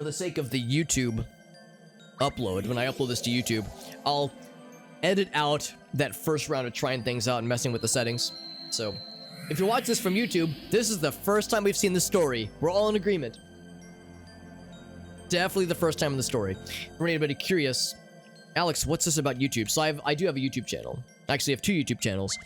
for the sake of the YouTube upload, when I upload this to YouTube, I'll edit out that first round of trying things out and messing with the settings. So, if you watch this from YouTube, this is the first time we've seen the story. We're all in agreement. Definitely the first time in the story. For anybody curious, Alex, what's this about YouTube? So I do have a YouTube channel. Actually, I have two YouTube channels.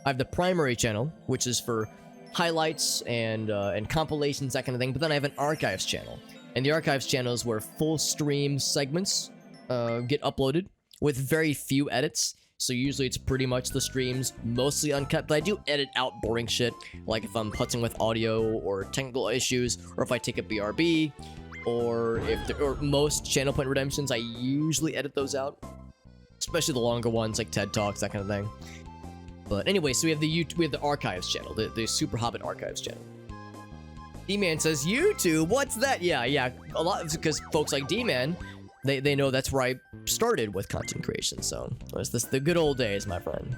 I have the primary channel, which is for highlights and compilations, that kind of thing. But then I have an archives channel. And the archives channel is where full stream segments get uploaded with very few edits. So usually it's pretty much the streams, mostly uncut, but I do edit out boring shit, like if I'm putzing with audio or technical issues, or if I take a BRB, or or most channel point redemptions, I usually edit those out, especially the longer ones like TED Talks, that kind of thing. But anyway, so we have the archives channel, the Super Hobbit archives channel. D-Man says, YouTube, what's that? Yeah, a lot, because folks like D-Man, they know that's where I started with content creation, so it's the good old days, my friend.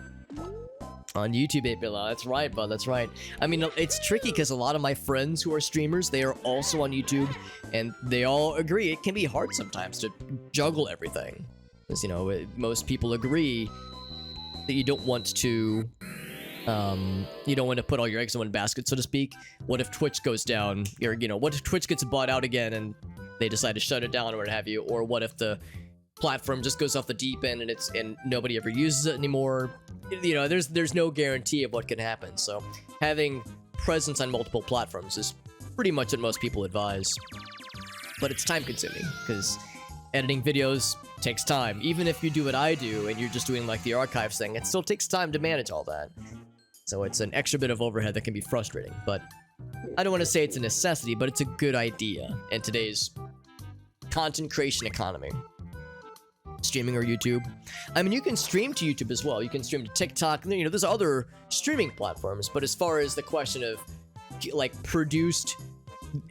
On YouTube, 8-Bit. That's right, bud, that's right. I mean, it's tricky because a lot of my friends who are streamers, they are also on YouTube, and they all agree it can be hard sometimes to juggle everything. Because, you know, most people agree that you don't want to put all your eggs in one basket, so to speak. What if Twitch goes down? Or, you know, what if Twitch gets bought out again and they decide to shut it down or what have you? Or what if the platform just goes off the deep end and nobody ever uses it anymore? You know, there's no guarantee of what can happen. So having presence on multiple platforms is pretty much what most people advise. But it's time consuming because editing videos takes time. Even if you do what I do and you're just doing like the archives thing, it still takes time to manage all that. So it's an extra bit of overhead that can be frustrating. But I don't want to say it's a necessity, but it's a good idea in today's content creation economy. Streaming or YouTube. I mean, you can stream to YouTube as well. You can stream to TikTok. You know, there's other streaming platforms. But as far as the question of like produced,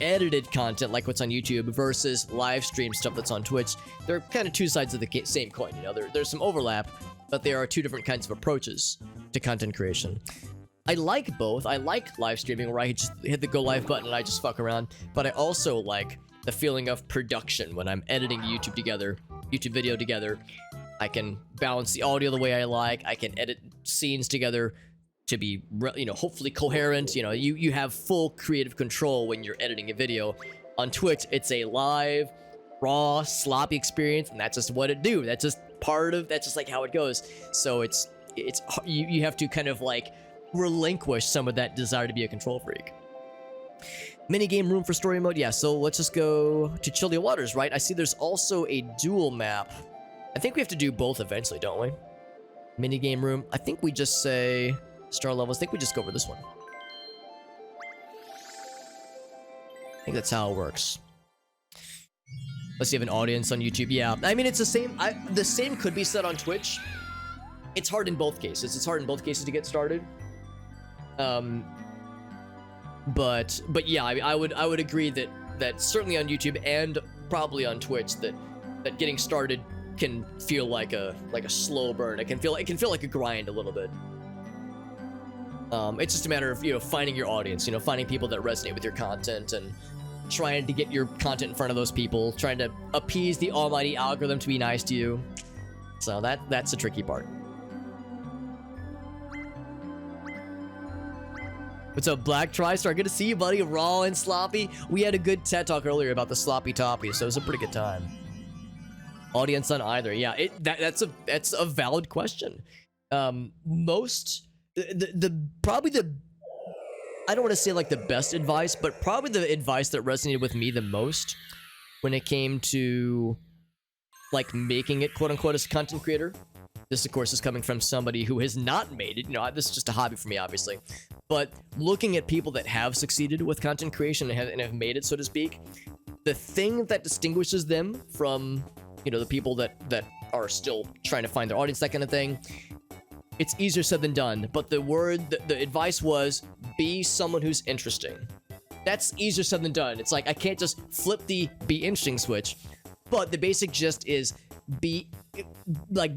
edited content like what's on YouTube versus live stream stuff that's on Twitch, they're kind of two sides of the same coin. You know, there's some overlap, but there are two different kinds of approaches to content creation. I like both. I like live streaming where I just hit the go live button and I just fuck around, but I also like the feeling of production when I'm editing YouTube video together. I can balance the audio the way I like. I can edit scenes together to be, you know, hopefully coherent. You know, you have full creative control when you're editing a video. On Twitch, it's a live, raw, sloppy experience, and that's just what it do. That's just that's just like how it goes. So you have to kind of like relinquish some of that desire to be a control freak. Minigame room for story mode? Yeah, so let's just go to Chilly Waters, right? I see there's also a dual map. I think we have to do both eventually, don't we? Minigame room. I think we just say star levels. I think we just go over this one. I think that's how it works. Let's see if an audience on YouTube. Yeah, I mean, it's the same. The same could be said on Twitch. It's hard in both cases. It's hard in both cases to get started. But yeah, I would agree that certainly on YouTube and probably on Twitch that getting started can feel like a slow burn. It can feel like a grind a little bit. It's just a matter of, you know, finding your audience, you know, finding people that resonate with your content and trying to get your content in front of those people, trying to appease the almighty algorithm to be nice to you. So that's the tricky part. What's up, Black TriStar? Good to see you, buddy. Raw and sloppy. We had a good TED Talk earlier about the sloppy toppy, so it was a pretty good time. Audience on either. Yeah, that's a valid question. Most probably the I don't want to say like the best advice, but probably the advice that resonated with me the most when it came to like making it quote unquote as a content creator. This, of course, is coming from somebody who has not made it. You know, this is just a hobby for me, obviously. But looking at people that have succeeded with content creation and have made it, so to speak, the thing that distinguishes them from, you know, the people that are still trying to find their audience, that kind of thing, it's easier said than done. But the advice was, be someone who's interesting. That's easier said than done. It's like, I can't just flip the be interesting switch. But the basic gist is, be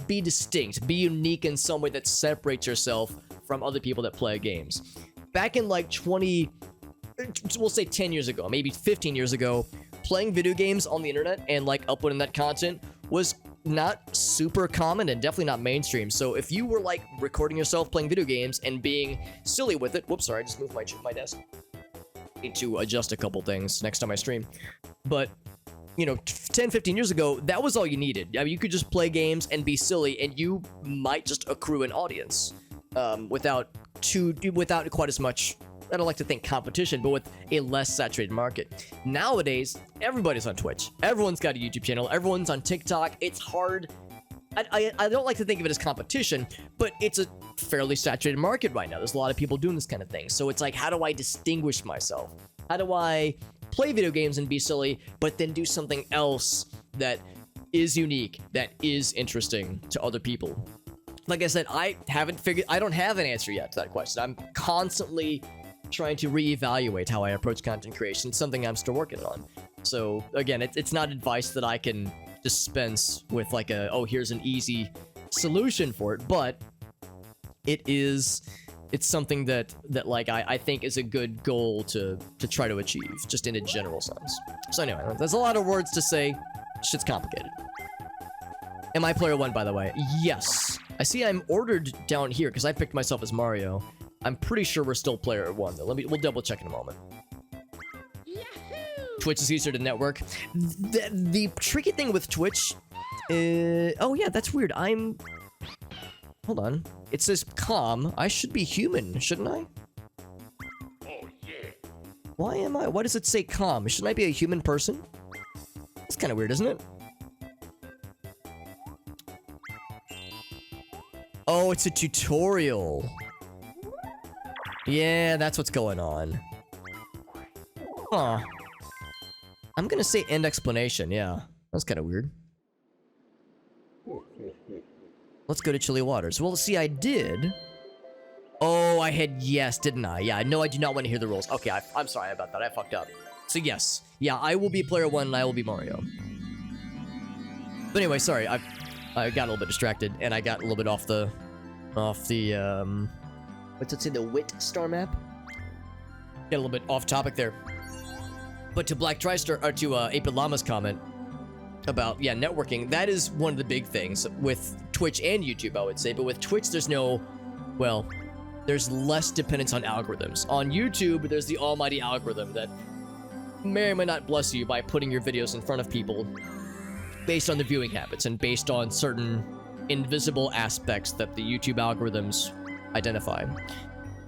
distinct, be unique in some way that separates yourself from other people that play games. Back in like we'll say 10 years ago, maybe 15 years ago, playing video games on the internet and like uploading that content was not super common and definitely not mainstream. So if you were like recording yourself playing video games and being silly with it, whoops, sorry, I just moved my desk. Need to adjust a couple things next time I stream. But you know, 10, 15 years ago, that was all you needed. I mean, you could just play games and be silly, and you might just accrue an audience without quite as much, I don't like to think competition, but with a less saturated market. Nowadays, everybody's on Twitch. Everyone's got a YouTube channel. Everyone's on TikTok. It's hard. I don't like to think of it as competition, but it's a fairly saturated market right now. There's a lot of people doing this kind of thing. So it's like, how do I distinguish myself? How do I play video games and be silly, but then do something else that is unique, that is interesting to other people? Like I said, I don't have an answer yet to that question. I'm constantly trying to reevaluate how I approach content creation. It's something I'm still working on. So again, it's not advice that I can dispense with like oh, here's an easy solution for it, but it's something that like I think is a good goal to try to achieve, just in a general sense. So anyway, there's a lot of words to say. Shit's complicated. Am I player 1, by the way? Yes. I see I'm ordered down here because I picked myself as Mario. I'm pretty sure we're still player 1 though. We'll double check in a moment. Yahoo! Twitch is easier to network. The tricky thing with Twitch, oh yeah, that's weird. Hold on. It says calm. I should be human, shouldn't I? Oh yeah. Why does it say calm? Shouldn't I be a human person? It's kind of weird, isn't it? Oh, it's a tutorial. Yeah, that's what's going on. Huh. I'm gonna say end explanation, yeah. That's kind of weird. Let's go to Chilly Waters. Well, see, I did. Oh, I had yes, didn't I? Yeah, no, I do not want to hear the rules. Okay, I'm sorry about that. I fucked up. So yes. Yeah, I will be player 1 and I will be Mario. But anyway, sorry. I got a little bit distracted and I got a little bit off the what's it say, the Wit Star map? Get a little bit off topic there. But to Black TriStar, or to 8-Bit Llama's comment about, yeah, networking, that is one of the big things with Twitch and YouTube, I would say. But with Twitch, there's less dependence on algorithms. On YouTube, there's the almighty algorithm that may or may not bless you by putting your videos in front of people based on the viewing habits and based on certain invisible aspects that the YouTube algorithms identify.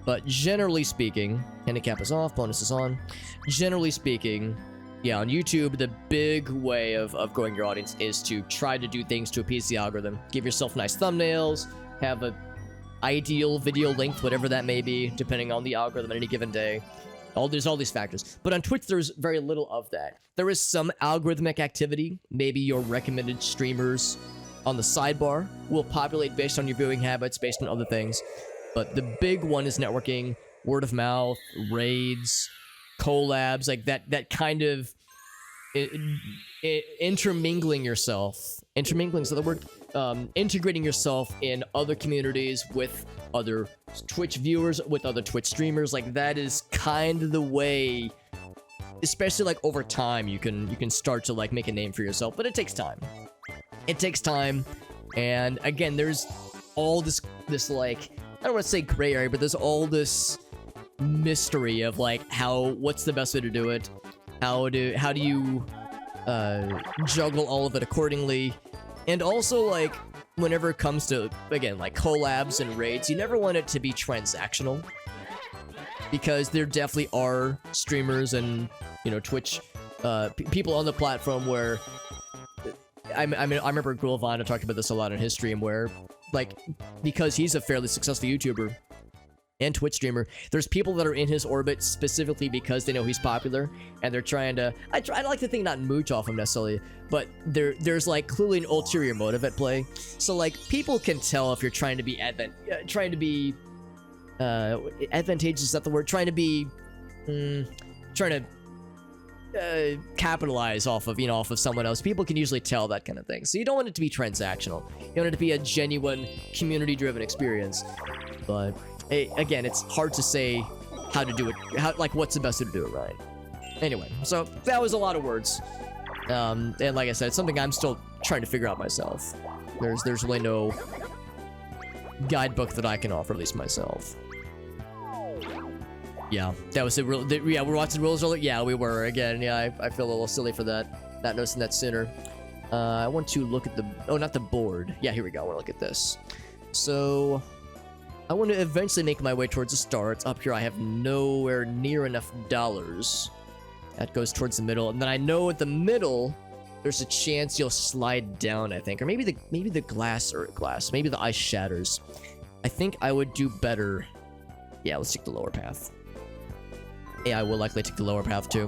But generally speaking, handicap is off, bonus is on. Generally speaking, yeah, on YouTube, the big way of growing your audience is to try to do things to appease the algorithm. Give yourself nice thumbnails, have a ideal video length, whatever that may be, depending on the algorithm at any given day. There's all these factors. But on Twitch, there's very little of that. There is some algorithmic activity. Maybe your recommended streamers on the sidebar will populate based on your viewing habits, based on other things. But the big one is networking, word of mouth, raids, collabs, like that kind of intermingling yourself. Intermingling is the word. Integrating yourself in other communities with other Twitch viewers, with other Twitch streamers, like that is kind of the way, especially like over time, you can start to like make a name for yourself, but it takes time. It takes time, and again, there's all this like, I don't want to say gray area, but there's all this mystery of like what's the best way to do it, how do you juggle all of it accordingly. And also, like, whenever it comes to, again, like, collabs and raids, you never want it to be transactional. Because there definitely are streamers and, you know, Twitch, people on the platform where... I remember Gulvana talked about this a lot on his stream, where, like, because he's a fairly successful YouTuber and Twitch streamer, there's people that are in his orbit specifically because they know he's popular, and they're trying to, I like to think not mooch off him necessarily, but there's like clearly an ulterior motive at play. So like people can tell if you're trying to be advantageous, is that the word? Trying to capitalize off of someone else. People can usually tell that kind of thing. So you don't want it to be transactional. You want it to be a genuine community-driven experience. But again, it's hard to say how to do it. Like what's the best way to do it right. Anyway, so that was a lot of words. And like I said, it's something I'm still trying to figure out myself. There's really no guidebook that I can offer, at least myself. Yeah, that was it. Yeah, we're watching rules earlier. Yeah, we were again. Yeah, I feel a little silly for that, not noticing that sooner. I want to look at the not the board. Yeah, here we go. I want to look at this. So I want to eventually make my way towards the start. Up here, I have nowhere near enough dollars. That goes towards the middle, and then I know at the middle there's a chance you'll slide down. I think, or maybe the glass, maybe the ice shatters. I think I would do better. Yeah, let's take the lower path. Yeah, I will likely take the lower path too.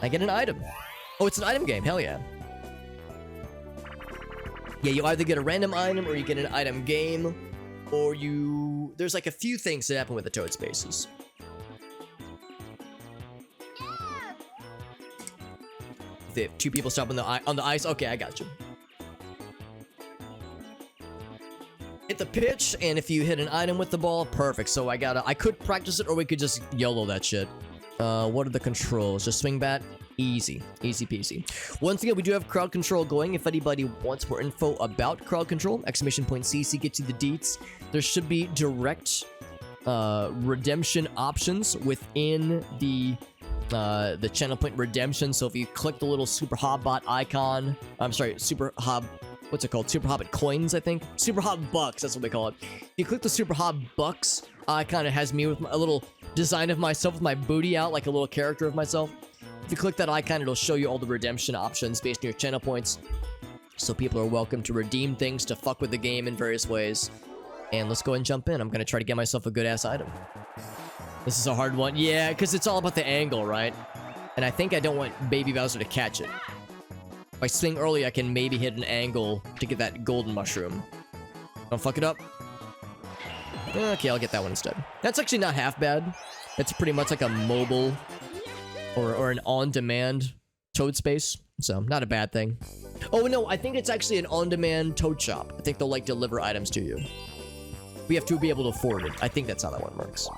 I get an item. Oh, it's an item game. Hell yeah. Yeah, you either get a random item or you get an item game, or there's like a few things that happen with the toad spaces. If two people stop on the ice, okay, I got you. Hit the pitch, and if you hit an item with the ball, perfect. So I could practice it, or we could just YOLO that shit. What are the controls? Just swing bat? Easy peasy. Once again, we do have crowd control going. If anybody wants more info about crowd control, !CC gets you the deets. There should be direct redemption options within the channel point redemption. So if you click the little Super Hobbot icon, I'm sorry, Super Hob, what's it called? Super Hobbit coins, I think. Super Hob bucks, that's what they call it. If you click the Super Hob bucks icon, it has me with a little design of myself with my booty out, like a little character of myself. If you click that icon, it'll show you all the redemption options based on your channel points. So people are welcome to redeem things to fuck with the game in various ways. And let's go ahead and jump in. I'm gonna try to get myself a good ass item. This is a hard one. Yeah, because it's all about the angle, right? And I think I don't want Baby Bowser to catch it. If I swing early, I can maybe hit an angle to get that golden mushroom. Don't fuck it up. Okay, I'll get that one instead. That's actually not half bad. It's pretty much like a mobile or an on-demand toad space. So, not a bad thing. Oh, no, I think it's actually an on-demand toad shop. I think they'll, like, deliver items to you. We have to be able to afford it. I think that's how that one works.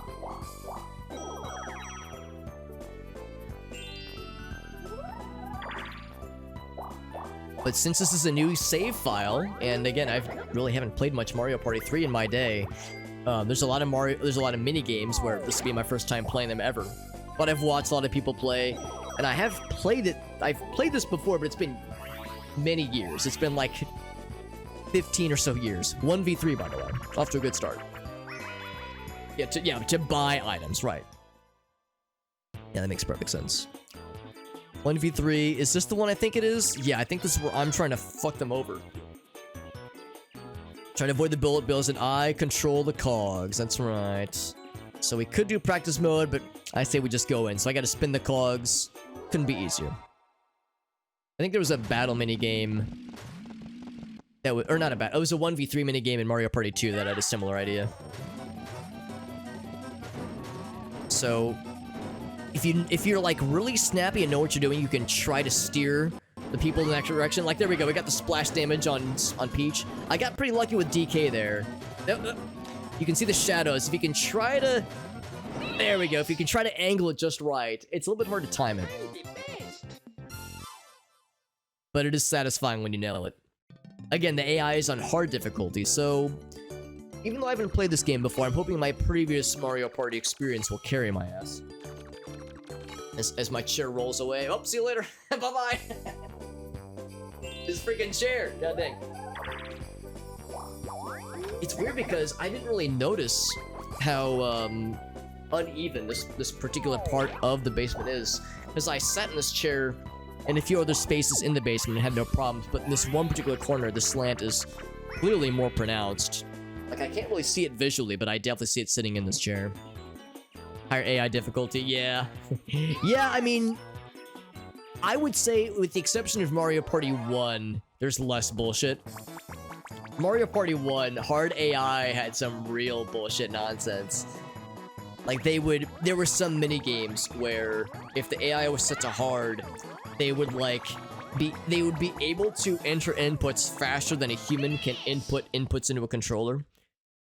But since this is a new save file, and again, I really haven't played much Mario Party 3 in my day, there's a lot of mini games where this will be my first time playing them ever. But I've watched a lot of people play, and I have played it. I've played this before, but it's been many years. It's been like 15 or so years. 1v3, by the way. Off to a good start. Yeah, to buy items, right. Yeah, that makes perfect sense. 1v3, is this the one I think it is? Yeah, I think this is where I'm trying to fuck them over. Trying to avoid the bullet bills, and I control the cogs. That's right. So we could do practice mode, but I say we just go in. So I gotta spin the cogs. Couldn't be easier. I think there was a battle minigame that was, or not a battle, it was a 1v3 minigame in Mario Party 2 that had a similar idea. So if you're like really snappy and know what you're doing, you can try to steer the people in the next direction. Like, there we go. We got the splash damage on Peach. I got pretty lucky with DK there. You can see the shadows. If you can try to... There we go. If you can try to angle it just right, it's a little bit hard to time it. But it is satisfying when you nail it. Again, the AI is on hard difficulty, so... Even though I haven't played this game before, I'm hoping my previous Mario Party experience will carry my ass. As my chair rolls away. Oh, see you later. Bye-bye. This freaking chair. God dang. It's weird because I didn't really notice how uneven this particular part of the basement is. Because I sat in this chair and a few other spaces in the basement and had no problems. But in this one particular corner, the slant is clearly more pronounced. Like, I can't really see it visually, but I definitely see it sitting in this chair. Higher AI difficulty, yeah. Yeah, I mean, I would say, with the exception of Mario Party 1, there's less bullshit. Mario Party 1, hard AI had some real bullshit nonsense. Like, there were some mini games where if the AI was set to hard, they would be able to enter inputs faster than a human can input inputs into a controller.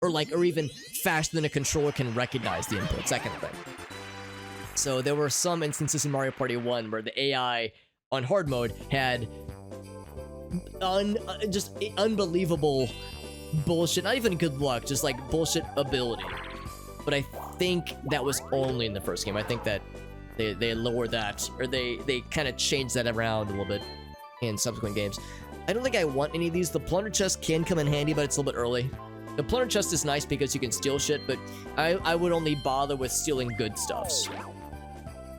Or even faster than a controller can recognize the inputs, that kind of thing. So there were some instances in Mario Party 1 where the AI on hard mode had just unbelievable bullshit, not even good luck, just like bullshit ability. But I think that was only in the first game. I think that they lowered that, or they kind of changed that around a little bit in subsequent games. I don't think I want any of these. The plunder chest can come in handy, but it's a little bit early. The plunder chest is nice because you can steal shit, but I would only bother with stealing good stuffs.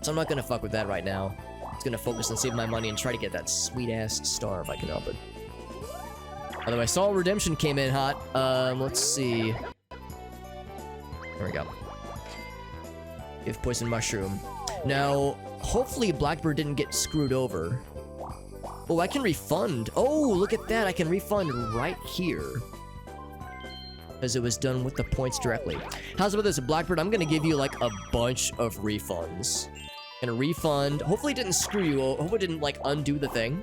So I'm not gonna fuck with that right now. I'm just gonna focus on saving my money and try to get that sweet-ass star if I can help it. By the way, Soul Redemption came in hot. Let's see. There we go. Give Poison Mushroom. Now, hopefully Blackbird didn't get screwed over. Oh, I can refund. Oh, look at that. I can refund right here. Because it was done with the points directly. How's about this? Blackbird, I'm going to give you like a bunch of refunds. And a refund. Hopefully it didn't screw you. Hopefully it didn't like undo the thing.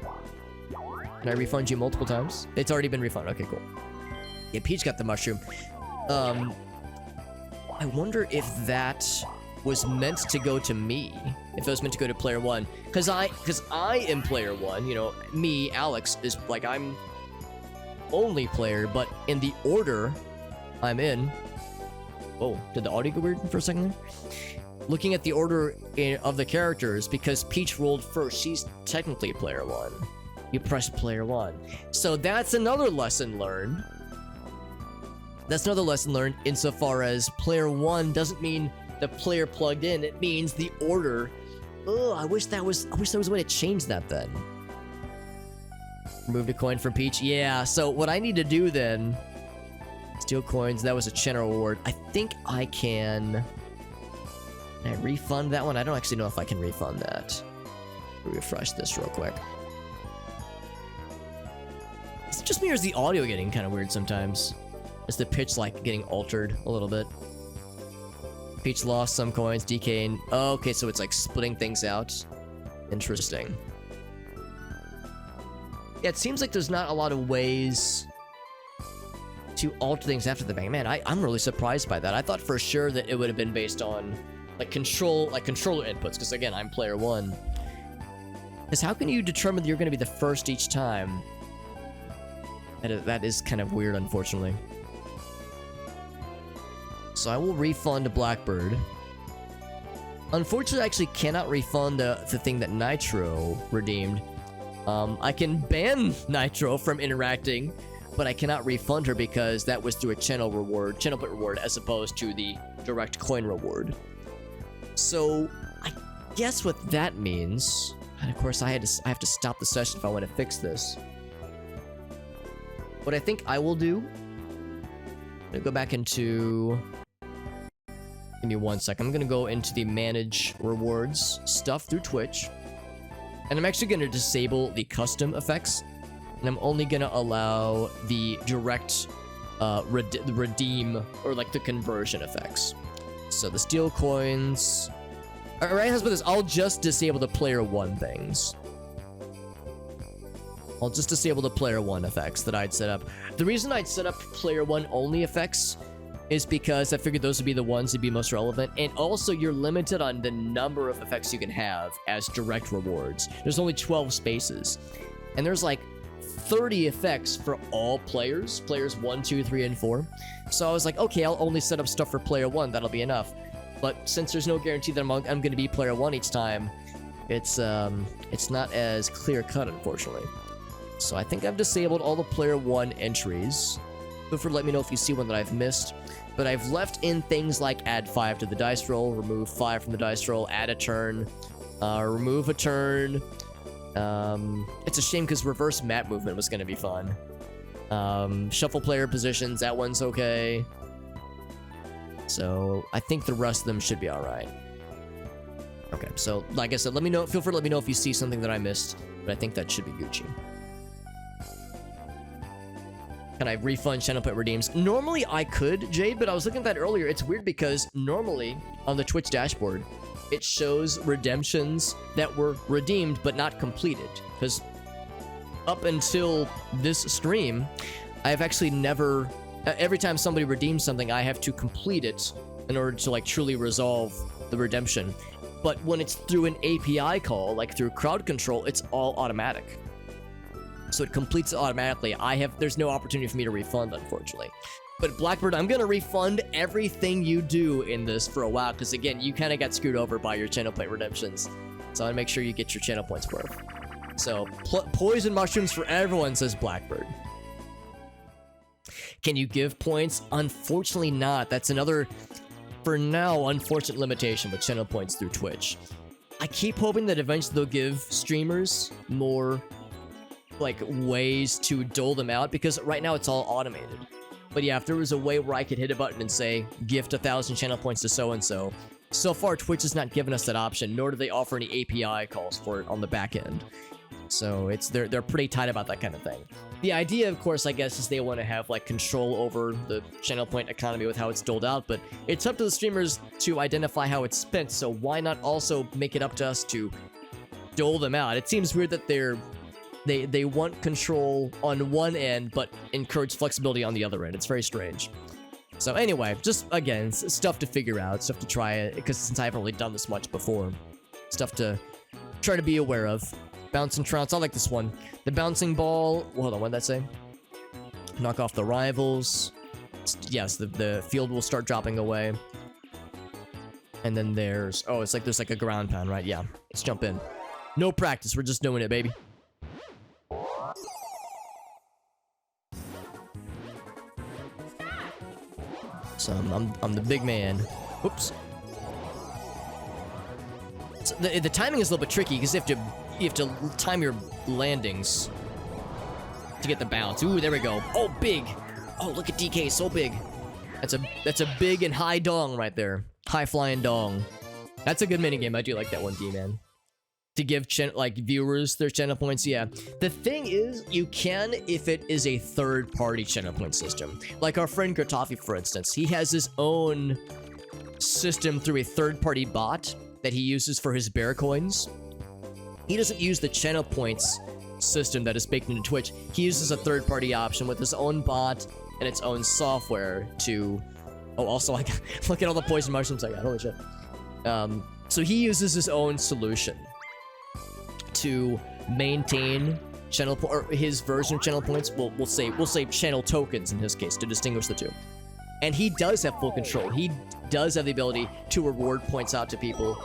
Can I refund you multiple times? It's already been refunded. Okay, cool. Yeah, Peach got the mushroom. I wonder if that was meant to go to me. If it was meant to go to player 1. Because I am player 1. You know, me, Alex, is like I'm only player. But in the order I'm in... Oh, did the audio go weird for a second there? Looking at the order of the characters, because Peach rolled first, she's technically player 1. You press player 1. So that's another lesson learned. That's another lesson learned insofar as player 1 doesn't mean the player plugged in. It means the order. Oh, I wish there was a way to change that then. Removed a coin from Peach. Yeah, so what I need to do then... Steal coins. That was a channel reward. I think I can... Can I refund that one? I don't actually know if I can refund that. Refresh this real quick. Is it just me or is the audio getting kind of weird sometimes? Is the pitch like getting altered a little bit? Peach lost some coins, DK. Oh, okay, so it's like splitting things out. Interesting. Yeah, it seems like there's not a lot of ways to alter things after the bang. Man, I'm really surprised by that. I thought for sure that it would have been based on like controller inputs, because again, I'm player 1. Because how can you determine that you're going to be the first each time? That is kind of weird, unfortunately. So I will refund Blackbird. Unfortunately, I actually cannot refund the thing that Nitro redeemed. I can ban Nitro from interacting, but I cannot refund her because that was through a channel put reward, as opposed to the direct coin reward. So I guess what that means, and of course I have to stop the session if I want to fix this. What I think I will do, I'm gonna go back into... Give me 1 second. I'm gonna go into the manage rewards stuff through Twitch. And I'm actually gonna disable the custom effects. And I'm only gonna allow the direct redeem, or like the conversion effects. So the steal coins... Alright, how's about this? I'll just disable the player 1 things. I'll just disable the player 1 effects that I'd set up. The reason I'd set up player 1 only effects is because I figured those would be the ones that'd be most relevant. And also, you're limited on the number of effects you can have as direct rewards. There's only 12 spaces. And there's like 30 effects for all players. Players 1, 2, 3, and 4. So I was like, okay, I'll only set up stuff for player 1. That'll be enough. But since there's no guarantee that I'm going to be player 1 each time, it's not as clear-cut, unfortunately. So I think I've disabled all the player 1 entries. Feel free to let me know if you see one that I've missed. But I've left in things like add 5 to the dice roll, remove 5 from the dice roll, add a turn, remove a turn. It's a shame because reverse map movement was going to be fun. Shuffle player positions, that one's okay. So I think the rest of them should be alright. Okay, so like I said, let me know. Feel free to let me know if you see something that I missed. But I think that should be Gucci. Can I refund channel put redeems? Normally I could, Jade, but I was looking at that earlier. It's weird because normally on the Twitch dashboard, it shows redemptions that were redeemed but not completed. Because up until this stream, I've actually never... Every time somebody redeems something, I have to complete it in order to like truly resolve the redemption. But when it's through an API call, like through crowd control, it's all automatic. So it completes it automatically. There's no opportunity for me to refund, unfortunately. But Blackbird, I'm gonna refund everything you do in this for a while, because again, you kind of got screwed over by your channel point redemptions. So I want to make sure you get your channel points worth. So poison mushrooms for everyone, says Blackbird. Can you give points? Unfortunately not. That's another, for now, unfortunate limitation with channel points through Twitch. I keep hoping that eventually they'll give streamers more like ways to dole them out, because right now it's all automated. But yeah, if there was a way where I could hit a button and say, gift 1,000 channel points to so-and-so, so far Twitch has not given us that option, nor do they offer any API calls for it on the back end. So they're pretty tight about that kind of thing. The idea, of course, I guess, is they want to have like control over the channel point economy with how it's doled out, but it's up to the streamers to identify how it's spent, so why not also make it up to us to dole them out? It seems weird that they want control on one end, but encourage flexibility on the other end. It's very strange. So anyway, just, again, stuff to figure out, stuff to try it, because since I haven't really done this much before, stuff to try to be aware of. Bouncing trounce, I like this one. The bouncing ball, hold on, what did that say? Knock off the rivals. Yes, the field will start dropping away. And then there's, oh, it's like there's like a ground pound, right? Yeah, let's jump in. No practice, we're just doing it, baby. So I'm the big man. Oops. So the timing is a little bit tricky because you have to time your landings to get the bounce. Ooh, there we go. Oh, big. Oh, look at DK, so big. That's a big and high dong right there. High flying dong. That's a good minigame. I do like that one, D-man. To give like viewers their channel points, yeah. The thing is, you can if it is a third-party channel point system. Like our friend Gertafi, for instance, he has his own system through a third-party bot that he uses for his bear coins. He doesn't use the channel points system that is baked into Twitch. He uses a third-party option with his own bot and its own software to... Oh, also, like, look at all the poison mushrooms I got. Holy shit. So he uses his own solution to maintain channel or his version of channel points. We'll say channel tokens in his case to distinguish the two. And he does have full control. He does have the ability to reward points out to people.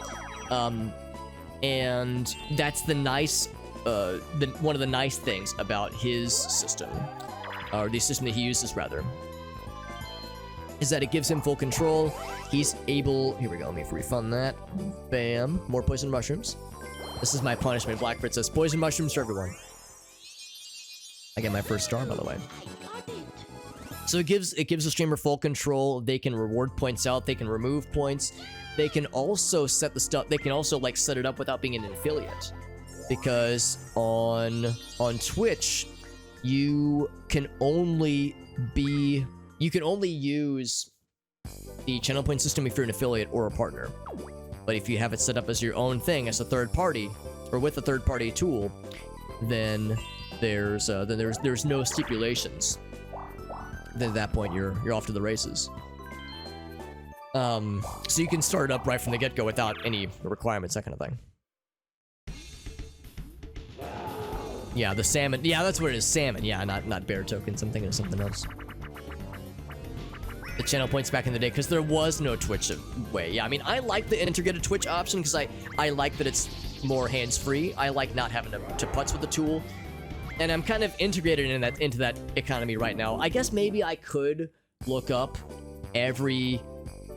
And that's the nice one of the nice things about his system, or the system that he uses rather, is that it gives him full control. He's able, here we go, let me refund that. Bam, more poison mushrooms. This is my punishment. Blackbird says poison mushrooms for everyone. I get my first star, by the way. So it gives the streamer full control. They can reward points out. They can remove points. They can also set the stuff. They can also like set it up without being an affiliate, because on Twitch, you can only use the channel point system if you're an affiliate or a partner. But if you have it set up as your own thing, as a third party, or with a third party tool, then there's no stipulations. Then at that point you're off to the races. So you can start it up right from the get-go without any requirements, that kind of thing. Yeah, the salmon. Yeah, that's what it is. Salmon. Yeah, not bear tokens. I'm thinking of something else. The channel points back in the day, because there was no Twitch way. Yeah, I mean, I like the integrated Twitch option because I like that it's more hands-free. I like not having to putz with the tool. And I'm kind of integrated into that economy right now. I guess maybe I could look up every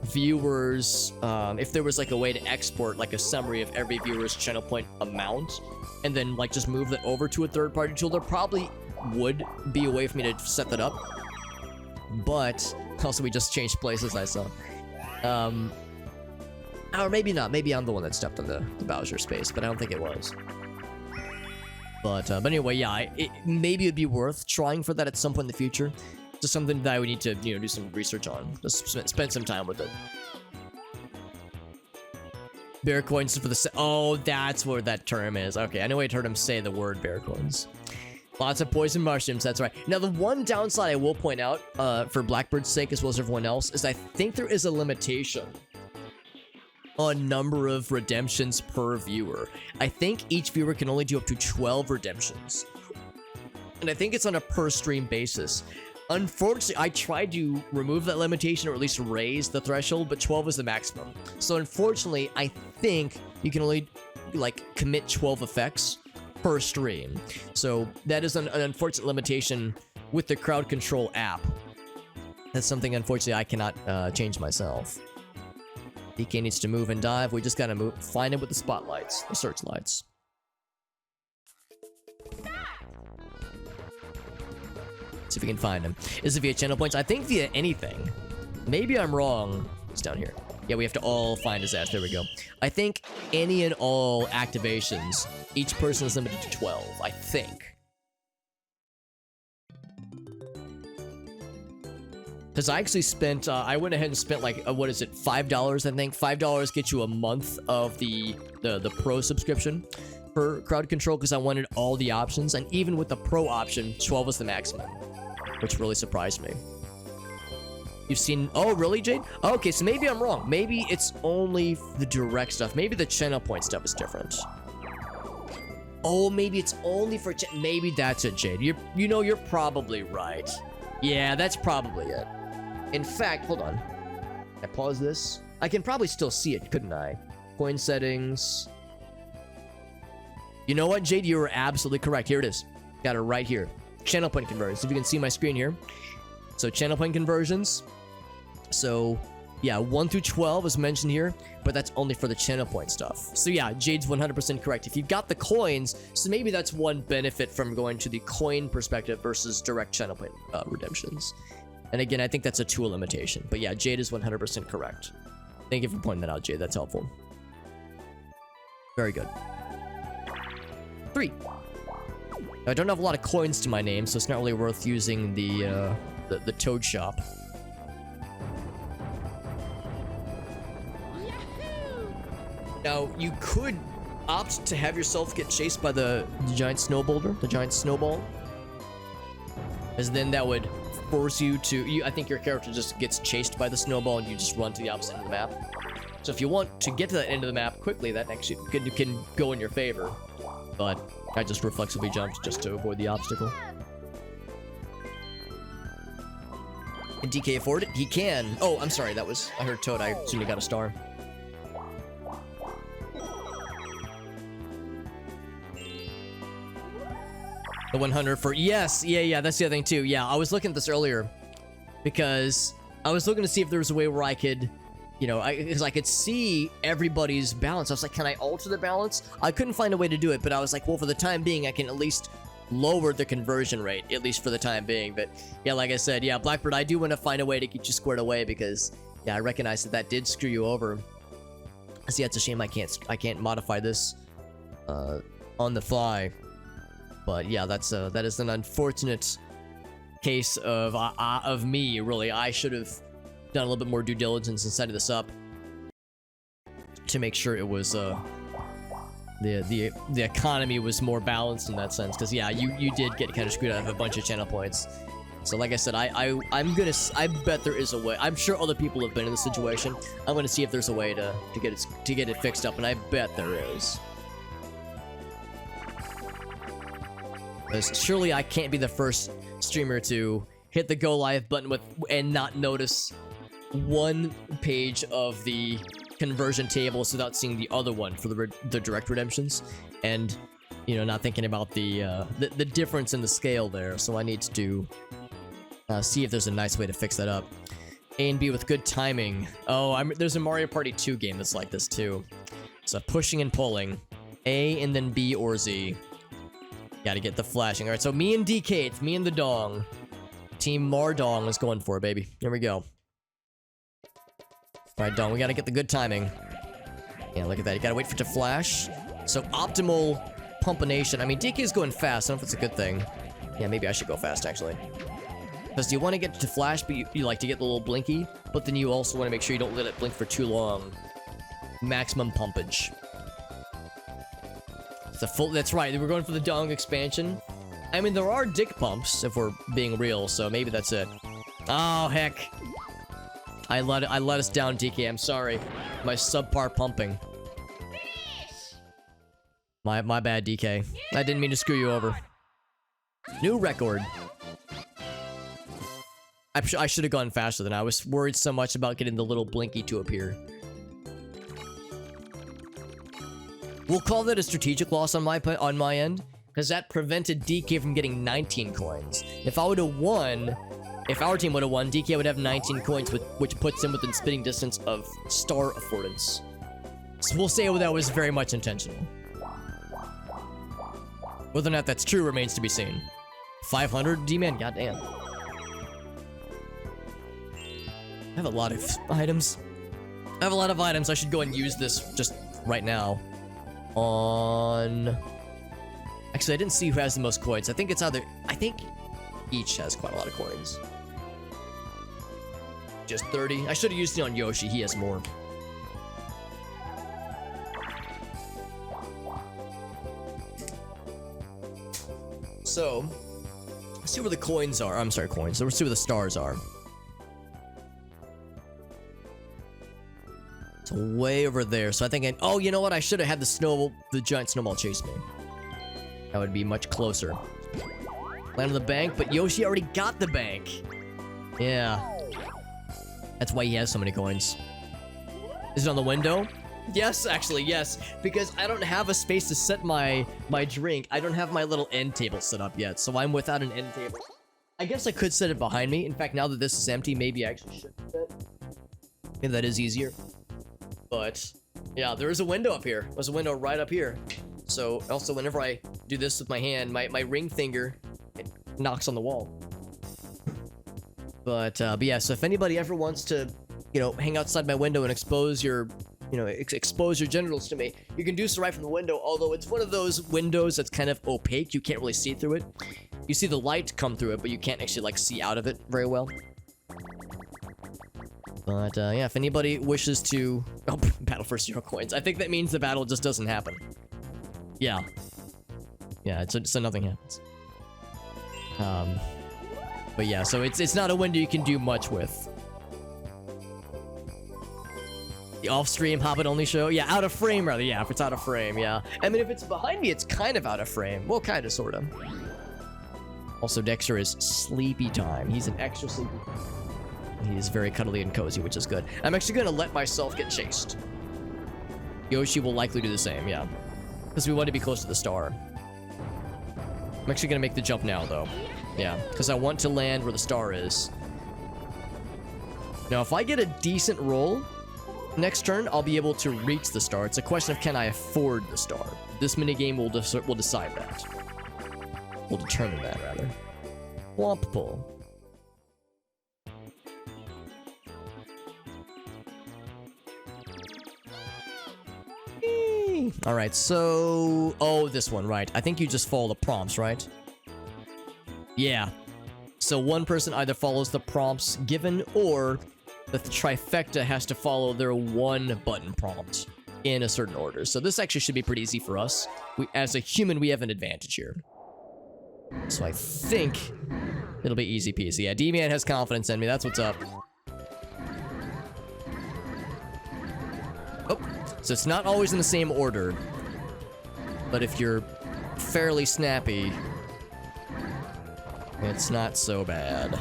viewer's, if there was like a way to export like a summary of every viewer's channel point amount, and then like just move that over to a third-party tool. There probably would be a way for me to set that up. But also we just changed places, I saw. Or maybe not. Maybe I'm the one that stepped on the Bowser space, but I don't think it was. But anyway, yeah, maybe it'd be worth trying for that at some point in the future. Just something that I would need to, do some research on. Just spend some time with it. Bear coins for the... Oh, that's where that term is. Okay, I know I heard him say the word bear coins. Lots of poison mushrooms, that's right. Now, the one downside I will point out, for Blackbird's sake as well as everyone else, is I think there is a limitation on number of redemptions per viewer. I think each viewer can only do up to 12 redemptions. And I think it's on a per stream basis. Unfortunately, I tried to remove that limitation or at least raise the threshold, but 12 is the maximum. So unfortunately, I think you can only like commit 12 effects per stream. So that is an unfortunate limitation with the crowd control app. That's something unfortunately I cannot change myself. DK needs to move and dive. We just gotta find him with the spotlights, the searchlights. See if we can find him. Is it via channel points? I think via anything. Maybe I'm wrong. It's down here. Yeah, we have to all find his ass. There we go. I think any and all activations, each person is limited to 12, I think. Because I actually spent, I went ahead and spent like, what is it, $5, I think? $5 gets you a month of the pro subscription for crowd control because I wanted all the options. And even with the pro option, 12 was the maximum, which really surprised me. You've seen, oh really, Jade? Okay, so maybe I'm wrong. Maybe it's only the direct stuff. Maybe the channel point stuff is different. Oh, maybe it's only for, maybe that's it, Jade. You're probably right. Yeah, that's probably it. In fact, hold on. I pause this. I can probably still see it, couldn't I? Coin settings. You know what, Jade? You were absolutely correct. Here it is. Got it right here. Channel point conversions. If you can see my screen here. So channel point conversions. So yeah, 1 through 12 is mentioned here, but that's only for the channel point stuff. So yeah, Jade's 100% correct. If you've got the coins, so maybe that's one benefit from going to the coin perspective versus direct channel point redemptions. And again, I think that's a tool limitation. But yeah, Jade is 100% correct. Thank you for pointing that out, Jade. That's helpful. Very good. 3. I don't have a lot of coins to my name, so it's not really worth using the Toad Shop. Now, you could opt to have yourself get chased by the giant snow boulder, the giant snowball. As then that would force you to... I think your character just gets chased by the snowball and you just run to the opposite end of the map. So if you want to get to that end of the map quickly, that actually can go in your favor. But I just reflexively jumped just to avoid the obstacle. Can DK afford it? He can. Oh, I'm sorry. That was... I heard Toad. I assumed he got a star. The 100 for... Yes. Yeah. That's the other thing, too. Yeah, I was looking at this earlier. Because I was looking to see if there was a way where I could... You know, because I could see everybody's balance. I was like, can I alter the balance? I couldn't find a way to do it, but I was like, well, for the time being, I can at least lower the conversion rate, at least for the time being. But yeah, like I said, yeah, Blackbird, I do want to find a way to get you squared away because, yeah, I recognize that did screw you over. See, it's a shame I can't modify this on the fly. But yeah, that is an unfortunate case of me, really. I should have done a little bit more due diligence and setting this up to make sure it was the economy was more balanced in that sense, because yeah, you did get kind of screwed out of a bunch of channel points. So like I said, I bet there is a way. I'm sure other people have been in this situation. I'm gonna see if there's a way to get it fixed up, and I bet there is. Because surely I can't be the first streamer to hit the go live button and not notice one page of the conversion tables without seeing the other one for the direct redemptions, and you know, not thinking about the difference in the scale there. So I need to see if there's a nice way to fix that up. A and B with good timing. Oh, there's a Mario Party 2 game that's like this too. So pushing and pulling, A and then B or Z. Gotta get the flashing. All right, so me and DK, it's me and the Dong. Team Mardong is going for it, baby. Here we go. Alright, Dong, we gotta get the good timing. Yeah, look at that. You gotta wait for it to flash. So, optimal pumpination. I mean, DK is going fast. I don't know if it's a good thing. Yeah, maybe I should go fast, actually. Because you want to get to flash, but you like to get the little blinky. But then you also want to make sure you don't let it blink for too long. Maximum pumpage. That's right. We're going for the Dong expansion. I mean, there are dick pumps, if we're being real, so maybe that's it. Oh, heck. I let us down, DK. I'm sorry. My subpar pumping. My bad, DK. I didn't mean to screw you over. New record. I should have gone faster than I was worried so much about getting the little blinky to appear. We'll call that a strategic loss on my end, because that prevented DK from getting 19 coins. If I would have won, if our team would have won, DK would have 19 coins, which puts him within spitting distance of star affordance. So we'll say that was very much intentional. Whether or not that's true remains to be seen. 500 D-man, goddamn. I have a lot of items. I should go and use this just right now. Actually, I didn't see who has the most coins. I think each has quite a lot of coins. Just 30. I should have used it on Yoshi. He has more. So, let's see where the coins are. I'm sorry, coins. Let's see where the stars are. It's way over there. So I think oh, you know what? I should have had the giant snowball chase me. That would be much closer. Land on the bank, but Yoshi already got the bank. Yeah. That's why he has so many coins. Is it on the window? Yes, actually, yes. Because I don't have a space to set my drink. I don't have my little end table set up yet, so I'm without an end table. I guess I could set it behind me. In fact, now that this is empty, maybe I actually should set it. Maybe that is easier. But, yeah, there is a window up here. There's a window right up here. So, also, whenever I do this with my hand, my ring finger, it knocks on the wall. But yeah, so if anybody ever wants to, hang outside my window and expose your, expose your genitals to me, you can do so right from the window, although it's one of those windows that's kind of opaque. You can't really see through it. You see the light come through it, but you can't actually, see out of it very well. But, yeah, if anybody wishes to... Oh, battle for 0 coins. I think that means the battle just doesn't happen. Yeah. Yeah, so nothing happens. But yeah, so it's not a window you can do much with. The off-stream Hobbit-only show? Yeah, out of frame, rather. Yeah, if it's out of frame, yeah. I mean, if it's behind me, it's kind of out of frame. Well, kind of, sort of. Also, Dexter is sleepy time. He's an extra sleepy. He's very cuddly and cozy, which is good. I'm actually going to let myself get chased. Yoshi will likely do the same, yeah. Because we want to be close to the star. I'm actually going to make the jump now, though. Yeah, because I want to land where the star is. Now, if I get a decent roll, next turn, I'll be able to reach the star. It's a question of can I afford the star. This minigame will decide that. Will determine that, rather. Womp pull. Alright, so... Oh, this one, right. I think you just follow the prompts, right? Yeah. So one person either follows the prompts given, or the trifecta has to follow their one button prompt in a certain order. So this actually should be pretty easy for us. As a human, we have an advantage here. So I think it'll be easy peasy. Yeah, D-Man has confidence in me. That's what's up. Oh, so it's not always in the same order. But if you're fairly snappy, it's not so bad.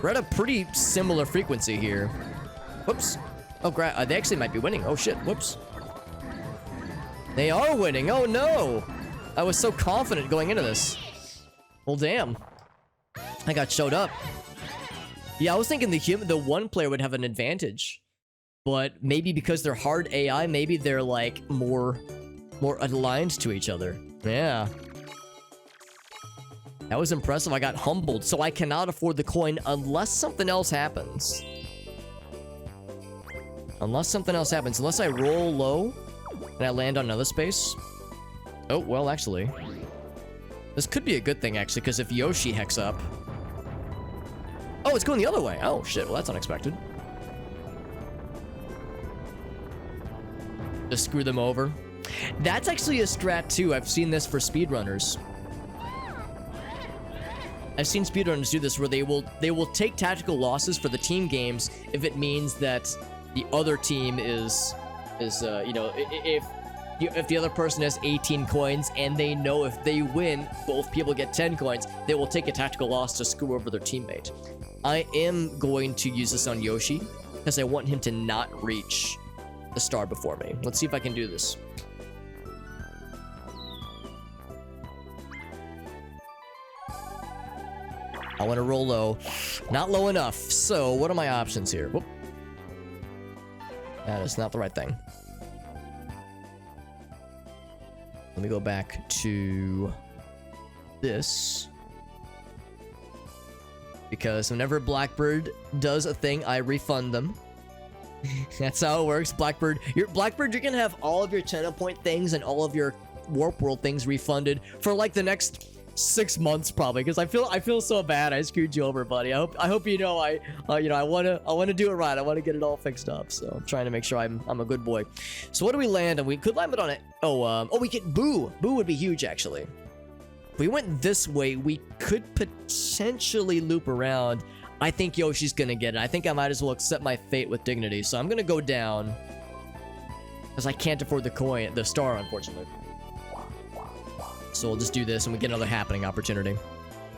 We're at a pretty similar frequency here. Whoops. Oh, they actually might be winning. Oh, shit. Whoops. They are winning. Oh, no. I was so confident going into this. Well, damn. I got showed up. Yeah, I was thinking the one player would have an advantage. But maybe because they're hard AI, maybe they're, like, more aligned to each other. Yeah. That was impressive. I got humbled, so I cannot afford the coin unless something else happens. Unless something else happens. Unless I roll low and I land on another space. Oh, well, actually. This could be a good thing, actually, because if Yoshi hex up... Oh, it's going the other way. Oh, shit. Well, that's unexpected. Just screw them over. That's actually a strat, too. I've seen this for speedrunners. I've seen speedrunners do this where they will take tactical losses for the team games if it means that the other team is you know, if the other person has 18 coins and they know if they win, both people get 10 coins, they will take a tactical loss to screw over their teammate. I am going to use this on Yoshi because I want him to not reach the star before me. Let's see if I can do this. I want to roll low. Not low enough. So, what are my options here? Whoop. That is not the right thing. Let me go back to this. Because whenever Blackbird does a thing, I refund them. That's how it works. Blackbird, you're gonna have all of your channel point things and all of your Warp World things refunded for like the next 6 months probably, because I feel so bad I screwed you over, buddy. I hope you know I want to do it right. I want to get it all fixed up, so I'm trying to make sure I'm a good boy. So what do we land on? We could land it on it. Oh we get Boo would be huge actually. If we went this way, we could potentially loop around. I think Yoshi's gonna get it. I think I might as well accept my fate with dignity, so I'm gonna go down because I can't afford the star, unfortunately. So we'll just do this and we get another happening opportunity.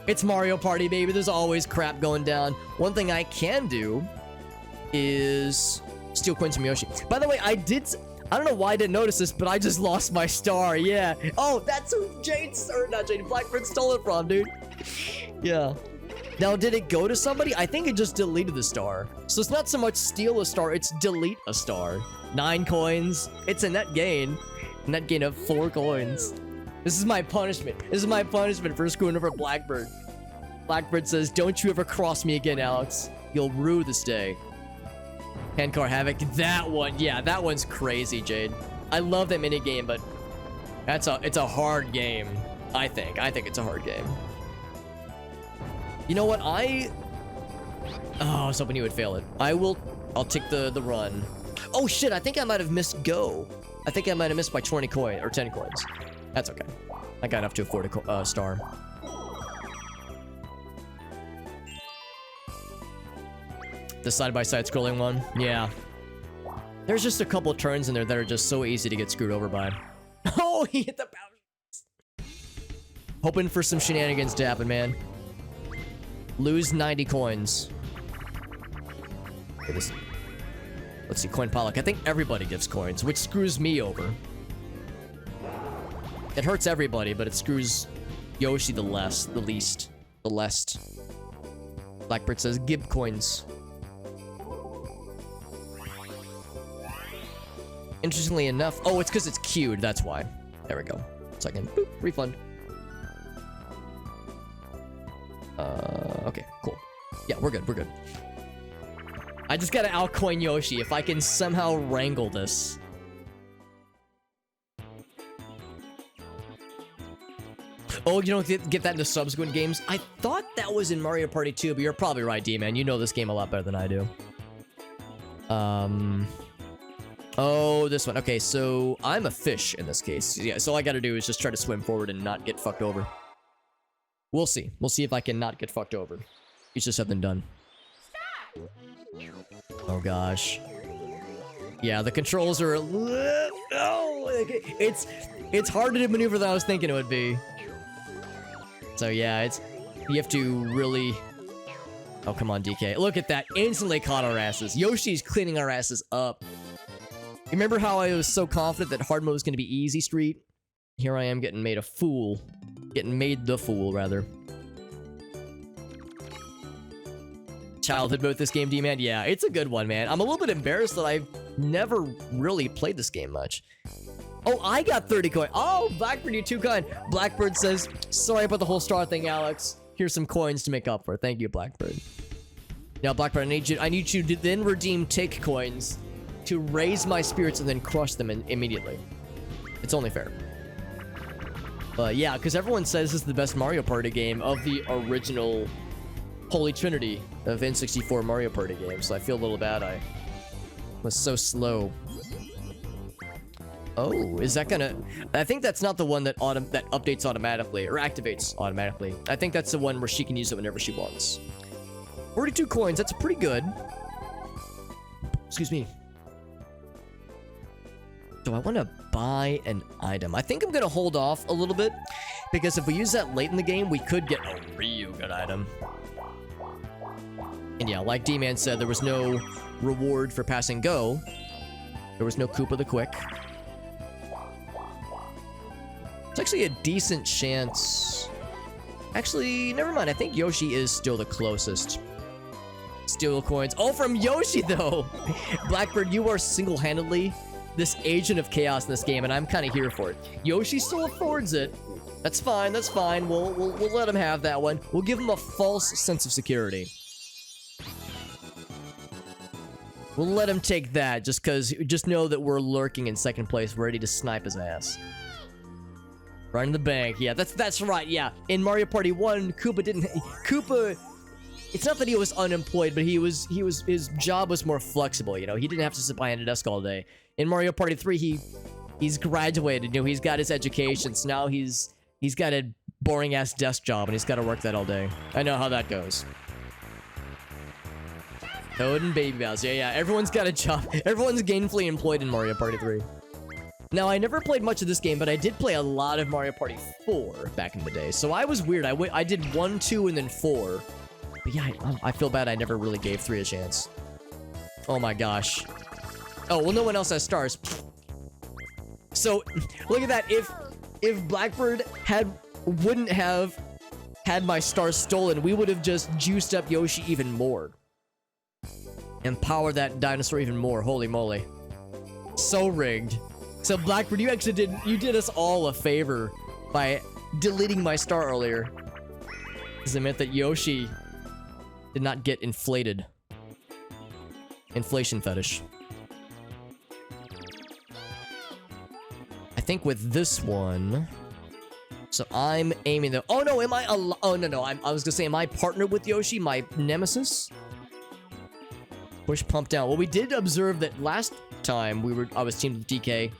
It's Mario Party, baby. There's always crap going down. One thing I can do is steal coins from Yoshi. By the way, I don't know why I didn't notice this, but I just lost my star. Yeah. Oh, that's who Blackbird stole it from, dude. Yeah. Now, did it go to somebody? I think it just deleted the star. So it's not so much steal a star, it's delete a star. 9 coins. It's a net gain. Net gain of 4 coins. This is my punishment. This is my punishment for screwing over Blackbird. Blackbird says, don't you ever cross me again, Alex. You'll rue this day. Handcar Havoc. That one. Yeah, that one's crazy, Jade. I love that minigame, but it's a hard game, I think. I think it's a hard game. You know what? Oh, I was hoping you would fail it. I'll take the run. Oh, shit. I think I might have missed go. I think I might have missed by 20 coins or 10 coins. That's okay. I got enough to afford a star. The side-by-side scrolling one? Yeah. There's just a couple turns in there that are just so easy to get screwed over by. Oh, he hit the power. Hoping for some shenanigans to happen, man. Lose 90 coins. Okay, let's see, coin pollock. I think everybody gives coins, which screws me over. It hurts everybody, but it screws Yoshi the least. Blackbird says, give coins. Interestingly enough, oh, it's because it's queued, that's why. There we go. Second, boop, refund. Okay, cool. Yeah, we're good. I just gotta outcoin Yoshi if I can somehow wrangle this. Oh, you don't get that in the subsequent games? I thought that was in Mario Party 2, but you're probably right, D-Man. You know this game a lot better than I do. Oh, this one. Okay, so I'm a fish in this case. Yeah, so all I gotta do is just try to swim forward and not get fucked over. We'll see. We'll see if I can not get fucked over. It's just something done. Oh, gosh. Yeah, the controls are... Oh, it's harder to maneuver than I was thinking it would be. So yeah, you have to really... Oh, come on, DK. Look at that. Instantly caught our asses. Yoshi's cleaning our asses up. Remember how I was so confident that hard mode was going to be easy street? Here I am getting made a fool. Getting made the fool, rather. Childhood mode this game, D-Man? Yeah, it's a good one, man. I'm a little bit embarrassed that I've never really played this game much. Oh, I got 30 coins. Oh, Blackbird, you're too kind. Blackbird says, sorry about the whole star thing, Alex. Here's some coins to make up for. Thank you, Blackbird. Now, Blackbird, I need you to then redeem take coins to raise my spirits and then crush them immediately. It's only fair. But yeah, because everyone says this is the best Mario Party game of the original Holy Trinity of N64 Mario Party games. So I feel a little bad I was so slow. Oh, is that gonna... I think that's not the one that that updates automatically, or activates automatically. I think that's the one where she can use it whenever she wants. 42 coins, that's pretty good. Excuse me. Do I want to buy an item? I think I'm gonna hold off a little bit, because if we use that late in the game, we could get a real good item. And yeah, like D-Man said, there was no reward for passing go. There was no Koopa the Quick. It's actually a decent chance. Actually, never mind. I think Yoshi is still the closest. Steal coins. Oh, from Yoshi, though! Blackbird, you are single-handedly this agent of chaos in this game, and I'm kind of here for it. Yoshi still affords it. That's fine, that's fine. We'll let him have that one. We'll give him a false sense of security. We'll let him take that, just know that we're lurking in second place, ready to snipe his ass. Right in the bank. Yeah, that's right. Yeah, in Mario Party 1, Koopa didn't... Koopa... It's not that he was unemployed, but his job was more flexible, you know? He didn't have to sit behind a desk all day. In Mario Party 3, he's graduated, you know? He's got his education, so now he's got a boring-ass desk job, and he's got to work that all day. I know how that goes. Toad and Baby Bowser. Yeah, everyone's got a job. Everyone's gainfully employed in Mario Party 3. Now, I never played much of this game, but I did play a lot of Mario Party 4 back in the day. So I was weird. I did 1, 2, and then 4. But yeah, I feel bad I never really gave 3 a chance. Oh my gosh. Oh, well, no one else has stars. So, look at that. If Blackbird wouldn't have had my stars stolen, we would have just juiced up Yoshi even more. Empower that dinosaur even more. Holy moly. So rigged. So Blackbird, you actually did us all a favor by deleting my star earlier. Because it meant that Yoshi did not get inflated. Inflation fetish. I think with this one... So I'm aiming the... Oh no, am I... Oh no, I was gonna say, am I partnered with Yoshi, my nemesis? Push pump down. Well, we did observe that last time I was teamed with DK.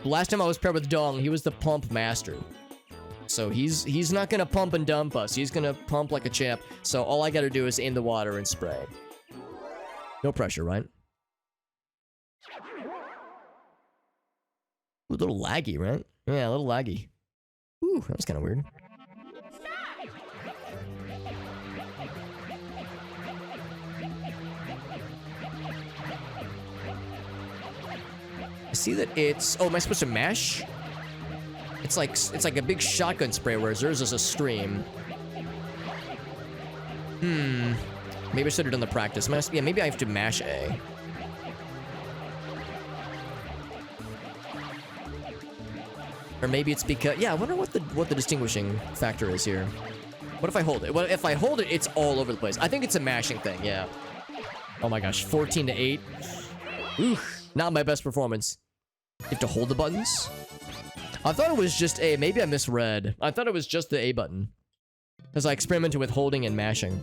Last time I was paired with Dong, he was the pump master. So he's not gonna pump and dump us. He's gonna pump like a champ. So all I gotta do is aim the water and spray. No pressure, right? Ooh, a little laggy, right? Yeah, a little laggy. Ooh, that was kind of weird. I see that it's... Oh, am I supposed to mash? It's like a big shotgun spray, whereas theirs is a stream. Maybe I should have done the practice. Yeah, maybe I have to mash A. Or maybe it's because... Yeah, I wonder what the distinguishing factor is here. What if I hold it? Well, if I hold it, it's all over the place. I think it's a mashing thing, yeah. Oh my gosh, 14 to 8. Oof. Not my best performance. You have to hold the buttons? I thought it was just A. Maybe I misread. I thought it was just the A button. Because I experimented with holding and mashing.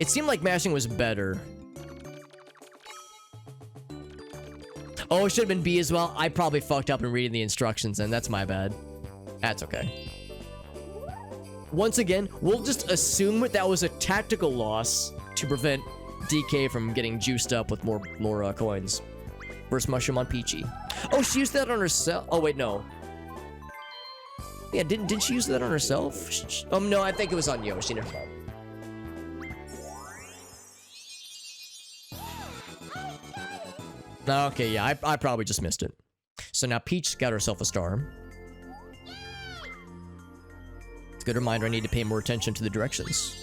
It seemed like mashing was better. Oh, it should have been B as well. I probably fucked up in reading the instructions, and that's my bad. That's okay. Once again, we'll just assume that was a tactical loss to prevent DK from getting juiced up with more coins. First mushroom on Peachy. Oh, she used that on herself. Oh wait, no. Yeah, didn't she use that on herself? No, I think it was on Yoshi. Never mind. Okay, yeah, I probably just missed it. So now Peach got herself a star. It's a good reminder I need to pay more attention to the directions.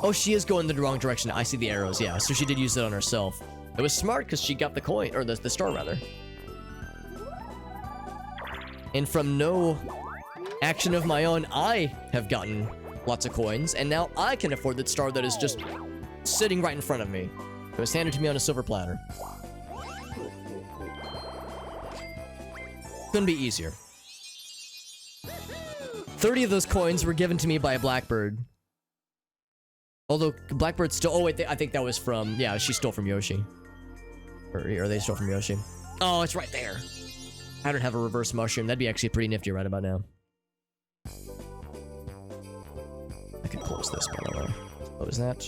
Oh, she is going the wrong direction. I see the arrows, yeah. So she did use it on herself. It was smart because she got the coin, or the star rather. And from no action of my own, I have gotten lots of coins, and now I can afford that star that is just sitting right in front of me. It was handed to me on a silver platter. Couldn't be easier. 30 of those coins were given to me by a Blackbird. Although Blackbird still. Oh wait, I think that was from. Yeah, she stole from Yoshi. Or they stole from Yoshi. Oh, it's right there. I don't have a reverse mushroom. That'd be actually pretty nifty right about now. I could close this, by the way. Close that.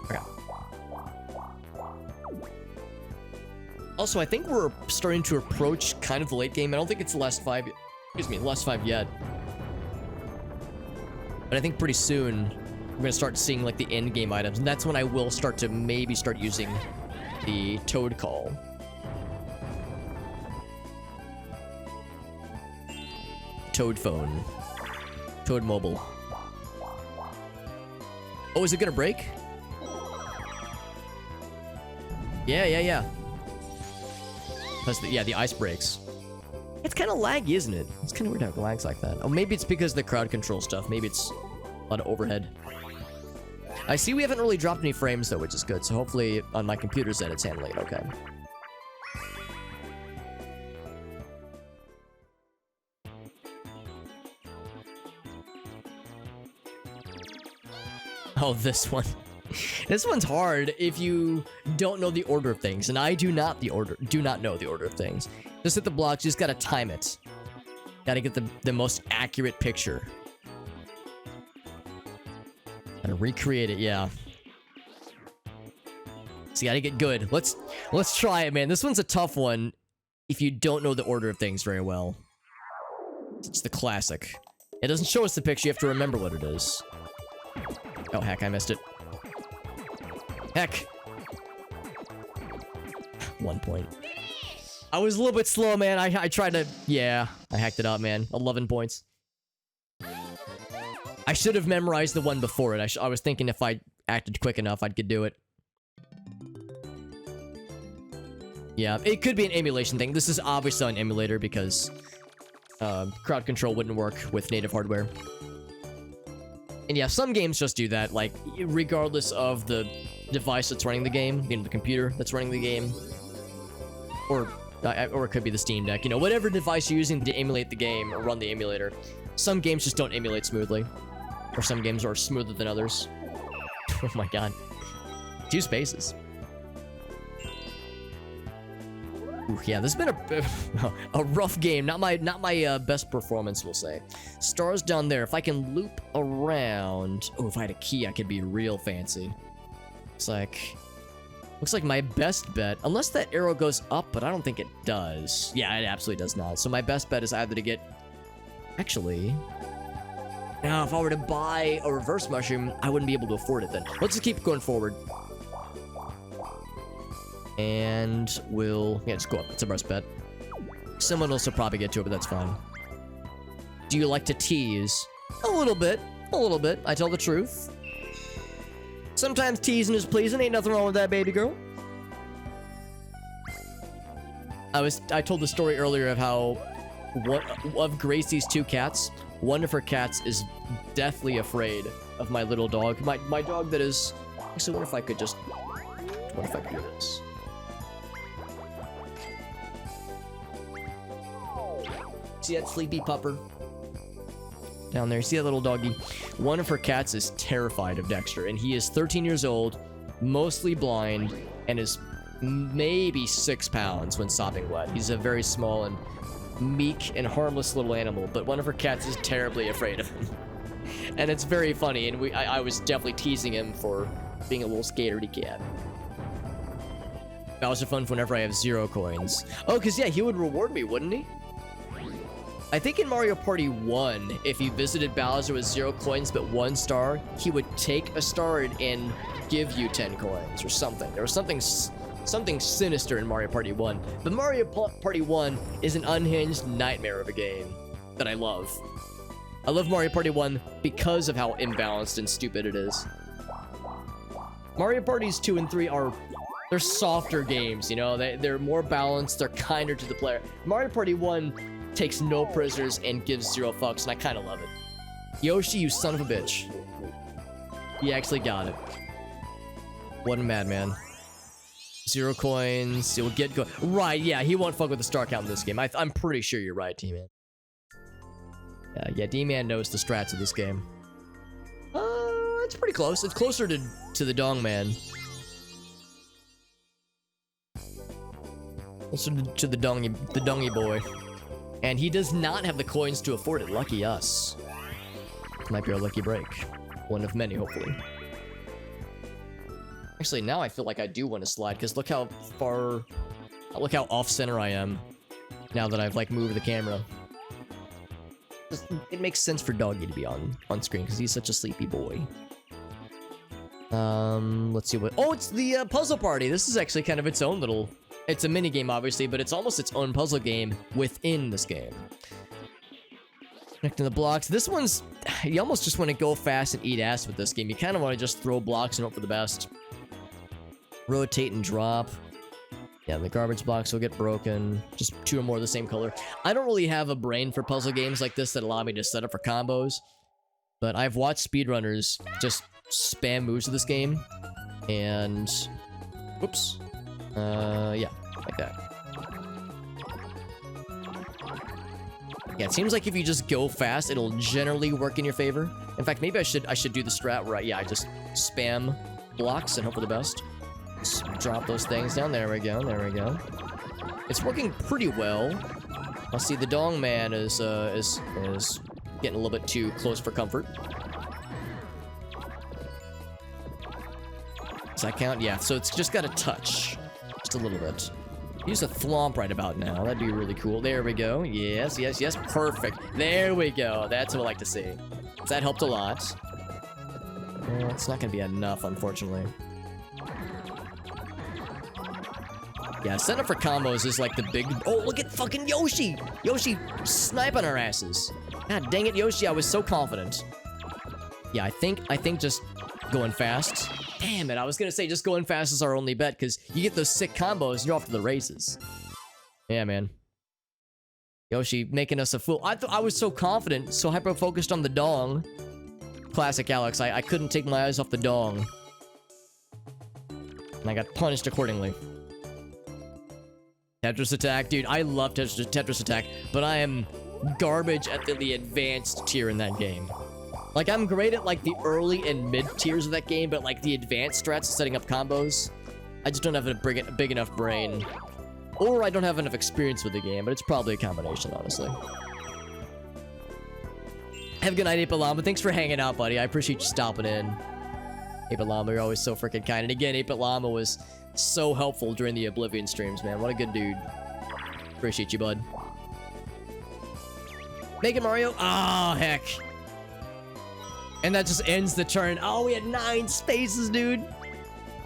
Okay. Also, I think we're starting to approach kind of the late game. I don't think it's the last 5. Excuse me, the last 5 yet. But I think pretty soon we're gonna start seeing like the end game items, and that's when I will start to maybe start using the Toad Call. Toad Phone. Toad Mobile. Oh, is it gonna break? Yeah. That's the ice breaks. It's kind of laggy, isn't it? It's kind of weird how it lags like that. Oh, maybe it's because of the crowd control stuff. Maybe it's a lot of overhead. I see we haven't really dropped any frames though, which is good. So hopefully on my computer's end, it's handling it okay. Oh, this one. This one's hard if you don't know the order of things, and I do not know the order of things. Just hit the blocks, you just gotta time it. Gotta get the most accurate picture. And recreate it, yeah. So you gotta get good. Let's try it, man. This one's a tough one if you don't know the order of things very well. It's the classic. It doesn't show us the picture, you have to remember what it is. Oh, heck, I missed it. Heck. 1 point. I was a little bit slow, man. I tried to... Yeah, I hacked it up, man. 11 points. I should have memorized the one before it. I was thinking if I acted quick enough, I could do it. Yeah, it could be an emulation thing. This is obviously an emulator because crowd control wouldn't work with native hardware. And yeah, some games just do that, like, regardless of the device that's running the game, you know, the computer that's running the game, or it could be the Steam Deck, you know, whatever device you're using to emulate the game or run the emulator. Some games just don't emulate smoothly, or some games are smoother than others. Oh my god. 2 spaces. Ooh, yeah, this has been a rough game. Not my best performance, we'll say. Stars down there. If I can loop around... Oh, if I had a key, I could be real fancy. Looks like my best bet, unless that arrow goes up, but I don't think it does. Yeah, it absolutely does not. So my best bet is either to get... Actually... Now, if I were to buy a reverse mushroom, I wouldn't be able to afford it then. Let's just keep going forward. And we'll... Yeah, just go up. It's a best bet. Someone else will probably get to it, but that's fine. Do you like to tease? A little bit. A little bit. I tell the truth. Sometimes teasing is pleasing. Ain't nothing wrong with that, baby girl. I told the story earlier of how of Gracie's 2 cats, one of her cats is deathly afraid of my little dog. My dog that is... Actually, what if I could just... What if I could do this? See that sleepy pupper? Down there. See that little doggy? One of her cats is terrified of Dexter, and he is 13 years old, mostly blind, and is maybe 6 pounds when sopping wet. He's a very small and meek and harmless little animal, but one of her cats is terribly afraid of him. And it's very funny, and I was definitely teasing him for being a little scaredy cat. That was fun whenever I have 0 coins. Oh, because yeah, he would reward me, wouldn't he? I think in Mario Party 1, if you visited Bowser with 0 coins but 1 star, he would take a star and give you 10 coins or something. There was something sinister in Mario Party 1. But Mario Party 1 is an unhinged nightmare of a game that I love. I love Mario Party 1 because of how imbalanced and stupid it is. Mario Parties 2 and 3 they're softer games, you know? They're more balanced, they're kinder to the player. Mario Party 1 takes no prisoners and gives 0 fucks, and I kind of love it. Yoshi, you son of a bitch. He actually got it. What a madman. 0 coins, you'll get go- Right, yeah, he won't fuck with the star count in this game. I'm pretty sure you're right, T-Man. Yeah, D-Man knows the strats of this game. It's pretty close. It's closer to the Dong Man. Closer to the Dongy boy. And he does not have the coins to afford it. Lucky us. Might be our lucky break. One of many, hopefully. Actually, now I feel like I do want to slide, because look how far... Look how off-center I am. Now that I've, like, moved the camera. It makes sense for Doggy to be on screen, because he's such a sleepy boy. Let's see what... Oh, it's the puzzle party! This is actually kind of its own little... It's a mini game, obviously, but it's almost its own puzzle game within this game. Connecting the blocks. This one's... You almost just want to go fast and eat ass with this game. You kind of want to just throw blocks and hope for the best. Rotate and drop. Yeah, the garbage blocks will get broken. Just 2 or more of the same color. I don't really have a brain for puzzle games like this that allow me to set up for combos. But I've watched speedrunners just spam moves of this game. And... Whoops. Yeah, like that. Yeah, it seems like if you just go fast, it'll generally work in your favor. In fact, maybe I should do the strat where I just spam blocks and hope for the best. Just drop those things down. There we go. There we go. It's working pretty well. I'll see the Dong Man is getting a little bit too close for comfort. Does that count? Yeah. So it's just got a touch. Just a little bit. Use a thwomp right about now. That'd be really cool. There we go. Yes, yes, yes. Perfect. There we go. That's what I like to see. That helped a lot. It's not going to be enough, unfortunately. Yeah, setting up for combos is like the big... Oh, look at fucking Yoshi! Yoshi sniping our asses. God dang it, Yoshi. I was so confident. Yeah, I think just going fast... Damn it, I was gonna say just going fast is our only bet, because you get those sick combos and you're off to the races. Yeah, man. Yoshi making us a fool. I was so confident, so hyper-focused on the dong. Classic Alex, I couldn't take my eyes off the dong. And I got punished accordingly. Tetris Attack, dude, I love Tetris Attack, but I am garbage at the advanced tier in that game. Like, I'm great at, like, the early and mid tiers of that game, but, like, the advanced strats, setting up combos, I just don't have a big enough brain. Or I don't have enough experience with the game, but it's probably a combination, honestly. Have a good night, Apalama. Thanks for hanging out, buddy. I appreciate you stopping in. Apalama, you're always so freaking kind. And again, Apalama was so helpful during the Oblivion streams, man. What a good dude. Appreciate you, bud. Make it, Mario. Oh, heck. And that just ends the turn. Oh, we had 9 spaces, dude.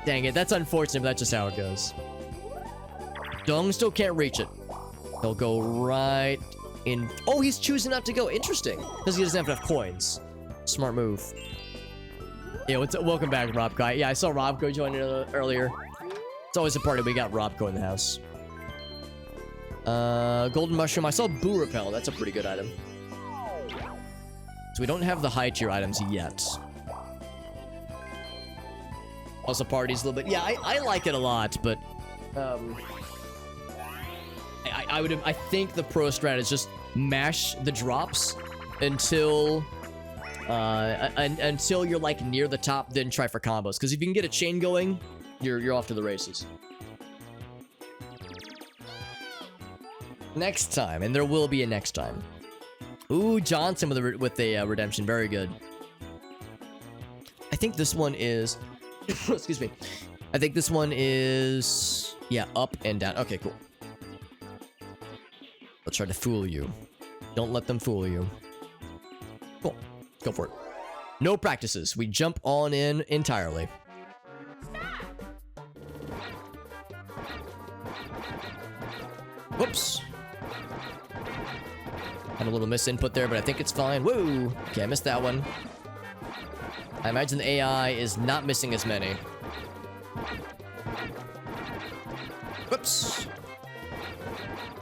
Dang it, that's unfortunate, but that's just how it goes. Dong still can't reach it. He'll go right in... Oh, he's choosing not to go. Interesting. Because he doesn't have enough coins. Smart move. Yeah, welcome back, Robco. Yeah, I saw Robco join earlier. It's always a party we got Robco in the house. Golden Mushroom. I saw Boo Repel. That's a pretty good item. So we don't have the high tier items yet. Also parties a little bit. Yeah, I like it a lot, but I think the pro strat is just mash the drops until until you're like near the top, then try for combos. Because if you can get a chain going, you're off to the races. Next time, and there will be a next time. Ooh, Johnson with a redemption. Very good. I think this one is... Excuse me. I think this one is... Yeah, up and down. Okay, cool. Let's try to fool you. Don't let them fool you. Cool. Go for it. No practices. We jump on in entirely. Whoops. Had a little misinput there, but I think it's fine. Woo! Okay, I missed that one. I imagine the AI is not missing as many. Whoops!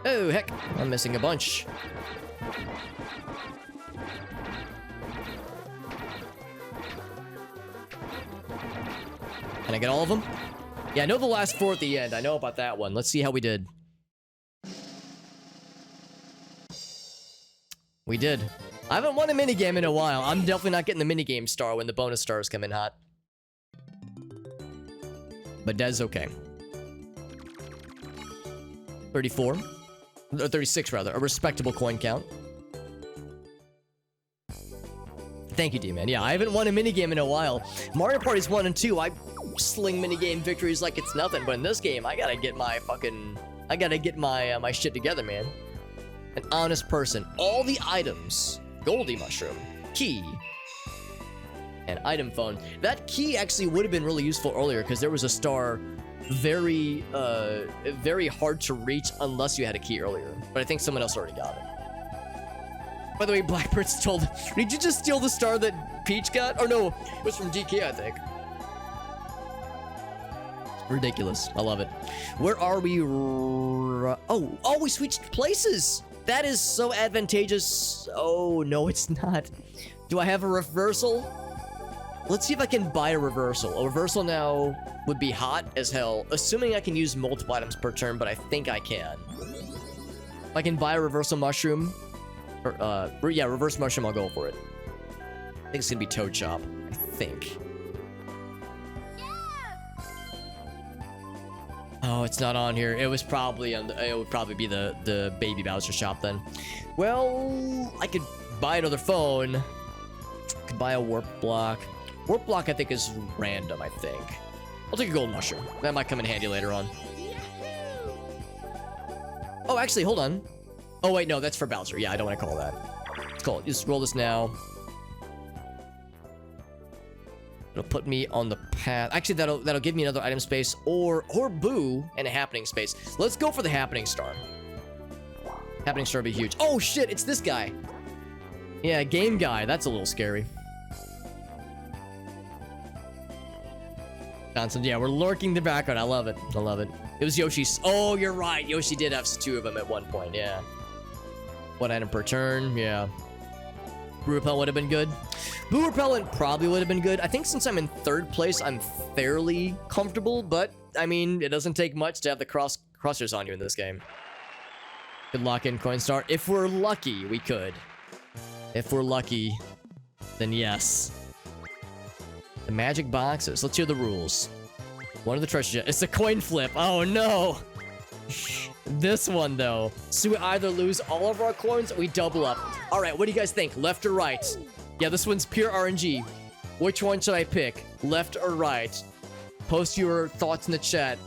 Oh, heck! I'm missing a bunch. Can I get all of them? Yeah, I know the last 4 at the end. I know about that one. Let's see how we did. We did. I haven't won a minigame in a while. I'm definitely not getting the minigame star when the bonus stars come in hot. But that's okay. 34. Or 36, rather. A respectable coin count. Thank you, D-Man. Yeah, I haven't won a minigame in a while. Mario Party's 1 and 2. I sling minigame victories like it's nothing. But in this game, I gotta get my fucking... I gotta get my my shit together, man. An honest person. All the items. Goldie Mushroom. Key. And item phone. That key actually would have been really useful earlier because there was a star very hard to reach unless you had a key earlier. But I think someone else already got it. By the way, Blackbird stole... Did you just steal the star that Peach got? Or no, it was from DK, I think. Ridiculous. I love it. Where are we? Oh, we switched places. That is so advantageous. Oh, no, it's not. Do I have a reversal? Let's see if I can buy a reversal. A reversal now would be hot as hell, assuming I can use multiple items per turn, but I think I can. If I can buy a reversal mushroom, or, yeah, reverse mushroom, I'll go for it. I think it's gonna be Toad Chop. I think. Oh, it's not on here. It was probably on the, it would probably be the Baby Bowser shop then. Well, I could buy another phone. I could buy a warp block. Warp block, I think, is random, I think. I'll take a gold mushroom. That might come in handy later on. Oh, actually, hold on. Oh, wait, no, that's for Bowser. Yeah, I don't want to call that. Let's call it. Just roll this now. It'll put me on the path. Actually, that'll give me another item space or Boo and a happening space. Let's go for the happening star. Happening star would be huge. Oh, shit, it's this guy. Yeah, game guy. That's a little scary. Johnson, yeah, we're lurking the background. I love it. I love it. It was Yoshi's. Oh, you're right. Yoshi did have two of them at one point. Yeah. One item per turn. Yeah. Blue Repellent would have been good. Blue Repellent probably would have been good. I think since I'm in third place, I'm fairly comfortable. But, I mean, it doesn't take much to have the crosshairs on you in this game. Could lock in Coinstar. If we're lucky, we could. If we're lucky, then yes. The magic boxes. Let's hear the rules. One of the treasure chests. It's a coin flip. Oh, no. This one, though. So we either lose all of our coins or we double up. All right, what do you guys think? Left or right? Yeah, this one's pure RNG. Which one should I pick? Left or right? Post your thoughts in the chat.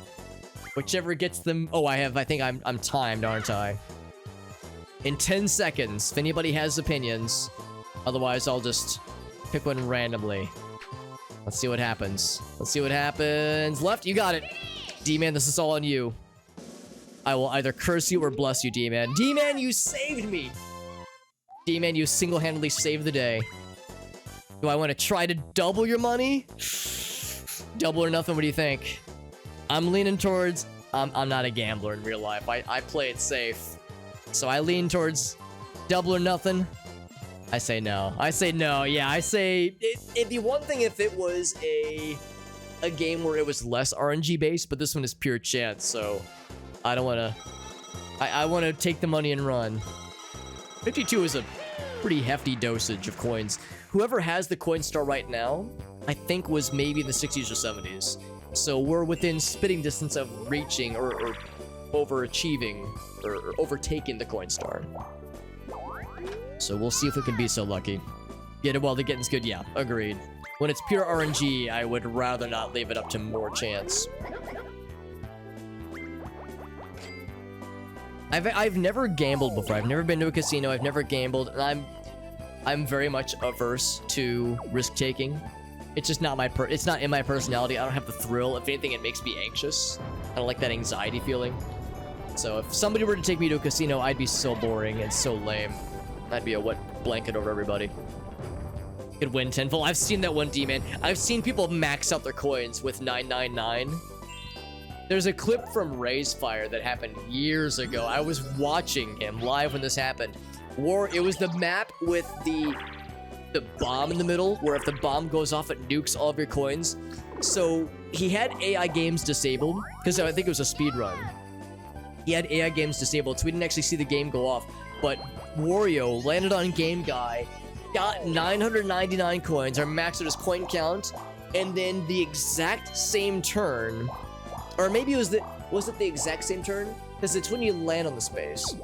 Whichever gets them... Oh, I think I'm timed, aren't I? In 10 seconds, if anybody has opinions. Otherwise, I'll just pick one randomly. Let's see what happens. Let's see what happens. Left, you got it. D-Man, this is all on you. I will either curse you or bless you, D-Man. D-Man, you saved me. D-Man, you single-handedly saved the day. Do I want to try to double your money? Double or nothing, what do you think? I'm leaning towards... I'm not a gambler in real life. I play it safe. So I lean towards double or nothing. I say no. I say no. Yeah, I say... It'd be one thing if it was a game where it was less RNG based, but this one is pure chance, so... I don't want to... I want to take the money and run. 52 is a pretty hefty dosage of coins. Whoever has the coin star right now, I think was maybe in the 60s or 70s. So we're within spitting distance of reaching or overachieving or overtaking the coin star. So we'll see if we can be so lucky. Get it while the getting's good. Yeah, agreed. When it's pure RNG, I would rather not leave it up to more chance. I've never gambled before. I've never been to a casino. I've never gambled, and I'm very much averse to risk taking. It's just not it's not in my personality. I don't have the thrill. If anything, it makes me anxious. I don't like that anxiety feeling. So if somebody were to take me to a casino, I'd be so boring and so lame. I'd be a wet blanket over everybody. Could win tenfold. I've seen that one, D-Man. I've seen people max out their coins with 999. There's a clip from Ray's Fire that happened years ago. I was watching him live when this happened. It was the map with the bomb in the middle, where if the bomb goes off, it nukes all of your coins. So he had AI games disabled, because I think it was a speed run. He had AI games disabled, so we didn't actually see the game go off. But Wario landed on Game Guy, got 999 coins, or maxed out his coin count, and then the exact same turn, or maybe was it the exact same turn? Because it's when you land on the space.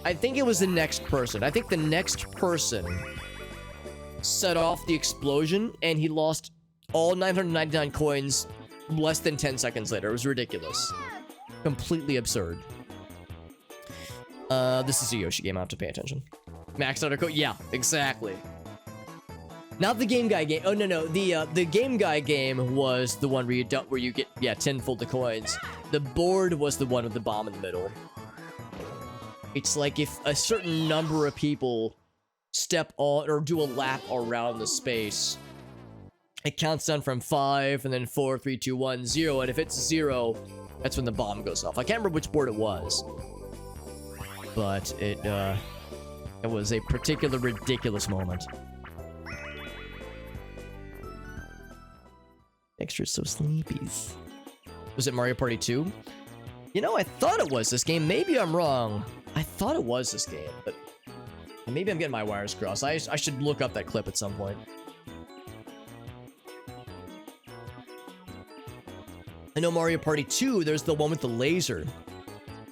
I think it was the next person. I think the next person set off the explosion, and he lost all 999 coins less than 10 seconds later. It was ridiculous. Completely absurd. This is a Yoshi game. I have to pay attention. Maxed out a code. Yeah, exactly. Not the Game Guy game. Oh no, the Game Guy game was the one where you get tenfold the coins. The board was the one with the bomb in the middle. It's like if a certain number of people step on or do a lap around the space, it counts down from 5 and then 4, 3, 2, 1, 0, and if it's 0, that's when the bomb goes off. I can't remember which board it was, but it was a particular ridiculous moment. Extra so sleepies. Was it Mario Party 2? You know, I thought it was this game. Maybe I'm wrong. I thought it was this game, but maybe I'm getting my wires crossed. I should look up that clip at some point. I know Mario Party 2, there's the one with the laser.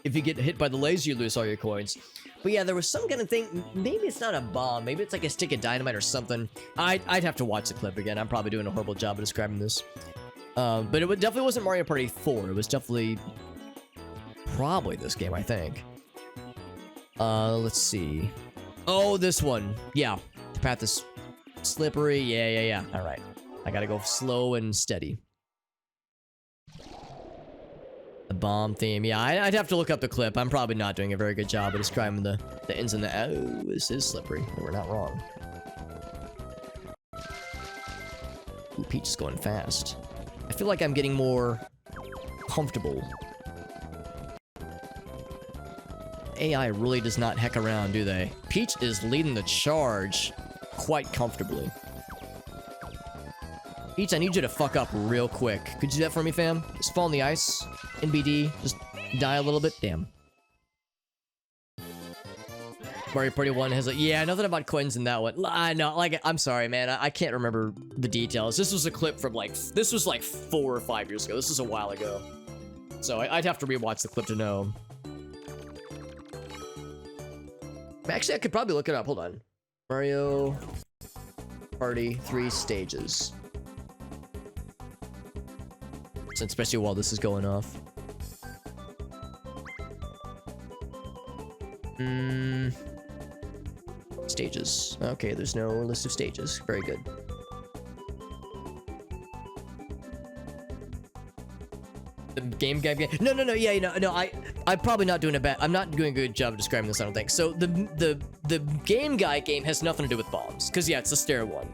If you get hit by the laser, you lose all your coins. But yeah, there was some kind of thing. Maybe it's not a bomb. Maybe it's like a stick of dynamite or something. I'd have to watch the clip again. I'm probably doing a horrible job of describing this. But it definitely wasn't Mario Party 4. It was definitely probably this game, I think. Let's see. Oh, this one. Yeah. The path is slippery. Yeah. All right. I gotta go slow and steady. The bomb theme. Yeah, I'd have to look up the clip. I'm probably not doing a very good job of describing the ins and the outs. Oh, this is slippery. We're not wrong. Ooh, Peach is going fast. I feel like I'm getting more comfortable. AI really does not heck around, do they? Peach is leading the charge quite comfortably. Peach, I need you to fuck up real quick. Could you do that for me, fam? Just fall on the ice. NBD. Just die a little bit. Damn. Mario Party 1 has like... Yeah, nothing about coins in that one. I know, like, I'm sorry, man. I can't remember the details. This was a clip from, like... This was, like, 4 or 5 years ago. This was a while ago. So I'd have to rewatch the clip to know. Actually, I could probably look it up. Hold on. Mario Party 3 stages. Especially while this is going off. Stages. Okay, there's no list of stages. Very good. The game. No. Yeah, no. I'm probably not doing I'm not doing a good job of describing this, I don't think. So the Game Guy game has nothing to do with bombs, because yeah, it's the stair one.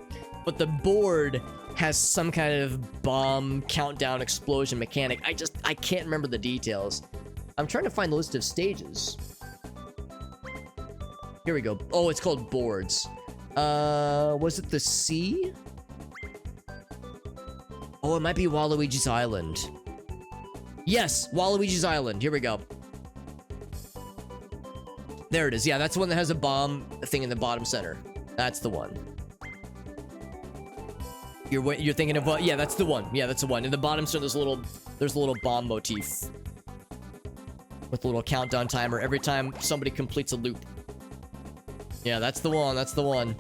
But the board has some kind of bomb countdown explosion mechanic. I can't remember the details. I'm trying to find the list of stages. Here we go. Oh, it's called boards. Was it the sea? Oh, it might be Waluigi's Island. Yes, Waluigi's Island. Here we go. There it is. Yeah, that's the one that has a bomb thing in the bottom center. That's the one. You're thinking of what? Yeah, that's the one. Yeah, that's the one. In the bottom center, there's a little bomb motif with a little countdown timer every time somebody completes a loop. Yeah, that's the one. That's the one.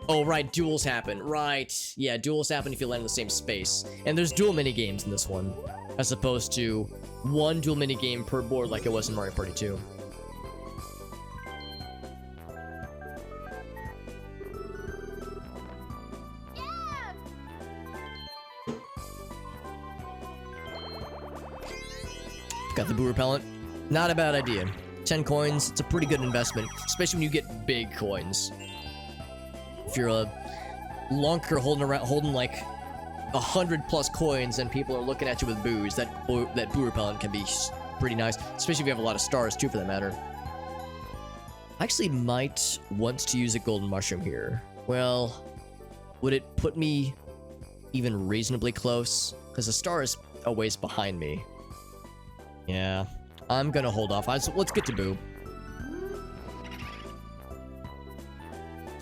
Oh, right. Duels happen. Right. Yeah, duels happen if you land in the same space. And there's dual mini games in this one, as opposed to one dual mini game per board like it was in Mario Party 2. Got the boo repellent. Not a bad idea. 10 coins, it's a pretty good investment, especially when you get big coins. If you're a lunker holding like 100+ coins and people are looking at you with boos, that boo repellent can be pretty nice, especially if you have a lot of stars too, for that matter. I actually might want to use a golden mushroom here. Well, would it put me even reasonably close? Because the star is a ways behind me. Yeah, I'm gonna hold off. Let's get to Boo.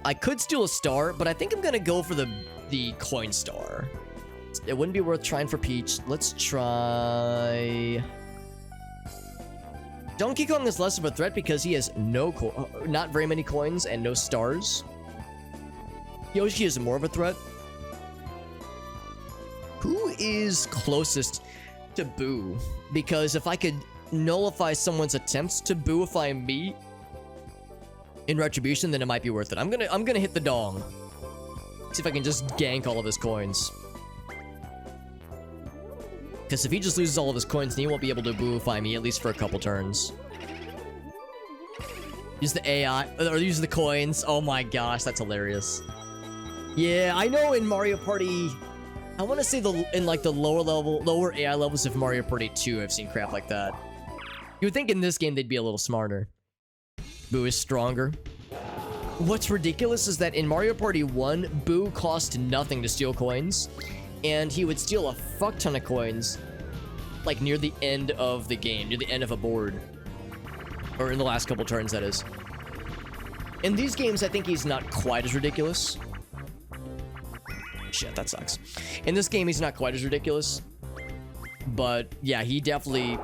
I could steal a star, but I think I'm gonna go for the coin star. It wouldn't be worth trying for Peach. Let's try... Donkey Kong is less of a threat because he has not very many coins and no stars. Yoshi is more of a threat. Who is closest to Boo? Because if I could nullify someone's attempts to booify me in retribution, then it might be worth it. I'm gonna hit the dong. See if I can just gank all of his coins. Because if he just loses all of his coins, then he won't be able to booify me, at least for a couple turns. Use the AI, or use the coins. Oh my gosh, that's hilarious. Yeah, I know in Mario Party... I want to say in like the lower AI levels of Mario Party 2, I've seen crap like that. You would think in this game they'd be a little smarter. Boo is stronger. What's ridiculous is that in Mario Party 1, Boo cost nothing to steal coins. And he would steal a fuck ton of coins, like near the end of the game, near the end of a board. Or in the last couple turns, that is. In these games, I think he's not quite as ridiculous. Shit, that sucks. In this game, he's not quite as ridiculous. But yeah, he definitely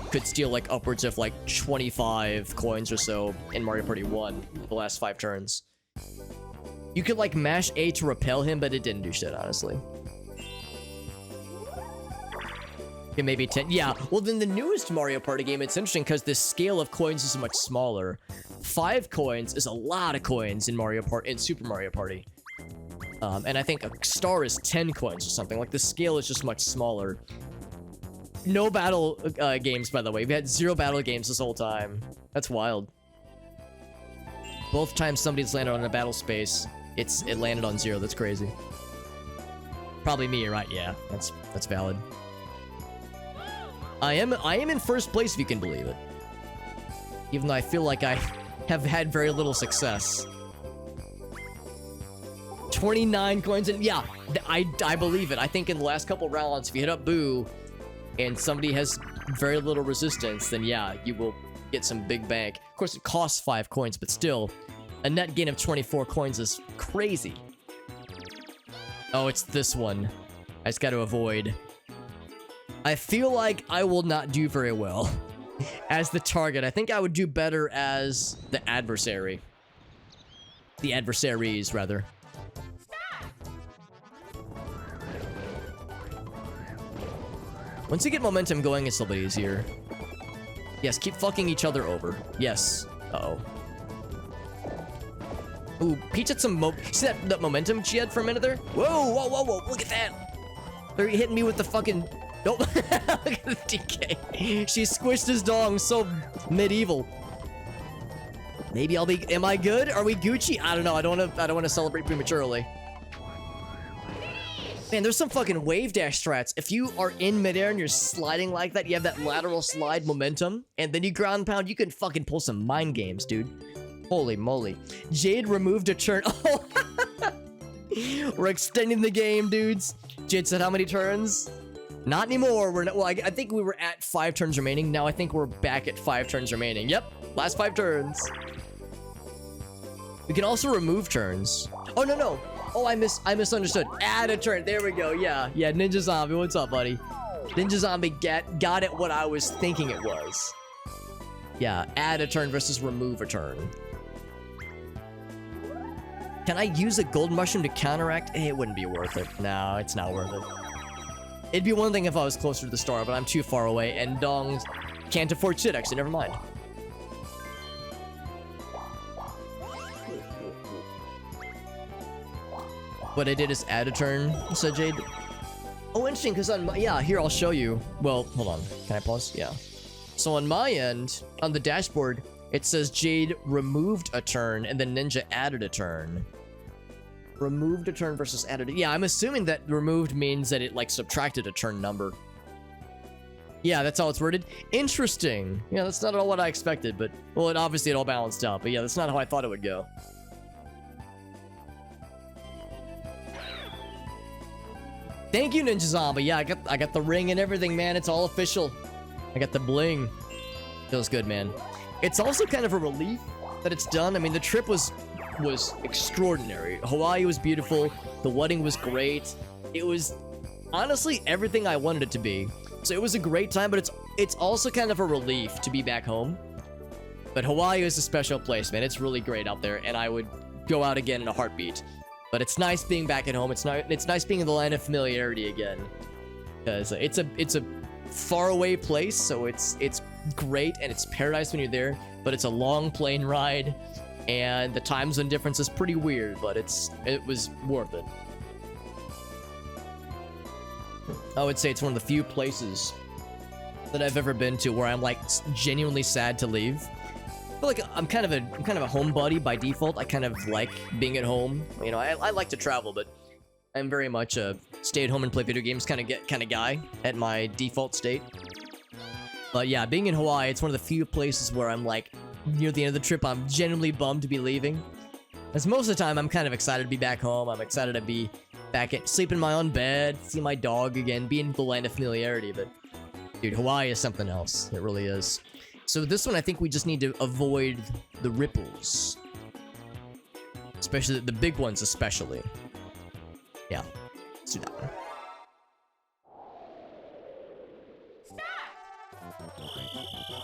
could steal like upwards of like 25 coins or so in Mario Party 1, the last 5 turns. You could like mash A to repel him, but it didn't do shit, honestly. Okay, maybe 10. Yeah, well then the newest Mario Party game, it's interesting because the scale of coins is much smaller. 5 coins is a lot of coins in Super Mario Party. And I think a star is 10 coins or something. Like the scale is just much smaller. No battle games, by the way. We've had 0 battle games this whole time. That's wild. Both times somebody's landed on a battle space, it landed on 0. That's crazy. Probably me, right? Yeah, that's valid. I am in first place, if you can believe it. Even though I feel like I have had very little success. 29 coins, and yeah, I believe it. I think in the last couple rounds, if you hit up Boo, and somebody has very little resistance, then yeah, you will get some big bank. Of course, it costs 5 coins, but still, a net gain of 24 coins is crazy. Oh, it's this one. I just got to avoid. I feel like I will not do very well as the target. I think I would do better as the adversary. The adversaries, rather. Once you get momentum going, it's a little bit easier. Yes, keep fucking each other over. Yes. Uh-oh. Ooh, Peach had some see that momentum she had for a minute there? Whoa, whoa, whoa, whoa, look at that! They're hitting me with the fucking... Nope. Look at the DK. She squished his dong so medieval. Maybe I'll be... Am I good? Are we Gucci? I don't know. I don't want to celebrate prematurely. Man, there's some fucking wave dash strats. If you are in midair and you're sliding like that, you have that lateral slide momentum, and then you ground pound, you can fucking pull some mind games, dude. Holy moly. Jade removed a turn. Oh, we're extending the game, dudes. Jade said how many turns? Not anymore. We're not, well, I think we were at 5 turns remaining. Now I think we're back at 5 turns remaining. Yep, last 5 turns. We can also remove turns. Oh, no, no. Oh, I misunderstood. Add a turn. There we go. Yeah, yeah. Ninja Zombie, what's up, buddy? Ninja Zombie got it what I was thinking it was. Yeah, add a turn versus remove a turn. Can I use a gold mushroom to counteract? It wouldn't be worth it. No, it's not worth it. It'd be one thing if I was closer to the star, but I'm too far away, and Dong can't afford shit, actually. Never mind. What I did is add a turn, said Jade. Oh, interesting, because on my... Yeah, here, I'll show you. Well, hold on. Can I pause? Yeah. So on my end, on the dashboard, it says Jade removed a turn, and then Ninja added a turn. Removed a turn versus added... Yeah, I'm assuming that removed means that it, like, subtracted a turn number. Yeah, that's how it's worded. Interesting. Yeah, that's not at all what I expected, but... Well, obviously it all balanced out, but yeah, that's not how I thought it would go. Thank you, Ninja Zombie. Yeah, I got the ring and everything, man. It's all official. I got the bling. Feels good, man. It's also kind of a relief that it's done. I mean, the trip was was extraordinary. Hawaii was beautiful. The wedding was great. It was honestly everything I wanted it to be. So it was a great time, but it's also kind of a relief to be back home. But Hawaii is a special place, man. It's really great out there, and I would go out again in a heartbeat. But it's nice being back at home. It's nice being in the land of familiarity again, because it's a faraway place, so it's great and it's paradise when you're there. But it's a long plane ride, and the time zone difference is pretty weird, but it was worth it. I would say it's one of the few places that I've ever been to where I'm like genuinely sad to leave. I feel like I'm kind of a homebody by default. I kind of like being at home. You know, I like to travel, but I'm very much a stay at home and play video games kind of guy at my default state. But yeah, being in Hawaii, it's one of the few places where I'm like near the end of the trip, I'm genuinely bummed to be leaving. As most of the time, I'm kind of excited to be back home. I'm excited to be back at sleep in my own bed, see my dog again, be in the land of familiarity. But dude, Hawaii is something else. It really is. So this one, I think we just need to avoid the ripples. Especially the big ones, especially. Yeah, let's do that one.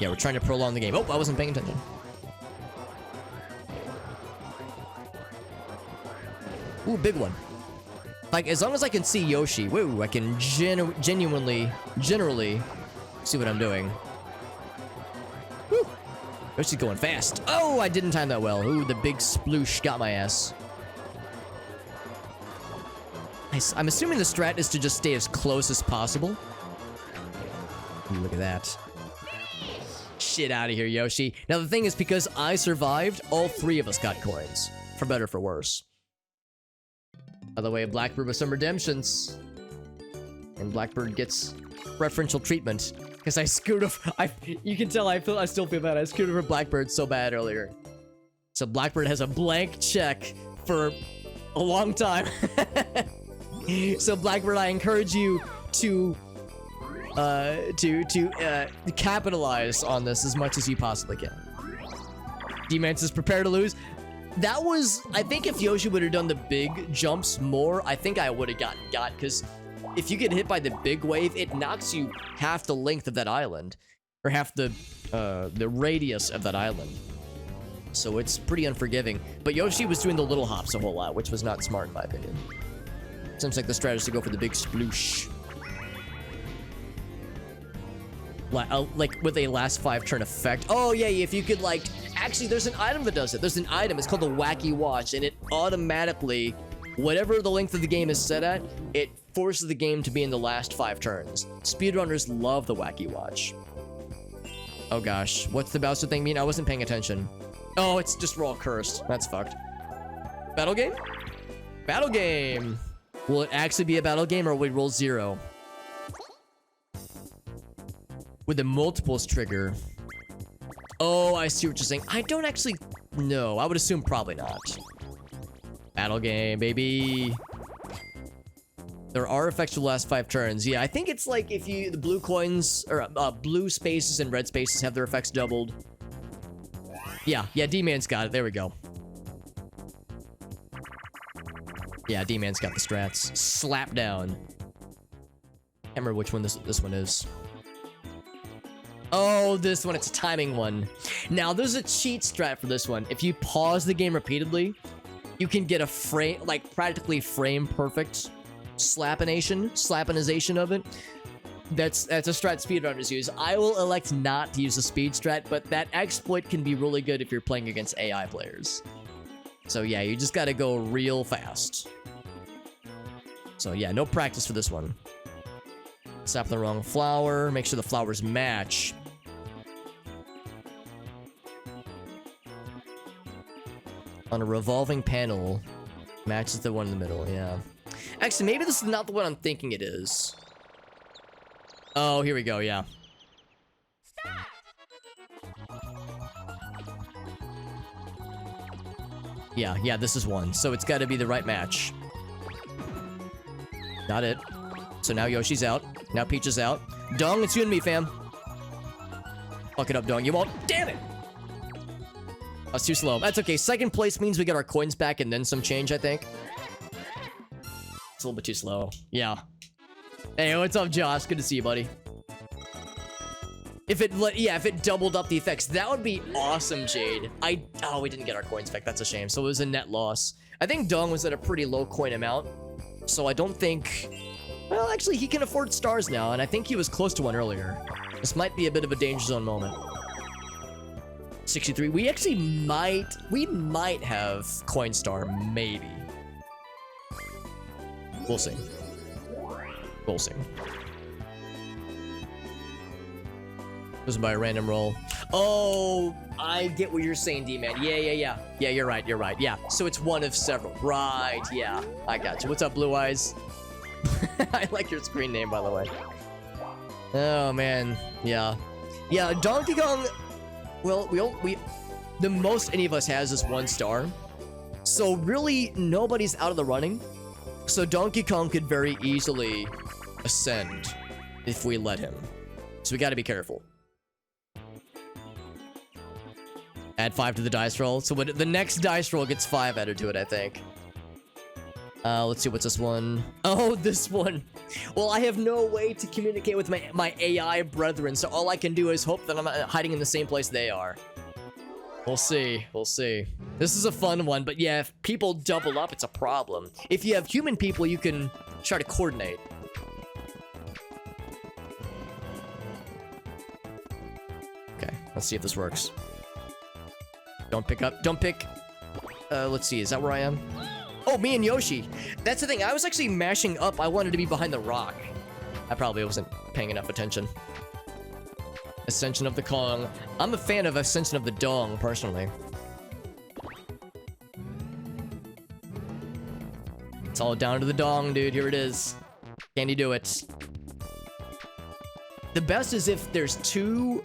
Yeah, we're trying to prolong the game. Oh, I wasn't paying attention. Ooh, big one. Like, as long as I can see Yoshi, woo, I can generally see what I'm doing. Woo! Yoshi's going fast. Oh, I didn't time that well. Ooh, the big sploosh got my ass. I'm assuming the strat is to just stay as close as possible. Ooh, look at that. Shit out of here, Yoshi. Now, the thing is, because I survived, all three of us got coins. For better, for worse. By the way, Blackbird with some redemptions. And Blackbird gets preferential treatment. Because I screwed up. You can tell I still feel bad. I screwed over Blackbird so bad earlier. So Blackbird has a blank check for a long time. So Blackbird, I encourage you to capitalize on this as much as you possibly can. D-Man says, prepare to lose. That was, I think if Yoshi would have done the big jumps more, I think I would have got, because if you get hit by the big wave, it knocks you half the length of that island, or half the radius of that island. So it's pretty unforgiving. But Yoshi was doing the little hops a whole lot, which was not smart in my opinion. Seems like the strategy is to go for the big sploosh. Like with a last 5 turn effect. Oh yeah, if you could like, actually there's an item that does it. There's an item, it's called the Wacky Watch, and it automatically, whatever the length of the game is set at, it forces the game to be in the last 5 turns. Speedrunners love the Wacky Watch. Oh gosh, what's the Bowser thing mean? I wasn't paying attention. Oh, it's just we're all cursed. That's fucked. Battle game? Battle game! Will it actually be a battle game, or will we roll 0? With the multiples trigger. Oh, I see what you're saying. I don't actually know. I would assume probably not. Battle game, baby. There are effects for the last 5 turns. Yeah, I think it's like if the blue coins, or blue spaces and red spaces have their effects doubled. Yeah, D-Man's got it. There we go. Yeah, D-Man's got the strats. Slap down. Can't remember which one this one is. Oh, this one, it's a timing one. Now, there's a cheat strat for this one. If you pause the game repeatedly, you can get a frame, like practically frame perfect slapinization of it. That's a strat speedrunners use. I will elect not to use a speed strat, but that exploit can be really good if you're playing against AI players. So yeah, you just gotta go real fast. So yeah, no practice for this one. Slap the wrong flower. Make sure the flowers match. On a revolving panel. Matches the one in the middle, yeah. Actually, maybe this is not the one I'm thinking it is. Oh, here we go, yeah. Yeah, this is one. So it's got to be the right match. Not it. So now Yoshi's out. Now Peach is out. Dong, it's you and me, fam. Fuck it up, Dong. You won't. Damn it! That's too slow. That's okay. Second place means we get our coins back and then some change, I think. It's a little bit too slow. Yeah. Hey, what's up, Josh? Good to see you, buddy. If it doubled up the effects, that would be awesome, Jade. Oh, we didn't get our coins back. That's a shame. So it was a net loss. I think Dong was at a pretty low coin amount. So I don't think... Well, actually, he can afford stars now, and I think he was close to one earlier. This might be a bit of a danger zone moment. 63. We actually might have coin star, maybe. We'll see. We'll see. This is by a random roll. Oh, I get what you're saying, D-Man. Yeah. Yeah, you're right. Yeah, so it's one of several. Right, yeah. I got you. What's up, Blue Eyes? I like your screen name, by the way. Oh, man. Yeah. Yeah, Donkey Kong... Well, the most any of us has is 1 star. So really, nobody's out of the running. So Donkey Kong could very easily ascend if we let him. So we gotta be careful. Add 5 to the dice roll. So the next dice roll gets 5 added to it, I think. Let's see, what's this one? Oh, this one. Well, I have no way to communicate with my AI brethren, so all I can do is hope that I'm not hiding in the same place they are. We'll see. We'll see. This is a fun one, but yeah, if people double up, it's a problem. If you have human people, you can try to coordinate. Okay, let's see if this works. Don't pick. Let's see, is that where I am? Oh, me and Yoshi. That's the thing, I was actually mashing up. I wanted to be behind the rock. I probably wasn't paying enough attention. Ascension of the Kong. I'm a fan of Ascension of the Dong, personally. It's all down to the Dong, dude. Here it is. Can you do it? The best is if there's 2...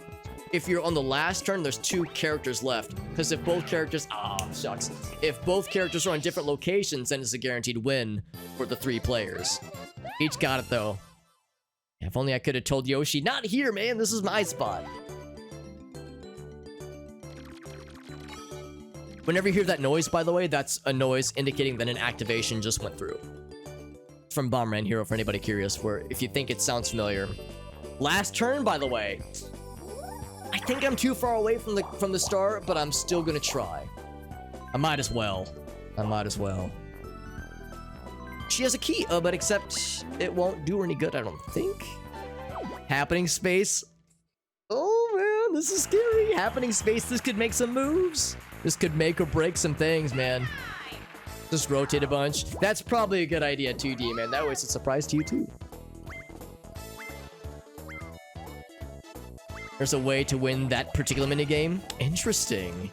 If you're on the last turn, there's 2 characters left. Because if both characters... Ah, shucks. If both characters are on different locations, then it's a guaranteed win for the 3 players. Each got it, though. If only I could have told Yoshi, not here, man. This is my spot. Whenever you hear that noise, by the way, that's a noise indicating that an activation just went through. It's from Bomberman Hero, for anybody curious, where if you think it sounds familiar. Last turn, by the way. I think I'm too far away from the star, but I'm still gonna try. I might as well. She has a key, but except it won't do her any good, I don't think. Happening space. Oh man, this is scary. Happening space, this could make some moves. This could make or break some things, man. Just rotate a bunch. That's probably a good idea, 2D, man. That way it's a surprise to you, too. There's a way to win that particular minigame. Interesting.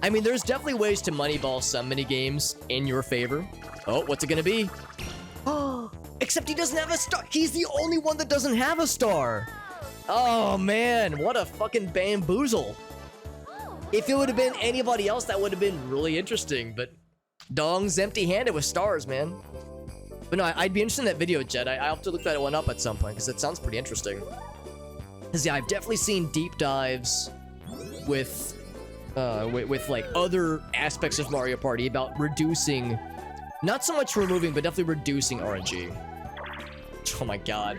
I mean, there's definitely ways to moneyball some minigames in your favor. Oh, what's it gonna be? Oh, except he doesn't have a star. He's the only one that doesn't have a star. Oh, man. What a fucking bamboozle. If it would have been anybody else, that would have been really interesting. But Dong's empty-handed with stars, man. But no, I'd be interested in that video, Jed. I'll have to look that one up at some point, because it sounds pretty interesting. Because, yeah, I've definitely seen deep dives with like, other aspects of Mario Party about reducing... Not so much removing, but definitely reducing RNG. Oh, my God.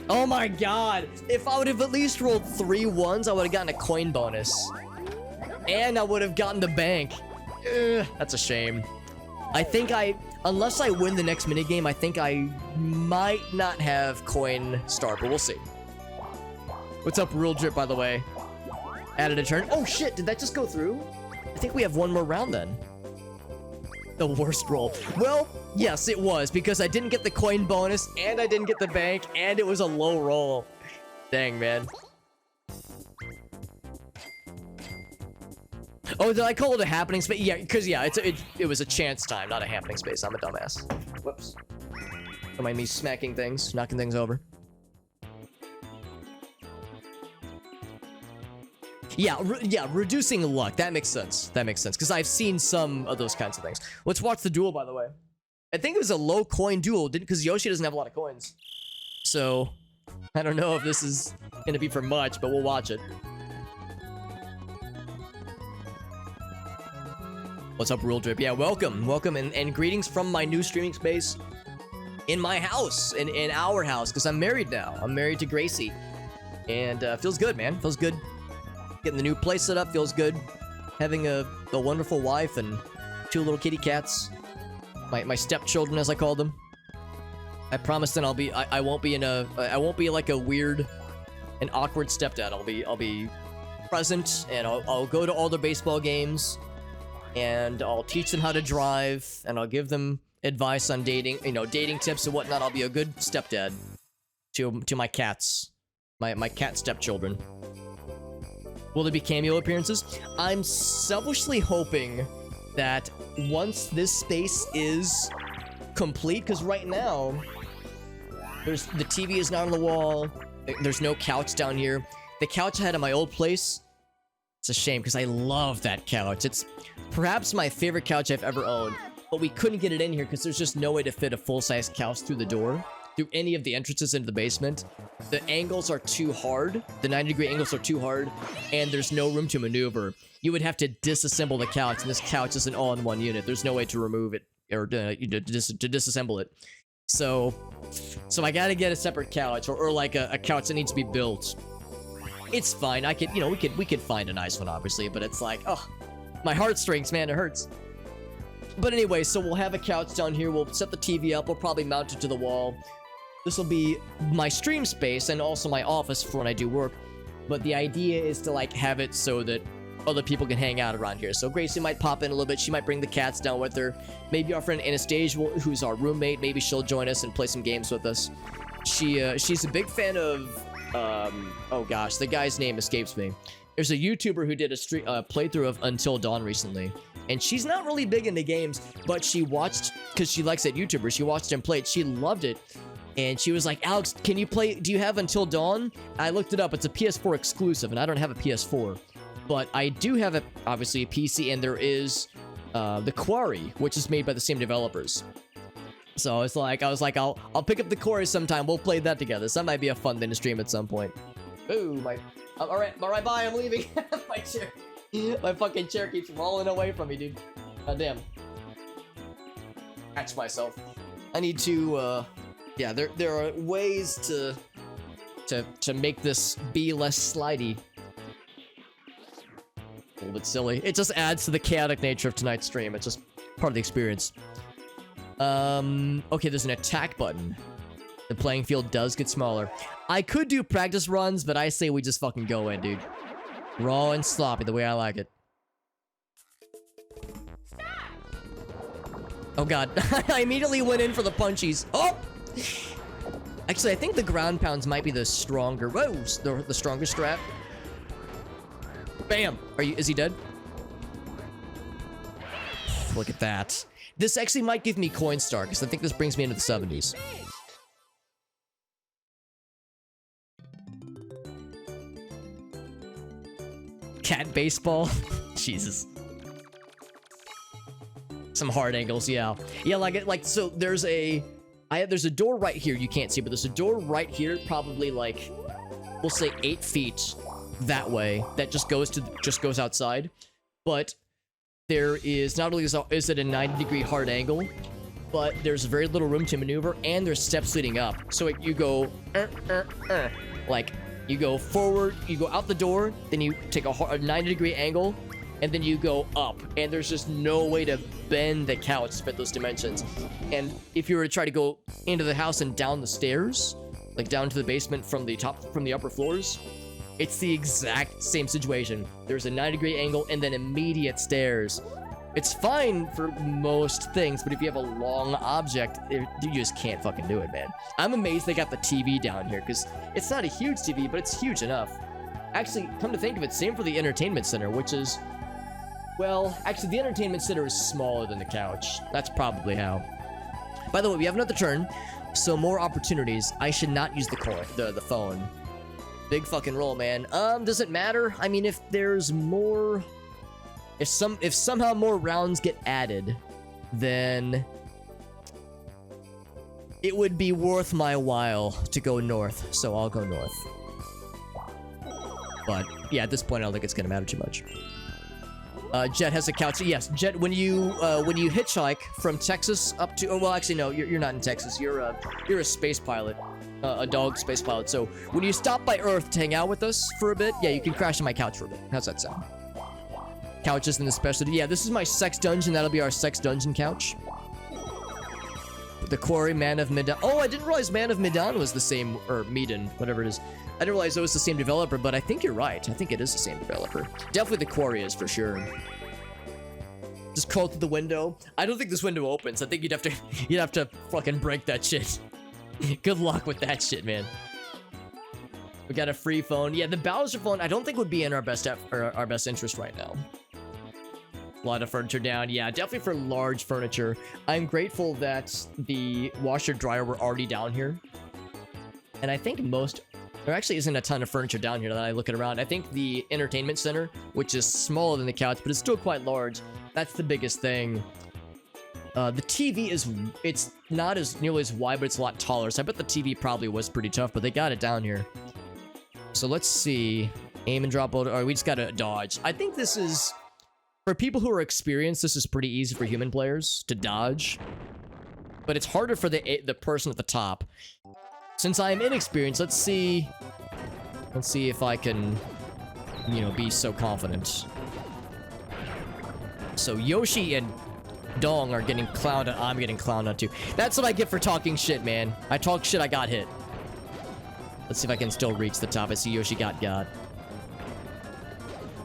Oh, my God. If I would have at least rolled 3 ones, I would have gotten a coin bonus. And I would have gotten the bank. That's a shame. I think unless I win the next minigame, I think I might not have coin star, but we'll see. What's up, Real Drip, by the way? Added a turn. Oh, shit. Did that just go through? I think we have one more round, then. The worst roll. Well, yes, it was, because I didn't get the coin bonus, and I didn't get the bank, and it was a low roll. Dang, man. Oh, did I call it a happening space? Yeah, because, yeah, it was a chance time, not a happening space. I'm a dumbass. Whoops. Don't mind me smacking things, knocking things over. Yeah, reducing luck. That makes sense. Because I've seen some of those kinds of things. Let's watch the duel, by the way. I think it was a low coin duel, because Yoshi doesn't have a lot of coins. So, I don't know if this is going to be for much, but we'll watch it. What's up, Rule Drip? Yeah, welcome, and greetings from my new streaming space in my house, in our house, because I'm married now. I'm married to Gracie, and feels good, man. Feels good. Getting the new place set up feels good. Having a wonderful wife and 2 little kitty cats, my stepchildren, as I call them. I promise that I won't be like a weird and awkward stepdad. I'll be present, and I'll go to all their baseball games, and I'll teach them how to drive, and I'll give them advice on dating, dating tips and whatnot. I'll be a good stepdad to my cats, my cat stepchildren. Will there be cameo appearances? I'm selfishly hoping that once this space is complete, because right now the TV is not on the wall. There's no couch down here. The couch I had at my old place, it's a shame because I love that couch. It's perhaps my favorite couch I've ever owned. But we couldn't get it in here because there's just no way to fit a full-size couch through the door, through any of the entrances into the basement. The angles are too hard. The 90-degree angles are too hard, and there's no room to maneuver. You would have to disassemble the couch, and this couch is an all-in-one unit. There's no way to remove it or to disassemble it. So I gotta get a separate couch, or like a couch that needs to be built. It's fine. I could, we could find a nice one, obviously, but it's like, oh, my heartstrings, man, it hurts. But anyway, so we'll have a couch down here. We'll set the TV up. We'll probably mount it to the wall. This will be my stream space and also my office for when I do work. But the idea is to like have it so that other people can hang out around here. So Gracie might pop in a little bit. She might bring the cats down with her. Maybe our friend Anastasia, who's our roommate, maybe she'll join us and play some games with us. She's a big fan of oh gosh, the guy's name escapes me. There's a YouTuber who did a playthrough of Until Dawn recently, and she's not really big into games, but she watched, because she likes that YouTuber, she watched him play it, she loved it, and she was like, Alex, can you play, do you have Until Dawn? I looked it up, it's a PS4 exclusive, and I don't have a PS4, but I do have, obviously, a PC, and there is The Quarry, which is made by the same developers. So I was like, I'll pick up The Quarry sometime, we'll play that together, so that might be a fun thing to stream at some point. Ooh, all right, bye, I'm leaving. My fucking chair keeps rolling away from me, dude. God damn. Catch myself. I need to, yeah, there are ways to make this be less slidey. A little bit silly. It just adds to the chaotic nature of tonight's stream. It's just part of the experience. Okay, there's an attack button. The playing field does get smaller. I could do practice runs, but I say we just fucking go in, dude. Raw and sloppy, the way I like it. Oh god, I immediately went in for the punchies. Oh! Actually, I think the ground pounds might be the stronger. Whoa, the stronger strat. Bam! Is he dead? Look at that. This actually might give me Coinstar, because I think this brings me into the 70s. Cat baseball? Jesus. Some hard angles, yeah. Yeah, so there's a door right here you can't see, but there's a door right here, probably like, we'll say 8 feet that way, that just goes outside. But there is, not only is it a 90-degree hard angle, but there's very little room to maneuver, and there's steps leading up. So you go, like, you go forward, you go out the door, then you take a 90-degree angle, and then you go up. And there's just no way to bend the couch to fit those dimensions. And if you were to try to go into the house and down the stairs, like down to the basement from the upper floors, it's the exact same situation. There's a 90-degree angle and then immediate stairs. It's fine for most things, but if you have a long object, you just can't fucking do it, man. I'm amazed they got the TV down here, because it's not a huge TV, but it's huge enough. Actually, come to think of it, same for the entertainment center, which is, well, actually, the entertainment center is smaller than the couch. That's probably how. By the way, we have another turn, so more opportunities. I should not use the phone. Big fucking roll, man. Does it matter? I mean, if there's more... If somehow more rounds get added, then it would be worth my while to go north, so I'll go north. But yeah, at this point, I don't think it's gonna matter too much. Jet has a couch. Yes, Jet. When you hitchhike from Texas up to, oh well, actually no, you're not in Texas. You're a space pilot, a dog space pilot. So when you stop by Earth to hang out with us for a bit, yeah, you can crash on my couch for a bit. How's that sound? Couches in the specialty. Yeah, this is my sex dungeon. That'll be our sex dungeon couch. The Quarry, Man of Medan. Oh, I didn't realize Man of Medan was the same, or Medan, whatever it is. I didn't realize it was the same developer, but I think you're right. I think it is the same developer. Definitely the Quarry is for sure. Just crawl through the window. I don't think this window opens. I think you'd have to fucking break that shit. Good luck with that shit, man. We got a free phone. Yeah, the Bowser phone I don't think would be in our best interest right now. A lot of furniture down. Yeah, definitely for large furniture. I'm grateful that the washer dryer were already down here. And I think there actually isn't a ton of furniture down here that I look around. I think the entertainment center, which is smaller than the couch, but it's still quite large. That's the biggest thing. The TV it's not as nearly as wide, but it's a lot taller. So I bet the TV probably was pretty tough, but they got it down here. So let's see. Aim and drop. Or we just gotta dodge. I think this is, for people who are experienced, this is pretty easy for human players to dodge. But it's harder for the person at the top. Since I'm inexperienced, let's see if I can, you know, be so confident. So Yoshi and Dong are getting clowned on. I'm getting clowned on too. That's what I get for talking shit, man. I talk shit, I got hit. Let's see if I can still reach the top. I see Yoshi got. Yeah,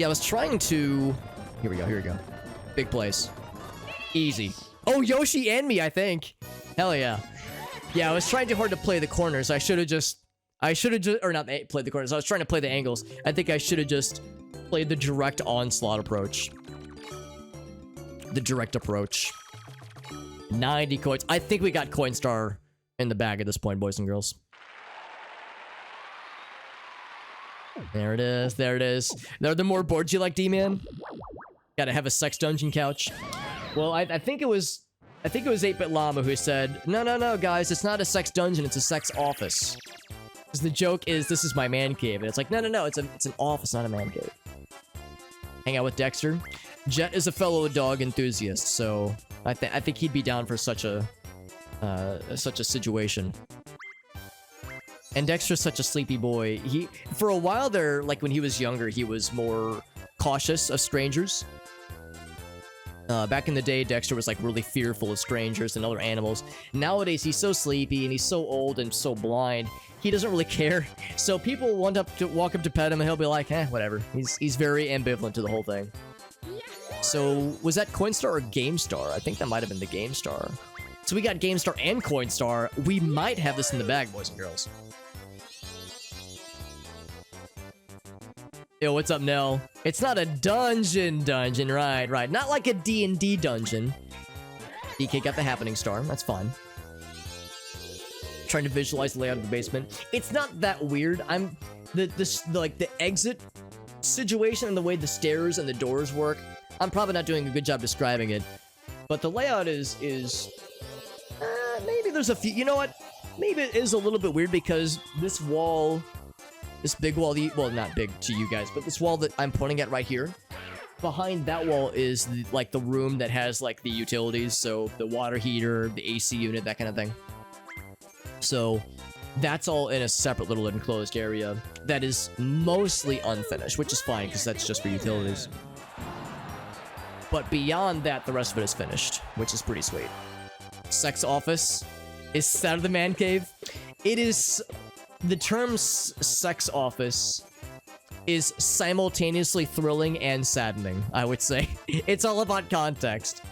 I was trying to... Here we go. Big place. Easy. Oh, Yoshi and me, I think. Hell yeah. Yeah, I was trying too hard to play the corners. I should have just, or not play the corners. I was trying to play the angles. I think I should have just played the direct onslaught approach. The direct approach. 90 coins. I think we got Coinstar in the bag at this point, boys and girls. There it is. There it is. Are there more boards you like, D-Man? Gotta have a sex dungeon couch. Well, I think it was 8-Bit Llama who said, no, guys, it's not a sex dungeon, it's a sex office. Because the joke is, this is my man cave. And it's like, no, it's an office, not a man cave. Hang out with Dexter. Jet is a fellow dog enthusiast, so I think he'd be down for such a situation. And Dexter's such a sleepy boy. For a while there, like when he was younger, he was more cautious of strangers. Back in the day, Dexter was like really fearful of strangers and other animals. Nowadays, he's so sleepy and he's so old and so blind, he doesn't really care. So people want to walk up to pet him and he'll be like, whatever. He's very ambivalent to the whole thing. So was that Coinstar or GameStar? I think that might have been the GameStar. So we got GameStar and Coinstar. We might have this in the bag, boys and girls. Yo, what's up, Nell? It's not a dungeon, right. Not like a D&D dungeon. DK got the happening star, that's fine. Trying to visualize the layout of the basement. It's not that weird. The exit situation and the way the stairs and the doors work, I'm probably not doing a good job describing it. But the layout is maybe there's a few, you know what? Maybe it is a little bit weird because this wall, this big wall, well, not big to you guys, but this wall that I'm pointing at right here, behind that wall is the room that has like the utilities, so the water heater, the AC unit, that kind of thing. So that's all in a separate little enclosed area that is mostly unfinished, which is fine because that's just for utilities. But beyond that, the rest of it is finished, which is pretty sweet. Sex office is out of the man cave. It is... The term sex office is simultaneously thrilling and saddening, I would say. It's all about context.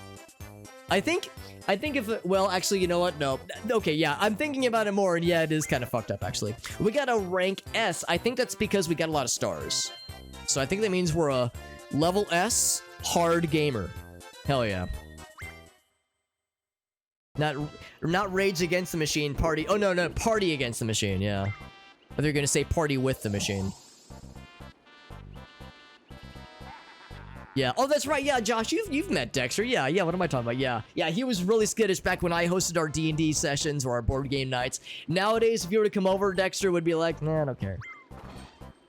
I think if... Well, actually, you know what? No. Okay, yeah, I'm thinking about it more, and yeah, it is kind of fucked up, actually. We got a rank S. I think that's because we got a lot of stars. So I think that means we're a level S hard gamer. Hell yeah. Not Rage Against the Machine, party. Oh, no, party against the machine, yeah. Or they're gonna say party with the machine. Yeah, oh, that's right, yeah, Josh, you've met Dexter. Yeah, what am I talking about? Yeah, he was really skittish back when I hosted our D&D sessions or our board game nights. Nowadays, if you were to come over, Dexter would be like, nah, I don't care.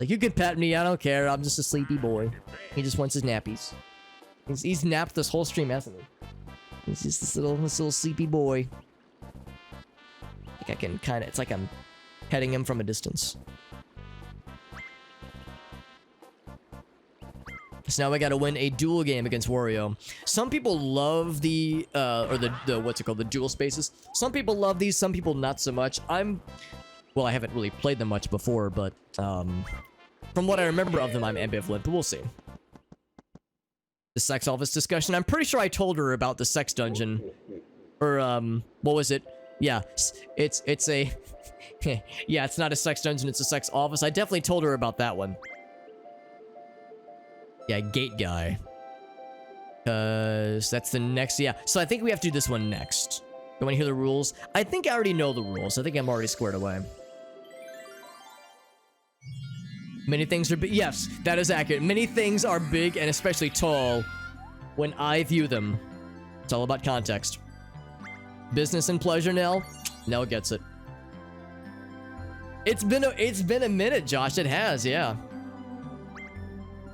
Like, you can pet me, I don't care, I'm just a sleepy boy. He just wants his nappies. He's napped this whole stream, hasn't he? He's just this little sleepy boy. I think I can kind of, it's like I'm petting him from a distance. So now I gotta win a duel game against Wario. Some people love the, or the what's it called, the duel spaces. Some people love these, some people not so much. Well, I haven't really played them much before, but, from what I remember of them, I'm ambivalent, but we'll see. The sex office discussion. I'm pretty sure I told her about the sex dungeon. Or, what was it? Yeah, it's a... yeah, it's not a sex dungeon, it's a sex office. I definitely told her about that one. Yeah, gate guy. Cause that's the next, yeah. So I think we have to do this one next. You wanna hear the rules? I think I already know the rules. I think I'm already squared away. Many things are big. Yes, that is accurate. Many things are big and especially tall when I view them. It's all about context. Business and pleasure, Nell. Nell gets it. It's been a minute, Josh. It has, yeah.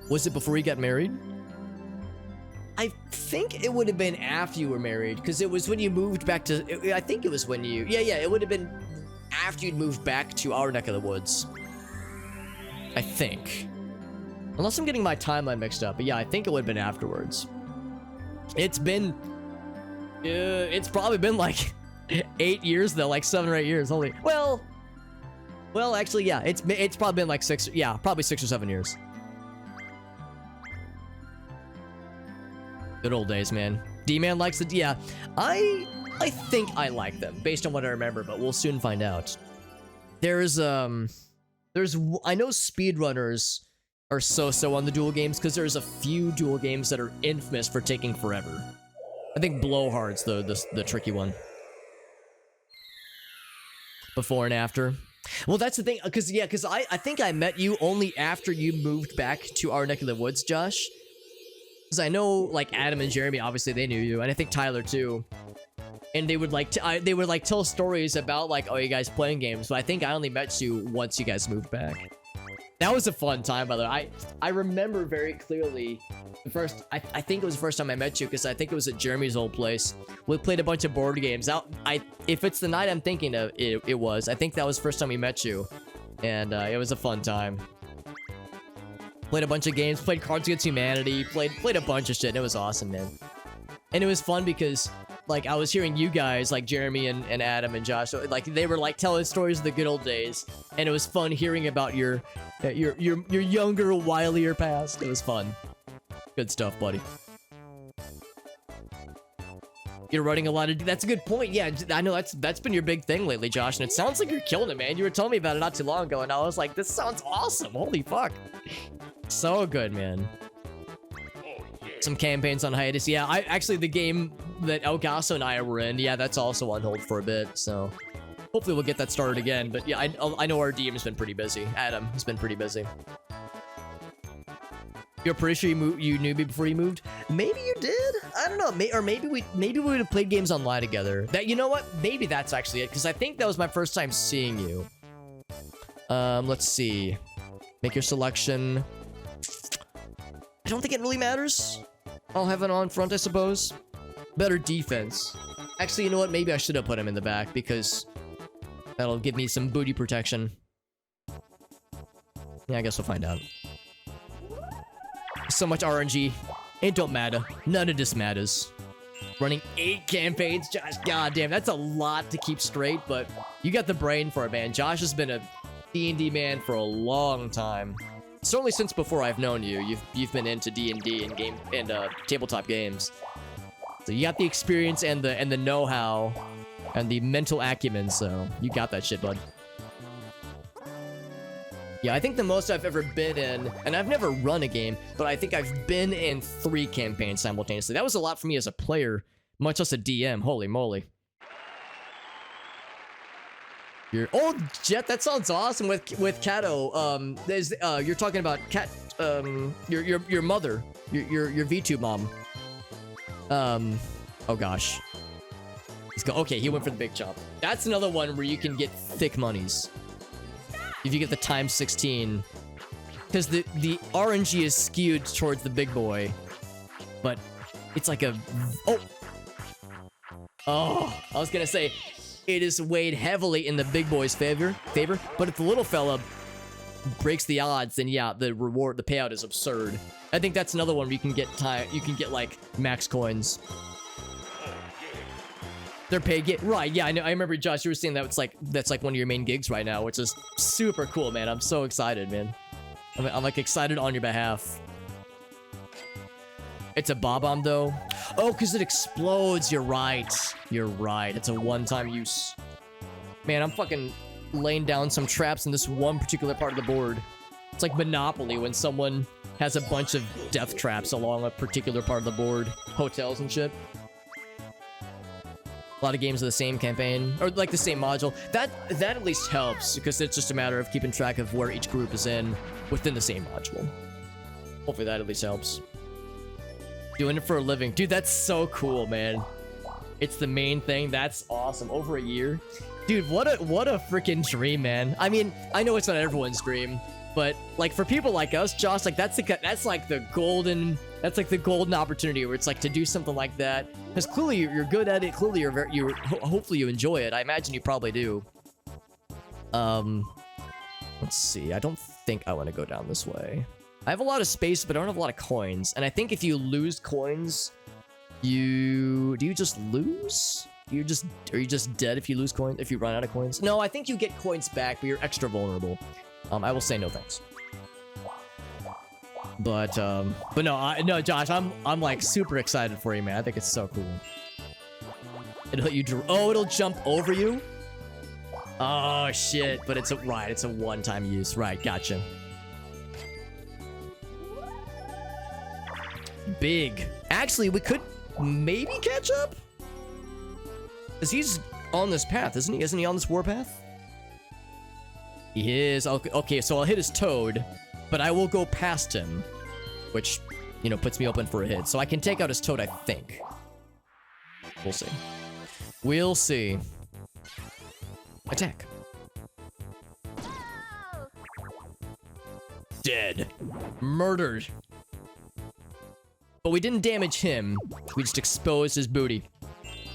Was it before you got married? I think it would have been after you were married, because it was when you moved back to... I think it was when you... Yeah, it would have been after you'd moved back to our neck of the woods. I think. Unless I'm getting my timeline mixed up. But yeah, I think it would have been afterwards. It's been... it's probably been like 8 years though. Like 7 or 8 years. Holy... Well, actually, yeah. It's probably been like 6... Yeah, probably 6 or 7 years. Good old days, man. D-Man likes it. Yeah, I think I like them based on what I remember, but we'll soon find out. I know speedrunners are so on the duel games because there's a few duel games that are infamous for taking forever. I think Blowhard's the tricky one. Before and after. Well, that's the thing, because I think I met you only after you moved back to our neck of the woods, Josh. Because I know, like, Adam and Jeremy, obviously they knew you, and I think Tyler too. And they would like tell stories about like, oh, you guys playing games, but I think I only met you once you guys moved back. That was a fun time, by the way. I remember very clearly the first, I think it was the first time I met you, because I think it was at Jeremy's old place. We played a bunch of board games. If it's the night I'm thinking of, it was. I think that was the first time we met you, and it was a fun time. Played a bunch of games, played Cards Against Humanity, played a bunch of shit, and it was awesome, man. And it was fun because, like, I was hearing you guys, like Jeremy and Adam and Josh, like, they were, like, telling stories of the good old days. And it was fun hearing about your younger, wilier past. It was fun. Good stuff, buddy. You're running a lot of... That's a good point. Yeah, I know that's been your big thing lately, Josh. And it sounds like you're killing it, man. You were telling me about it not too long ago, and I was like, this sounds awesome. Holy fuck. So good, man. Some campaigns on hiatus. Yeah, actually the game that El Gaso and I were in, yeah, that's also on hold for a bit, so hopefully we'll get that started again. But yeah, I know our DM has been pretty busy. Adam has been pretty busy. You're pretty sure you knew me before you moved? Maybe you did? I don't know. Maybe we would have played games online together. You know what? Maybe that's actually it, because I think that was my first time seeing you. Let's see. Make your selection. I don't think it really matters. I'll have it on front, I suppose. Better defense. Actually, you know what? Maybe I should have put him in the back, because that'll give me some booty protection. Yeah, I guess we'll find out. So much RNG. It don't matter. None of this matters. Running 8 campaigns, Josh. Goddamn, that's a lot to keep straight, but you got the brain for it, man. Josh has been a D&D man for a long time. Certainly since before I've known you, you've been into D&D and tabletop games. So you got the experience and the know-how and the mental acumen, so you got that shit, bud. Yeah, I think the most I've ever been in, and I've never run a game, but I think I've been in 3 campaigns simultaneously. That was a lot for me as a player, much less a DM. Holy moly. Oh, Jet, that sounds awesome with Kato. You're talking about Kat, your mother, your VTube mom. Oh gosh. Let's go. Okay, he went for the big chop. That's another one where you can get thick monies. If you get the times 16. Because the RNG is skewed towards the big boy. but it's like a... Oh, I was gonna say, it is weighed heavily in the big boy's favor, but if the little fella breaks the odds, then yeah, the payout is absurd. I think that's another one where you can get like max coins. They're paid, right? Yeah, I know. I remember, Josh, you were saying that that's like one of your main gigs right now, which is super cool, man. I'm so excited, man. I'm like excited on your behalf. It's a bob-omb though. Oh, because it explodes. You're right. You're right. It's a one-time use. Man, I'm fucking laying down some traps in this one particular part of the board. It's like Monopoly when someone has a bunch of death traps along a particular part of the board. Hotels and shit. A lot of games of the same campaign, or like the same module. That at least helps, because it's just a matter of keeping track of where each group is in within the same module. Hopefully that at least helps. Doing it for a living. Dude, that's so cool, man. It's the main thing. That's awesome. Over a year. Dude, what a freaking dream, man. I mean, I know it's not everyone's dream, but like for people like us, Josh, like that's like the golden opportunity where it's like to do something like that. Because clearly you're good at it. Clearly hopefully you enjoy it. I imagine you probably do. Let's see. I don't think I want to go down this way. I have a lot of space, but I don't have a lot of coins. And I think if you lose coins, do you just lose? Are you just dead if you lose coins? If you run out of coins? No, I think you get coins back, but you're extra vulnerable. I will say no thanks. But no, Josh, I'm like super excited for you, man. I think it's so cool. It'll jump over you. Oh shit! But it's a one-time use, right? Gotcha. Big. Actually, we could maybe catch up. Cause he's on this path, isn't he? Isn't he on this warpath? He is. Okay, so I'll hit his toad, but I will go past him, which, you know, puts me open for a hit. So I can take out his toad, I think. We'll see. We'll see. Attack. Dead. Murdered. But we didn't damage him. We just exposed his booty.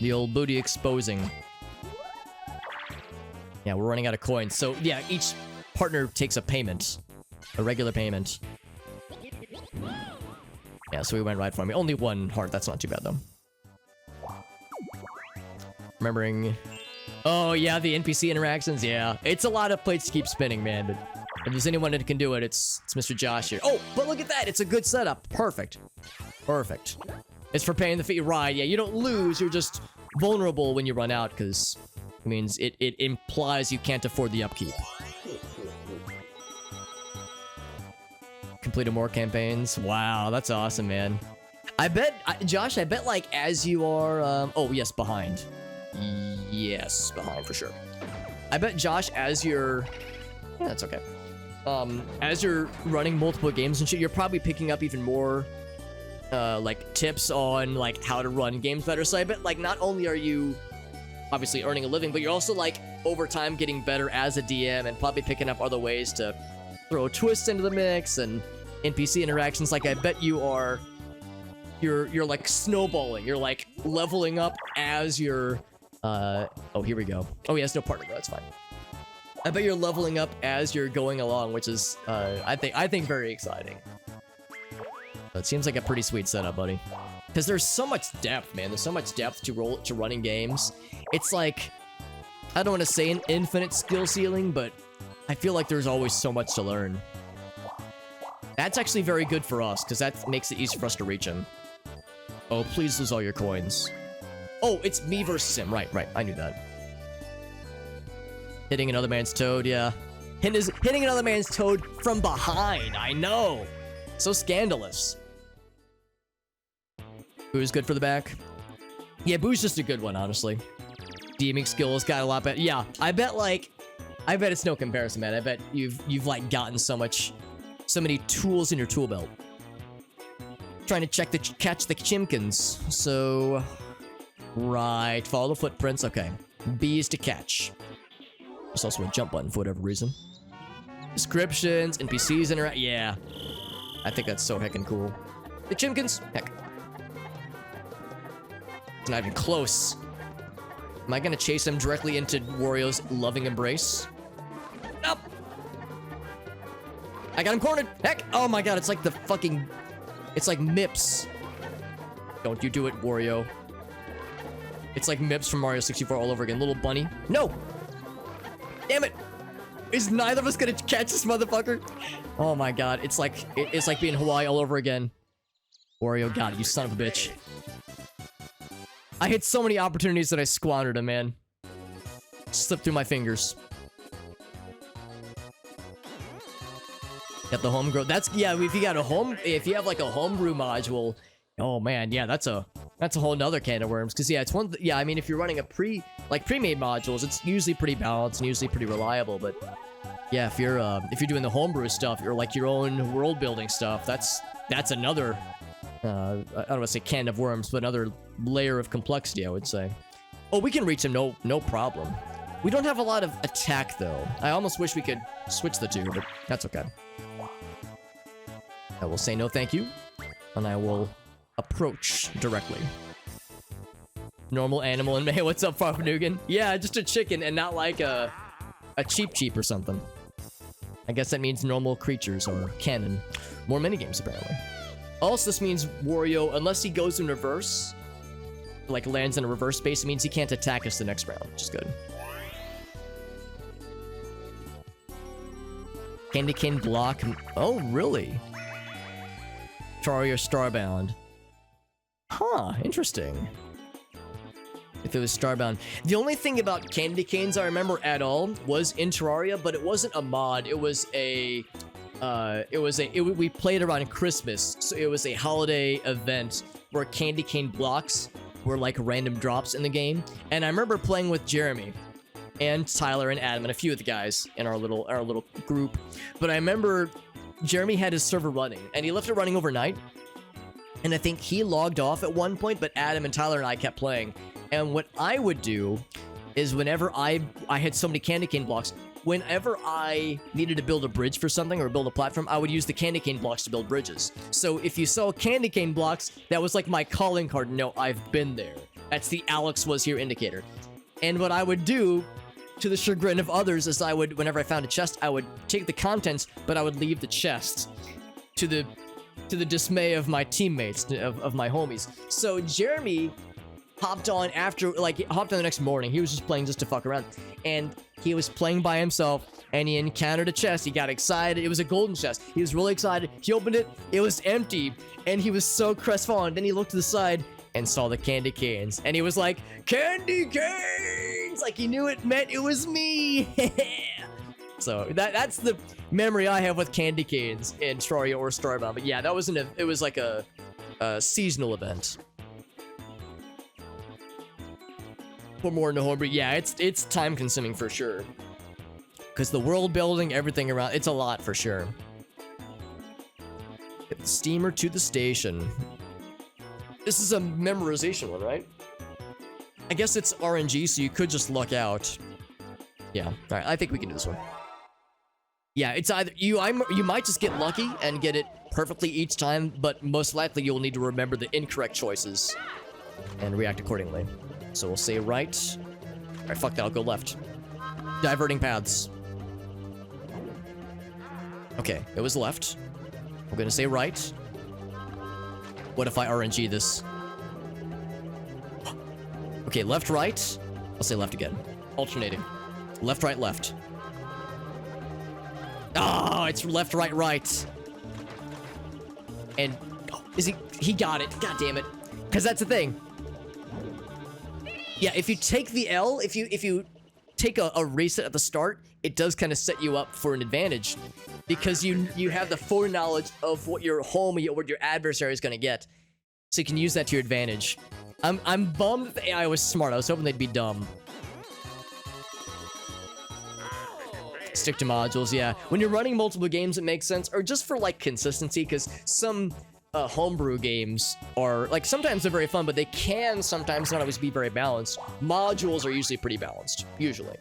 The old booty exposing. Yeah, we're running out of coins. So, yeah, each partner takes a payment. A regular payment. Yeah, so we went right for me. Only one heart. That's not too bad, though. Remembering... Oh, yeah, the NPC interactions. Yeah, it's a lot of plates to keep spinning, man. But if there's anyone that can do it, it's Mr. Josh here. Oh, but look at that. It's a good setup. Perfect. Perfect. It's for paying the fee. Right, yeah, you don't lose. You're just vulnerable when you run out, because it means it implies you can't afford the upkeep. Completed more campaigns. Wow, that's awesome, man. I bet, Josh, I bet, like, as you are... oh, yes, behind. Yes, behind, for sure. I bet, Josh, as you're... Yeah, that's okay. As you're running multiple games and shit, you're probably picking up even more... like tips on like how to run games better. So I bet like not only are you obviously earning a living, but you're also like over time getting better as a DM and probably picking up other ways to throw twists into the mix and NPC interactions. Like I bet you're like snowballing. You're like leveling up as you're oh, here we go. Oh, he has no partner though. That's fine. I bet you're leveling up as you're going along, which is I think very exciting. It seems like a pretty sweet setup, buddy. Because there's so much depth, man. There's so much depth to running games. It's like, I don't want to say an infinite skill ceiling, but I feel like there's always so much to learn. That's actually very good for us, because that makes it easy for us to reach him. Oh, please lose all your coins. Oh, it's me versus him. Right. I knew that. Hitting another man's toad, yeah. Hitting another man's toad from behind. I know. So scandalous. Boo's good for the back. Yeah, Boo's just a good one, honestly. DMing skills got a lot better. Yeah, I bet it's no comparison, man. I bet you've like gotten so many tools in your tool belt. Trying to catch the chimkins. So, right, follow the footprints. Okay, B's to catch. There's also a jump button for whatever reason. Descriptions, NPCs interact. Yeah, I think that's so heckin' cool. The chimkins, heck. It's not even close. Am I gonna chase him directly into Wario's loving embrace? Nope. I got him cornered. Heck! Oh my god, it's like the fucking... It's like Mips. Don't you do it, Wario. It's like Mips from Mario 64 all over again. Little bunny. No! Damn it! Is neither of us gonna catch this motherfucker? Oh my god, it's like being Hawaii all over again. Wario, got it, you son of a bitch. I hit so many opportunities that I squandered them, man. Slipped through my fingers. Got the homegrown. That's, yeah, if you got a home, if you have like a homebrew module, oh man, yeah, that's a whole nother can of worms. Cause yeah, it's one, yeah, I mean, if you're running a pre-made modules, it's usually pretty balanced and usually pretty reliable, but yeah, if you're doing the homebrew stuff, or like your own world building stuff, that's another, I don't want to say can of worms, but another layer of complexity, I would say. Oh, we can reach him, no problem. We don't have a lot of attack though. I almost wish we could switch the two, but that's okay. I will say no thank you, and I will approach directly. Normal animal and hey, what's up, Farfanugan? Yeah, just a chicken and not like a cheap or something. I guess that means normal creatures or canon. More minigames, apparently. Also, this means Wario, unless he goes in reverse, like lands in a reverse space, it means he can't attack us the next round, which is good. Candy cane block. Oh, really? Terraria Starbound. Huh, interesting. If it was Starbound. The only thing about candy canes I remember at all was in Terraria, but it wasn't a mod. It was a... we played around Christmas, so it was a holiday event where candy cane blocks were like random drops in the game. And I remember playing with Jeremy and Tyler and Adam and a few of the guys in our little group. But I remember Jeremy had his server running, and he left it running overnight. And I think he logged off at one point, but Adam and Tyler and I kept playing. And what I would do is whenever I had so many candy cane blocks, whenever I needed to build a bridge for something or build a platform, I would use the candy cane blocks to build bridges. So if you saw candy cane blocks, that was like my calling card. No, I've been there. That's the Alex was here indicator. And what I would do, to the chagrin of others, is I would, whenever I found a chest, I would take the contents, but I would leave the chest to the dismay of my teammates, of my homies. So Jeremy hopped on the next morning. He was just playing just to fuck around. And he was playing by himself, and he encountered a chest. He got excited. It was a golden chest. He was really excited. He opened it. It was empty. And he was so crestfallen. Then he looked to the side and saw the candy canes. And he was like, candy canes! Like he knew it meant it was me. So that's the memory I have with candy canes in Terraria or Starbound. But yeah, that was it was like a seasonal event. For more in the homebrew, yeah, it's time consuming for sure. Because the world building, everything around, it's a lot for sure. Get the steamer to the station. This is a memorization one, right? I guess it's RNG, so you could just luck out. Yeah, all right, I think we can do this one. Yeah, it's either you might just get lucky and get it perfectly each time, but most likely you'll need to remember the incorrect choices and react accordingly. So we'll say right. All right, fuck that, I'll go left. Diverting paths. Okay, it was left. We're gonna say right. What if I RNG this? Okay, left, right. I'll say left again. Alternating. Left, right, left. Oh, it's left, right, right. And is he got it. God damn it. Because that's the thing. Yeah, if you take the L, if you take a reset at the start, it does kind of set you up for an advantage. Because you have the foreknowledge of what your homie or what your adversary is going to get. So you can use that to your advantage. I'm bummed that the AI was smart. I was hoping they'd be dumb. Stick to modules, yeah. When you're running multiple games, it makes sense. Or just for, like, consistency, because some homebrew games are, like, sometimes they're very fun, but they can sometimes not always be very balanced. Modules are usually pretty balanced. Usually.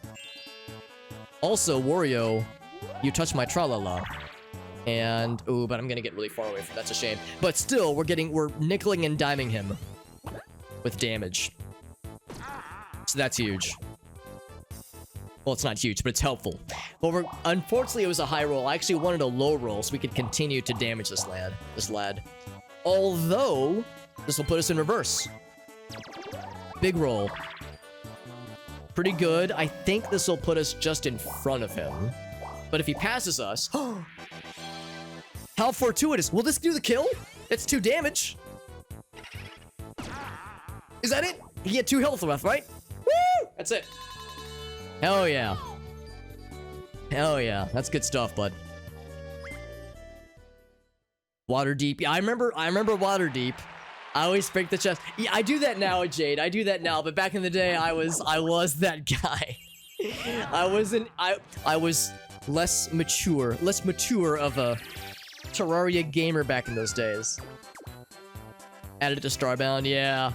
Also, Wario, you touched my tra-la-la. And, ooh, but I'm gonna get really far away from that's a shame. But still, we're nickeling and diming him. with damage. So that's huge. Well, it's not huge, but it's helpful. But unfortunately, it was a high roll. I actually wanted a low roll so we could continue to damage this lad. Although, this will put us in reverse. Big roll. Pretty good. I think this will put us just in front of him. But if he passes us... How fortuitous. Will this do the kill? It's 2 damage. Is that it? He had 2 health left, right? Woo! That's it. Hell yeah. Hell yeah. That's good stuff, bud. Water deep. Yeah, I remember water deep. I always break the chest. Yeah, I do that now, Jade. I do that now, but back in the day, I was that guy. I was less mature of a Terraria gamer back in those days. Added it to Starbound, yeah.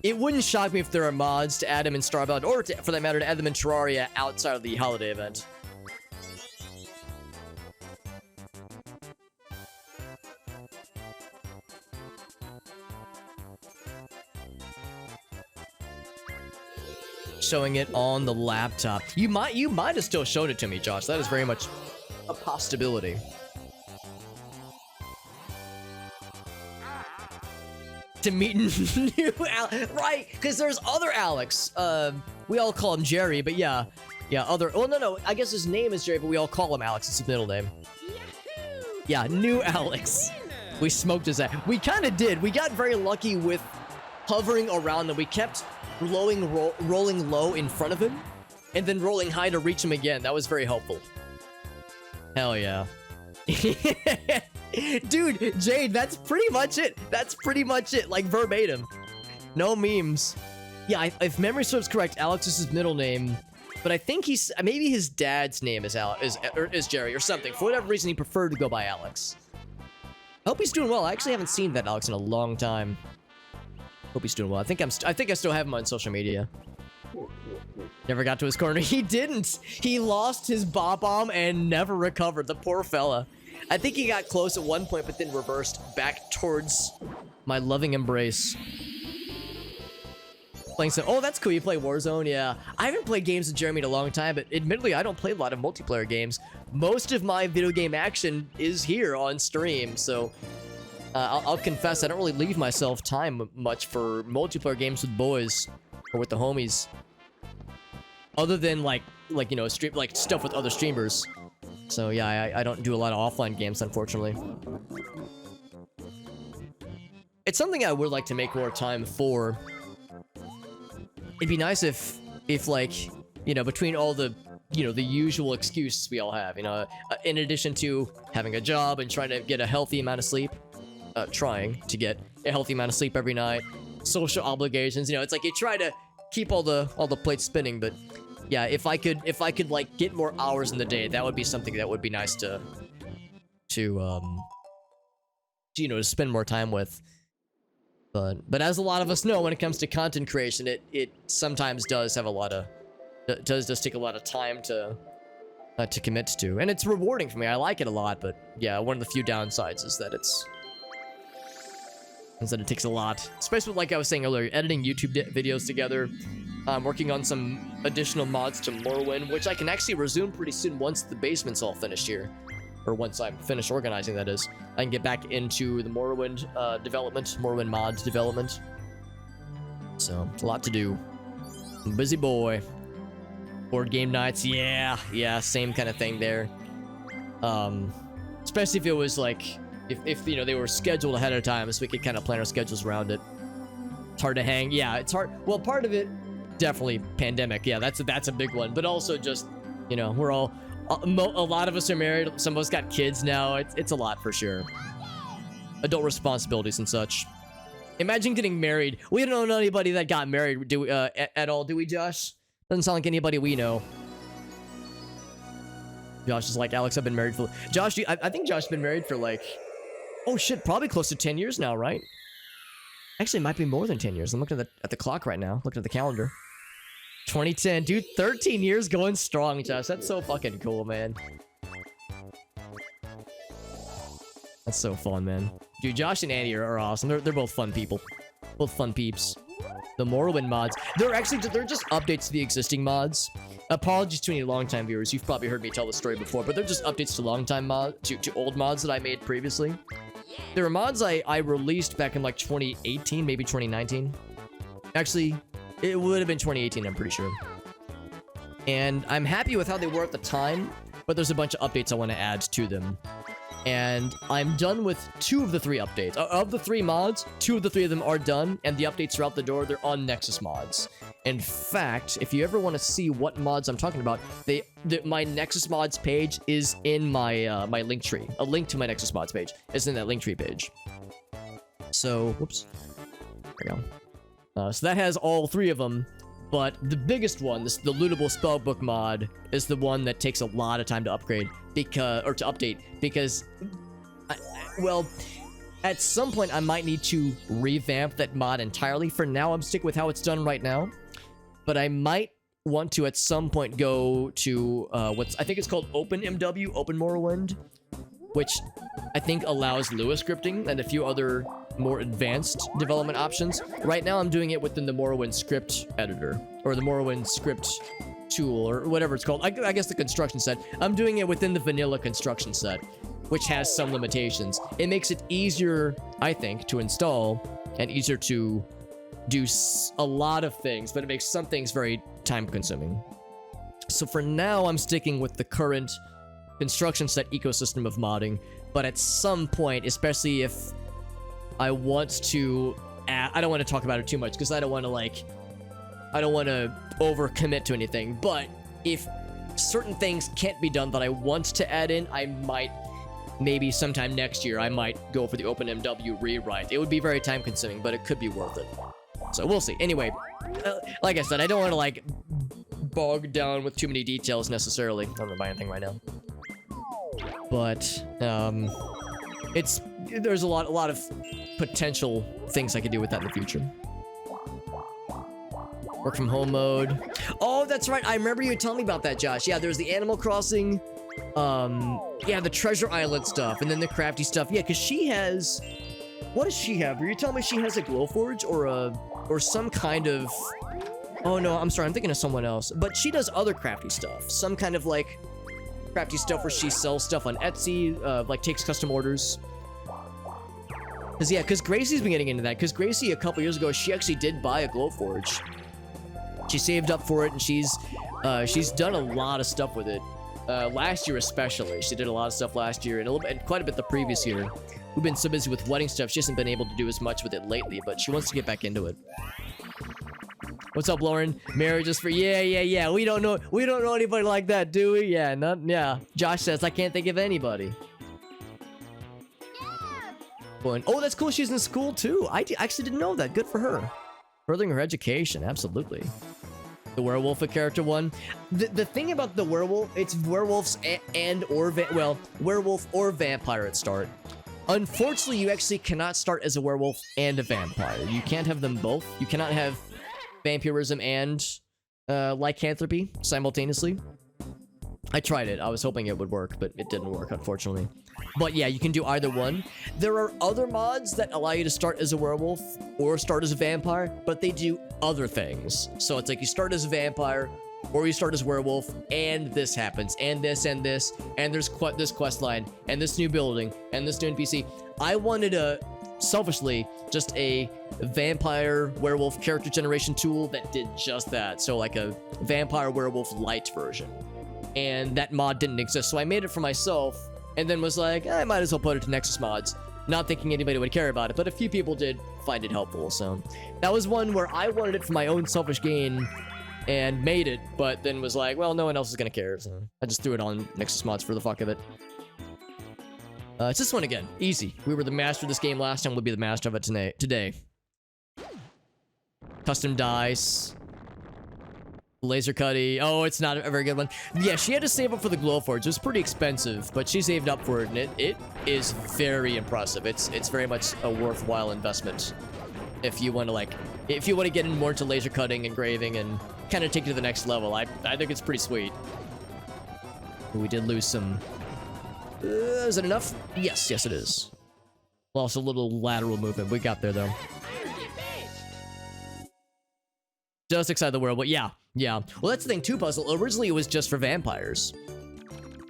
It wouldn't shock me if there are mods to add them in Starbound, or for that matter, to add them in Terraria outside of the holiday event. Showing it on the laptop. You might have still shown it to me, Josh. That is very much a possibility. To meet new Alex, right? Because there's other Alex. We all call him Jerry, but yeah, other. Well, no. I guess his name is Jerry, but we all call him Alex. It's his middle name. Yahoo! Yeah, new Alex. We smoked his ass. We kind of did. We got very lucky with hovering around him. We kept rolling low in front of him, and then rolling high to reach him again. That was very helpful. Hell yeah. Dude, Jade, that's pretty much it. That's pretty much it, like verbatim. No memes. Yeah, if memory serves correct, Alex is his middle name, but I think maybe his dad's name is Jerry or something. For whatever reason, he preferred to go by Alex. I hope he's doing well. I actually haven't seen that Alex in a long time. Hope he's doing well. I think I still have him on social media. Never got to his corner. He didn't. He lost his bomb and never recovered. The poor fella. I think he got close at one point, but then reversed back towards my loving embrace. Playing some... Oh, that's cool. You play Warzone? Yeah. I haven't played games with Jeremy in a long time, but admittedly, I don't play a lot of multiplayer games. Most of my video game action is here on stream, so... I'll confess, I don't really leave myself time much for multiplayer games with boys or with the homies. Other than like you know, stuff with other streamers. So yeah, I don't do a lot of offline games, unfortunately. It's something I would like to make more time for. It'd be nice if like, you know, between all the, you know, the usual excuses we all have, you know, in addition to having a job and trying to get a healthy amount of sleep, trying to get a healthy amount of sleep every night, social obligations, you know, it's like you try to keep all the plates spinning, but yeah, if I could like get more hours in the day, that would be something that would be nice to you know, to spend more time with. But as a lot of us know, when it comes to content creation, it sometimes does have a lot of does take a lot of time to commit to, and it's rewarding for me. I like it a lot, but yeah, one of the few downsides is that it takes a lot, especially like I was saying earlier, editing YouTube videos together. I'm working on some additional mods to Morrowind, which I can actually resume pretty soon once the basement's all finished here. Or once I'm finished organizing, that is. I can get back into the Morrowind development, Morrowind mod development. So, it's a lot to do. I'm a busy boy. Board game nights, yeah, same kind of thing there. Especially if it was like, if you know, they were scheduled ahead of time, so we could kind of plan our schedules around it. It's hard to hang, yeah, it's hard. Well, part of it, definitely pandemic, yeah, that's a big one, but also just, you know, we're all, a lot of us are married, some of us got kids now, it's a lot for sure. Adult responsibilities and such. Imagine getting married. We don't know anybody that got married at all, do we, Josh? Doesn't sound like anybody we know. Josh is like, Alex, I've been married for... Josh, I think Josh's been married for like... Oh shit, probably close to 10 years now, right? Actually, it might be more than 10 years. I'm looking at the clock right now, looking at the calendar. 2010, dude, 13 years going strong, Josh. That's so fucking cool, man. That's so fun, man. Dude, Josh and Andy are awesome. They're both fun people. Both fun peeps. The Morrowind mods. They're just updates to the existing mods. Apologies to any longtime viewers. You've probably heard me tell the story before, but they're just updates to to old mods that I made previously. There were mods I released back in like 2018, maybe 2019. Actually, it would have been 2018, I'm pretty sure. And I'm happy with how they were at the time, but there's a bunch of updates I want to add to them. And I'm done with 2 of the 3 updates. Of the 3 mods, 2 of the 3 of them are done, and the updates are out the door. They're on Nexus mods. In fact, if you ever want to see what mods I'm talking about, my Nexus mods page is in my my link tree. A link to my Nexus mods page is in that link tree page. So, whoops. There we go. So that has all 3 of them. But the biggest one, the lootable spellbook mod, is the one that takes a lot of time to upgrade to update because, well, at some point I might need to revamp that mod entirely. For now, I'm sticking with how it's done right now, but I might want to at some point go to I think it's called OpenMW, Open Morrowind, which I think allows Lua scripting and a few other more advanced development options. Right now, I'm doing it within the Morrowind script editor, or the Morrowind script tool, or whatever it's called. I guess the construction set. I'm doing it within the vanilla construction set, which has some limitations. It makes it easier, I think, to install and easier to do a lot of things, but it makes some things very time-consuming. So for now, I'm sticking with the current construction set ecosystem of modding, but at some point, especially if I want to add, I don't want to talk about it too much because I don't want to overcommit to anything, but if certain things can't be done that I want to add in, I might, maybe sometime next year, I might go for the OpenMW rewrite. It would be very time consuming, but it could be worth it. So we'll see. Anyway, like I said, I don't want to like bog down with too many details necessarily. I don't remember anything right now. But there's a lot of potential things I could do with that in the future. Work from home mode. Oh, that's right. I remember you telling me about that, Josh. Yeah, there's the Animal Crossing, yeah, the Treasure Island stuff, and then the crafty stuff. Yeah, because she has, what does she have? Were you telling me she has a Glowforge or some kind of, oh no, I'm sorry, I'm thinking of someone else. But she does other crafty stuff. Some kind of like crafty stuff where she sells stuff on Etsy, like takes custom orders. Because Gracie's been getting into that. Because Gracie, a couple years ago, she actually did buy a Glowforge. She saved up for it, and she's done a lot of stuff with it. Last year especially, she did a lot of stuff last year, and quite a bit the previous year. We've been so busy with wedding stuff, she hasn't been able to do as much with it lately, but she wants to get back into it. What's up, Lauren? Marriages for yeah. We don't know anybody like that, do we? Yeah. Josh says I can't think of anybody. Oh, that's cool. She's in school too. I actually didn't know that. Good for her. Furthering her education, absolutely. The werewolf, a character one. The thing about the werewolf, it's werewolves werewolf or vampire at start. Unfortunately, you actually cannot start as a werewolf and a vampire. You can't have them both. You cannot have vampirism and lycanthropy simultaneously. I tried it. I was hoping it would work, but it didn't work, unfortunately. But yeah, you can do either one. There are other mods that allow you to start as a werewolf or start as a vampire, but they do other things. So it's like you start as a vampire or you start as werewolf, and this happens, and this, and this, and there's this quest line, and this new building, and this new NPC. I wanted selfishly, just a vampire werewolf character generation tool that did just that. So like a vampire werewolf light version. And that mod didn't exist, so I made it for myself, and then was like, I might as well put it to Nexus mods, not thinking anybody would care about it, but a few people did find it helpful. So that was one where I wanted it for my own selfish gain and made it, but then was like, well, no one else is gonna care, so I just threw it on Nexus mods for the fuck of it. It's this one again, easy. We were the master of this game last time, we'll be the master of it today. Custom dice. Laser cutty. Oh, it's not a very good one. Yeah, she had to save up for the Glowforge. It was pretty expensive, but she saved up for it, and it is very impressive. It's very much a worthwhile investment if you want to get in more into laser cutting, engraving, and kind of take it to the next level. I think it's pretty sweet. We did lose some. Is it enough? Yes, it is. Lost a little lateral movement. We got there though. Just outside the werewolf. Yeah, yeah. Well, that's the thing too, Puzzle. Originally, it was just for vampires.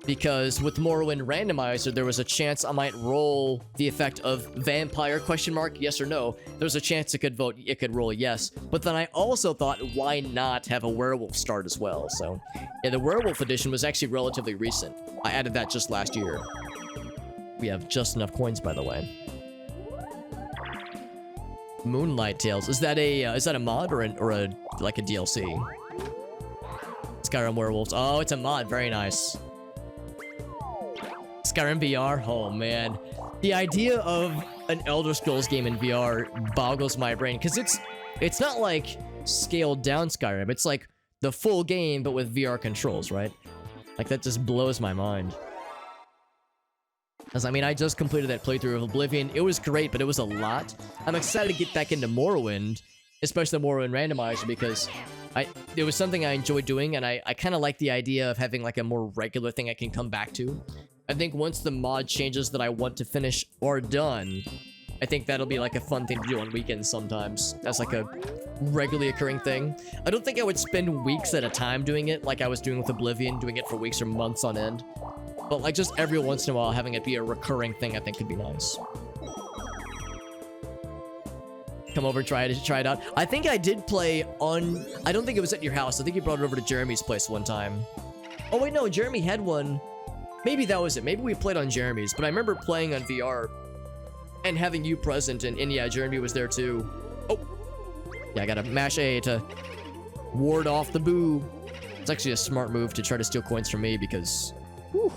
Because with Morrowind Randomizer, there was a chance I might roll the effect of vampire question mark, yes or no. There's a chance it could roll a yes. But then I also thought, why not have a werewolf start as well? So, yeah, the werewolf edition was actually relatively recent. I added that just last year. We have just enough coins, by the way. Moonlight Tales. Is that a mod or like a DLC? Skyrim Werewolves. Oh, it's a mod. Very nice. Skyrim VR? Oh, man. The idea of an Elder Scrolls game in VR boggles my brain, because it's not like scaled down Skyrim. It's like the full game, but with VR controls, right? Like, that just blows my mind. Because, I mean, I just completed that playthrough of Oblivion. It was great, but it was a lot. I'm excited to get back into Morrowind, especially the Morrowind Randomizer, because it was something I enjoyed doing, and I kind of like the idea of having, like, a more regular thing I can come back to. I think once the mod changes that I want to finish are done, I think that'll be like a fun thing to do on weekends sometimes. As like a regularly occurring thing. I don't think I would spend weeks at a time doing it like I was doing with Oblivion, doing it for weeks or months on end. But like just every once in a while having it be a recurring thing I think could be nice. Come over, try it out. I think I did play on... I don't think it was at your house. I think you brought it over to Jeremy's place one time. Oh wait, no, Jeremy had one. Maybe that was it. Maybe we played on Jeremy's, but I remember playing on VR and having you present, and yeah, Jeremy was there too. Oh! Yeah, I gotta mash A to ward off the boo. It's actually a smart move to try to steal coins from me because... Whew,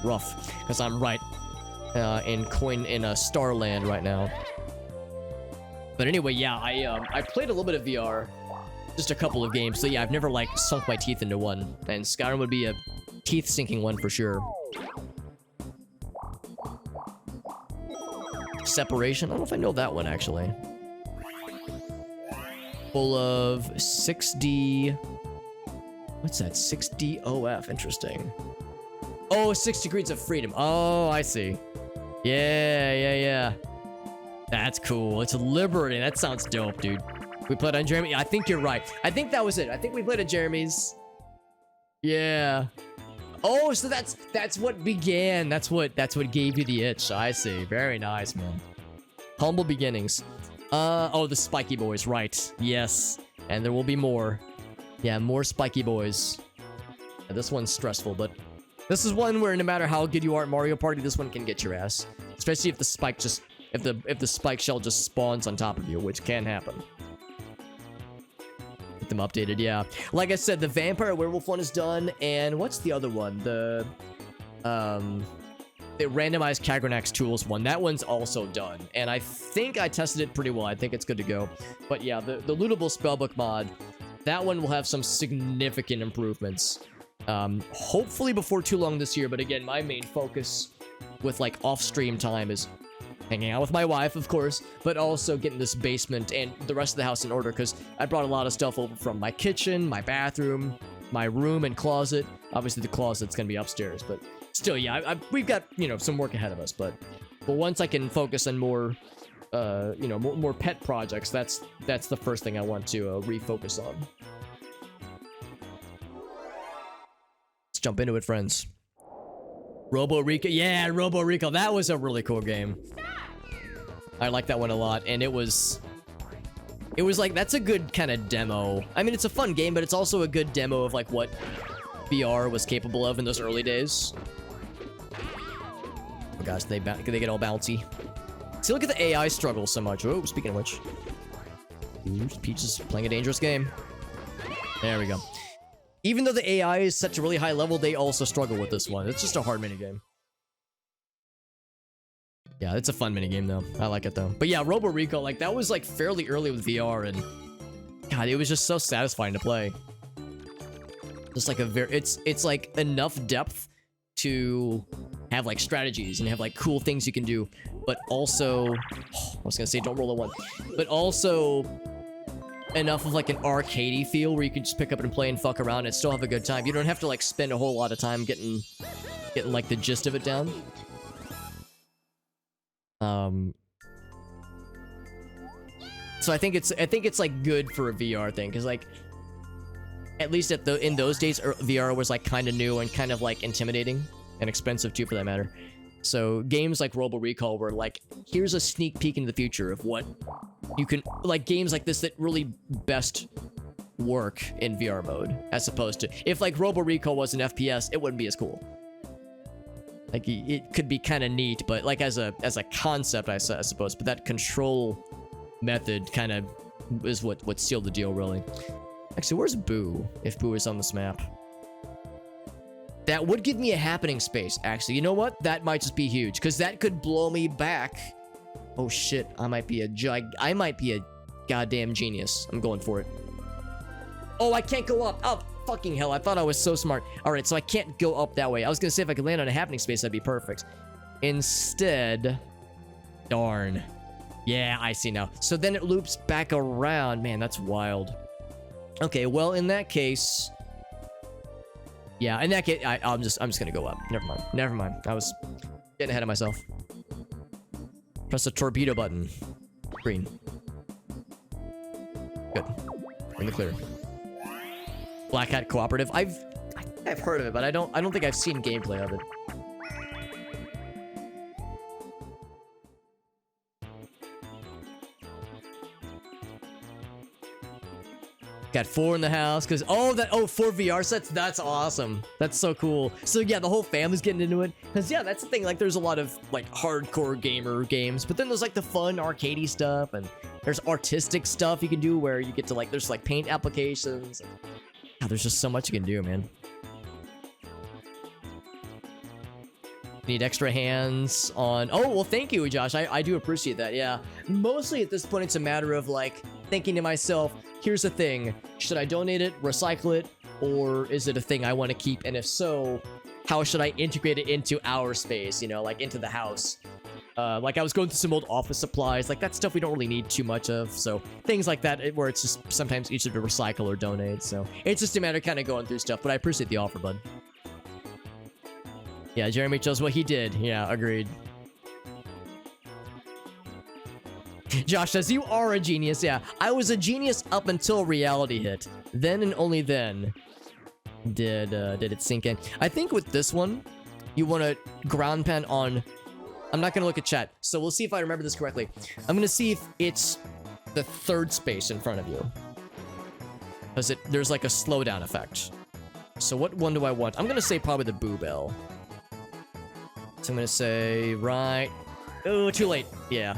rough. Because I'm right in Starland right now. But anyway, yeah, I played a little bit of VR. Just a couple of games. So yeah, I've never, like, sunk my teeth into one. And Skyrim would be a teeth-sinking one for sure. Separation? I don't know if I know that one, actually. Full of 6D... What's that? 6D OF. Interesting. Oh, 6 Degrees of Freedom. Oh, I see. Yeah. That's cool. It's liberating. That sounds dope, dude. We played on Jeremy. I think you're right. I think that was it. I think we played at Jeremy's. Yeah. Oh, so that's what began. That's what gave you the itch. I see. Very nice, man. Humble beginnings. Oh, the Spiky Boys. Right. Yes. And there will be more. Yeah, more Spiky Boys. Yeah, this one's stressful, but this is one where no matter how good you are at Mario Party, this one can get your ass. Especially if the spike just... If the spike shell just spawns on top of you, which can happen. Get them updated, yeah. Like I said, the Vampire Werewolf one is done, and what's the other one? The randomized Kagranax Tools one. That one's also done, and I think I tested it pretty well. I think it's good to go. But yeah, the lootable spellbook mod, that one will have some significant improvements. Hopefully before too long this year, but again, my main focus with like off-stream time is hanging out with my wife, of course, but also getting this basement and the rest of the house in order, because I brought a lot of stuff over from my kitchen, my bathroom, my room and closet. Obviously the closet's gonna be upstairs, but still, yeah, we've got, you know, some work ahead of us, but once I can focus on more, you know, more pet projects, that's the first thing I want to refocus on. Let's jump into it, friends. Robo Rico, yeah, Robo Rico, that was a really cool game. I like that one a lot, and it was like, that's a good kind of demo. I mean, it's a fun game, but it's also a good demo of like what VR was capable of in those early days. Oh gosh, they get all bouncy. See, look at the AI struggle so much. Oh, speaking of which. Oops, Peach is playing a dangerous game. There we go. Even though the AI is such a really high level, they also struggle with this one. It's just a hard minigame. Yeah, it's a fun minigame, though. I like it, though. But yeah, Robo Rico, like, that was, like, fairly early with VR, and... God, it was just so satisfying to play. Just, like, it's like, enough depth to have, like, strategies and have, like, cool things you can do, but also... I was gonna say, don't roll a 1. But also... enough of, like, an arcadey feel where you can just pick up and play and fuck around and still have a good time. You don't have to, like, spend a whole lot of time getting like, the gist of it down. So I think it's like good for a VR thing, because like at least in those days, VR was like kind of new and kind of like intimidating and expensive too, for that matter. So games like Robo Recall were like, here's a sneak peek into the future of what you can, like games like this that really best work in VR mode, as opposed to if like Robo Recall was an FPS, it wouldn't be as cool. Like it could be kind of neat, but like as a concept, I suppose. But that control method kind of is what sealed the deal, really. Actually, where's Boo? If Boo is on this map, that would give me a happening space. Actually, you know what? That might just be huge, because that could blow me back. Oh shit! I might be a goddamn genius. I'm going for it. Oh, I can't go up. Oh, fucking hell! I thought I was so smart. All right, so I can't go up that way. I was gonna say if I could land on a happening space, that'd be perfect. Instead, darn. Yeah, I see now. So then it loops back around. Man, that's wild. Okay, well, in that case, yeah, in that case, I'm just gonna go up. Never mind. I was getting ahead of myself. Press the torpedo button. Green. Good. In the clear. Black Hat Cooperative. I've heard of it, but I don't think I've seen gameplay of it. Got 4 in the house, because oh 4 VR sets. That's awesome. That's so cool. So yeah, the whole family's getting into it, because yeah, that's the thing. Like, there's a lot of like hardcore gamer games, but then there's like the fun arcadey stuff, and there's artistic stuff you can do where you get to like there's like paint applications. God, there's just so much you can do, man. Need extra hands on. Oh well, thank you, Josh. I do appreciate that. Yeah, mostly at this point it's a matter of like thinking to myself, here's the thing, should I donate it, recycle it, or is it a thing I want to keep? And if so, how should I integrate it into our space, you know, like into the house? Like I was going through some old office supplies, like that stuff we don't really need too much of. So things like that where it's just sometimes easier to recycle or donate. So it's just a matter of kind of going through stuff, but I appreciate the offer, bud. Yeah, Jeremy chose what he did. Yeah, agreed. Josh says, you are a genius. Yeah, I was a genius up until reality hit. Then and only then did it sink in. I think with this one, you want to ground pen on... I'm not going to look at chat, so we'll see if I remember this correctly. I'm going to see if it's the third space in front of you. Because there's like a slowdown effect. So what one do I want? I'm going to say probably the Boo Bell. So I'm going to say right... Oh, too late. Yeah.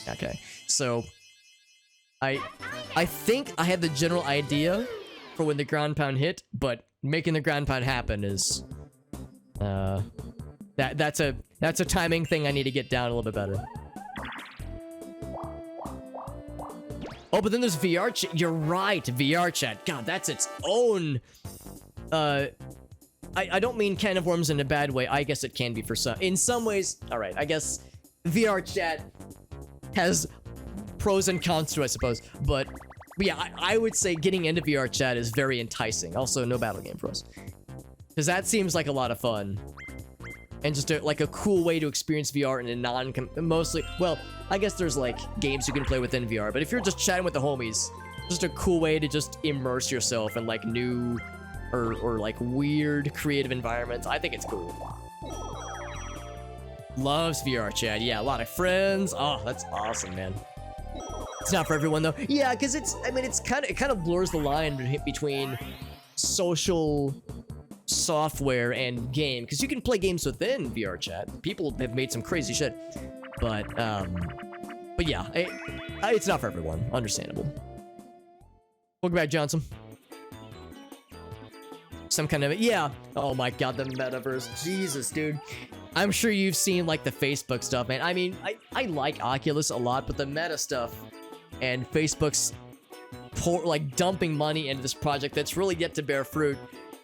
Okay, so I think I had the general idea for when the ground pound hit, but making the ground pound happen is that's a timing thing I need to get down a little bit better. Oh, but then there's VR chat. You're right, VR chat. God, that's its own. I don't mean can of worms in a bad way. I guess it can be for some. In some ways, all right. I guess VR chat has pros and cons to, I suppose. But yeah, I would say getting into VR chat is very enticing. Also, no battle game for us, because that seems like a lot of fun. And just like a cool way to experience VR in a mostly, well, I guess there's like games you can play within VR, but if you're just chatting with the homies, just a cool way to just immerse yourself in like new or like weird creative environments. I think it's cool. Loves VR chat. Yeah, a lot of friends. Oh, that's awesome, man. It's not for everyone though. Yeah, because I mean, it kind of blurs the line between social software and game, because you can play games within VR chat. People have made some crazy shit, but yeah, it's not for everyone. Understandable. Welcome back, Johnson. Some kind of, yeah. Oh my god, the metaverse. Jesus, dude. I'm sure you've seen like the Facebook stuff, man. I mean, I like Oculus a lot, but the meta stuff and Facebook's like dumping money into this project that's really yet to bear fruit.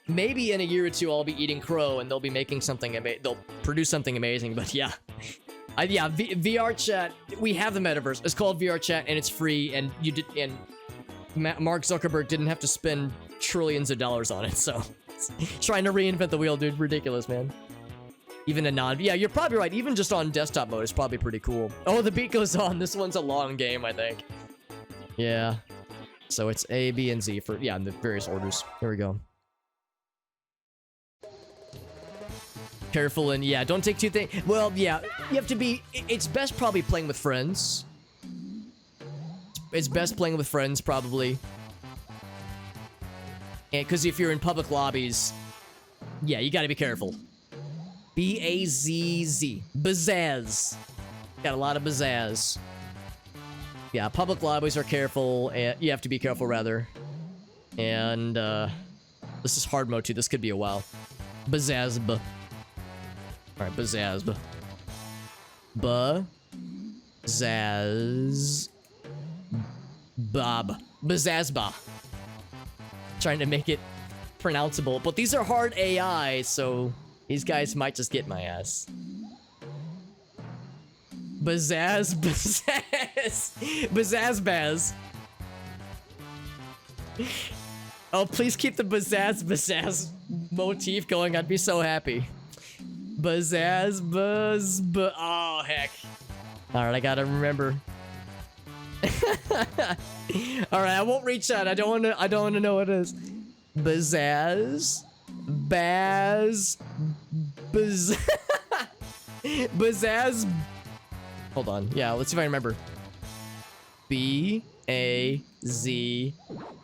Maybe in a year or two, I'll be eating crow and they'll be making something they'll produce something amazing. But yeah, yeah, VR chat. We have the metaverse. It's called VR chat and it's free. And Mark Zuckerberg didn't have to spend trillions of dollars on it. So trying to reinvent the wheel, dude. Ridiculous, man. Even a non... Yeah, you're probably right. Even just on desktop mode, it's probably pretty cool. Oh, the beat goes on. This one's a long game, I think. Yeah. So it's A, B, and Z for... Yeah, in the various orders. Here we go. Careful and... Yeah, don't take two things... Well, yeah. You have to be... It's best probably playing with friends. It's best playing with friends, probably. And because if you're in public lobbies... Yeah, you gotta be careful. B-A-Z-Z. Bazzazz. Got a lot of bazzazz. Yeah, public lobbies are careful, and you have to be careful, rather. And, this is hard mode, too. This could be a while. Bazzazz. Alright, bazzazz. Bazzazz. Bob. Bazzazba. Trying to make it pronounceable. But these are hard AI, so these guys might just get my ass. Bazzazz. Bazzazz. Oh, please keep the bazzazz motif going. I'd be so happy. Bazzazz. Oh, heck. Alright, I gotta remember. Alright, I won't reach out. I don't wanna know what it is. Bazzazz. Bazzazz. Hold on. Yeah, let's see if I remember. B-A-Z.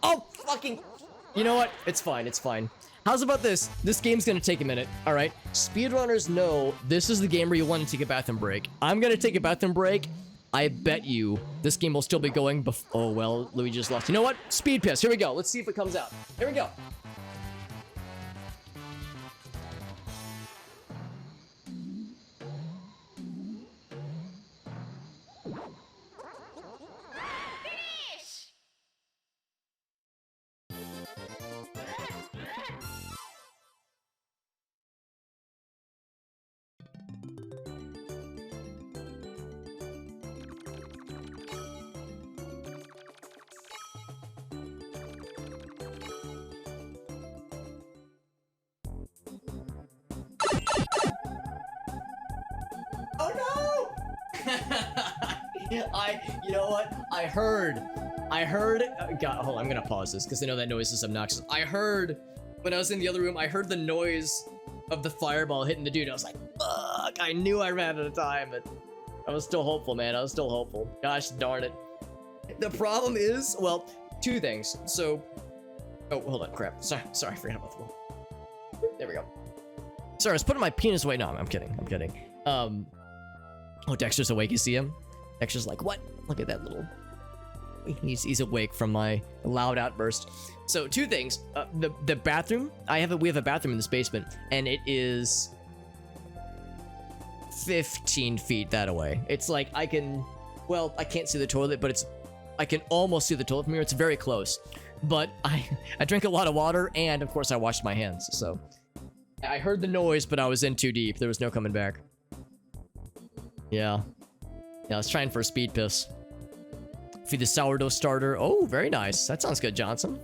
Oh, fucking... You know what? It's fine. It's fine. How's about this? This game's gonna take a minute. Alright. Speedrunners know this is the game where you want to take a bathroom break. I'm gonna take a bathroom break. I bet you this game will still be going oh, well, Louis just lost. You know what? Speed piss. Here we go. Let's see if it comes out. Here we go. You know what? I heard, God, hold on, I'm gonna pause this because I know that noise is obnoxious. I heard, when I was in the other room, I heard the noise of the fireball hitting the dude. I was like, fuck, I knew I ran out of time, but I was still hopeful, man. I was still hopeful. Gosh darn it. The problem is, well, two things. So, oh, hold on, crap. Sorry, I forgot about the wall. There we go. Sorry, I was putting my penis away. No, I'm kidding. Oh, Dexter's awake, you see him? Dexter's like, what? Look at that little... He's awake from my loud outburst. So, two things. The bathroom, we have a bathroom in this basement, and it is 15 feet that away. It's like, I can't see the toilet, but I can almost see the toilet from here. It's very close. But I drink a lot of water, and of course I washed my hands, so... I heard the noise, but I was in too deep. There was no coming back. Yeah. Yeah, I was trying for a speed piss. Feed the sourdough starter. Oh, very nice. That sounds good, Johnson.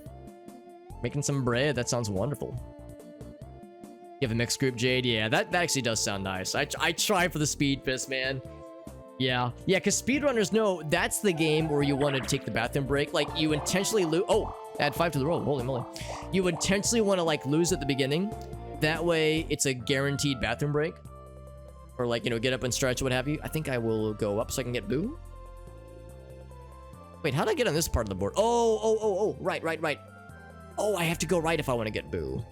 Making some bread. That sounds wonderful. You have a mixed group, Jade? Yeah, that actually does sound nice. I try for the speed piss, man. Yeah. Yeah, because speedrunners know that's the game where you want to take the bathroom break. Like, you intentionally lose... Oh, add 5 to the roll. Holy moly. You intentionally want to, like, lose at the beginning. That way, it's a guaranteed bathroom break. Or, like, you know, get up and stretch, what have you. I think I will go up so I can get Boo. Wait, how did I get on this part of the board? Oh, right. Oh, I have to go right if I want to get Boo.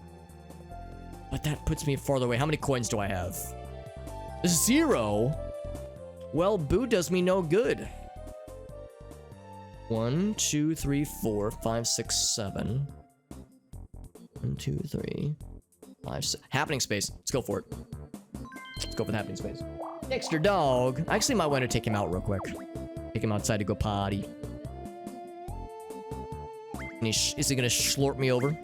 But that puts me farther away. How many coins do I have? 0? Well, Boo does me no good. 1, 2, 3, 4, 5, 6, 7. 1, 2, 3, 5, 6. Happening space. Let's go for it. Let's go for the happening space. Dexter dog. I actually might want to take him out real quick. Take him outside to go potty. And is he gonna schlorp me over?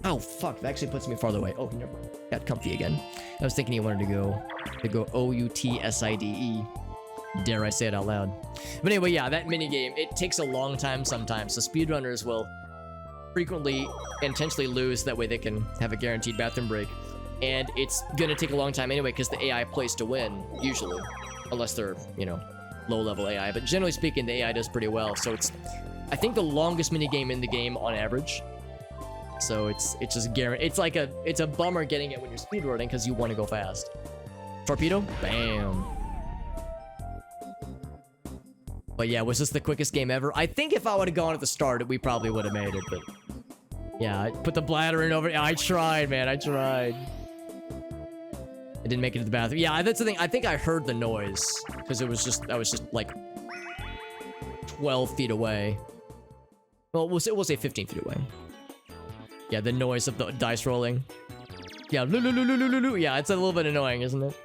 Oh, fuck. That actually puts me farther away. Oh, he never got comfy again. I was thinking he wanted to go O-U-T-S-I-D-E. Dare I say it out loud. But anyway, yeah, that minigame, it takes a long time sometimes. So speedrunners will frequently intentionally lose. That way they can have a guaranteed bathroom break. And it's gonna take a long time anyway because the AI plays to win, usually. Unless they're, you know, low-level AI. But generally speaking, the AI does pretty well. So it's, I think, the longest minigame in the game on average. So it's just guaranteed. It's a bummer getting it when you're speedrunning because you want to go fast. Torpedo? Bam. But yeah, was this the quickest game ever? I think if I would have gone at the start, we probably would have made it, but... Yeah, I put the bladder in over... I tried, man, I tried. I didn't make it to the bathroom. Yeah, that's the thing. I think I heard the noise. Because I was just, like... 12 feet away. Well, we'll say 15 feet away. Yeah, the noise of the dice rolling. Yeah, yeah, it's a little bit annoying, isn't it?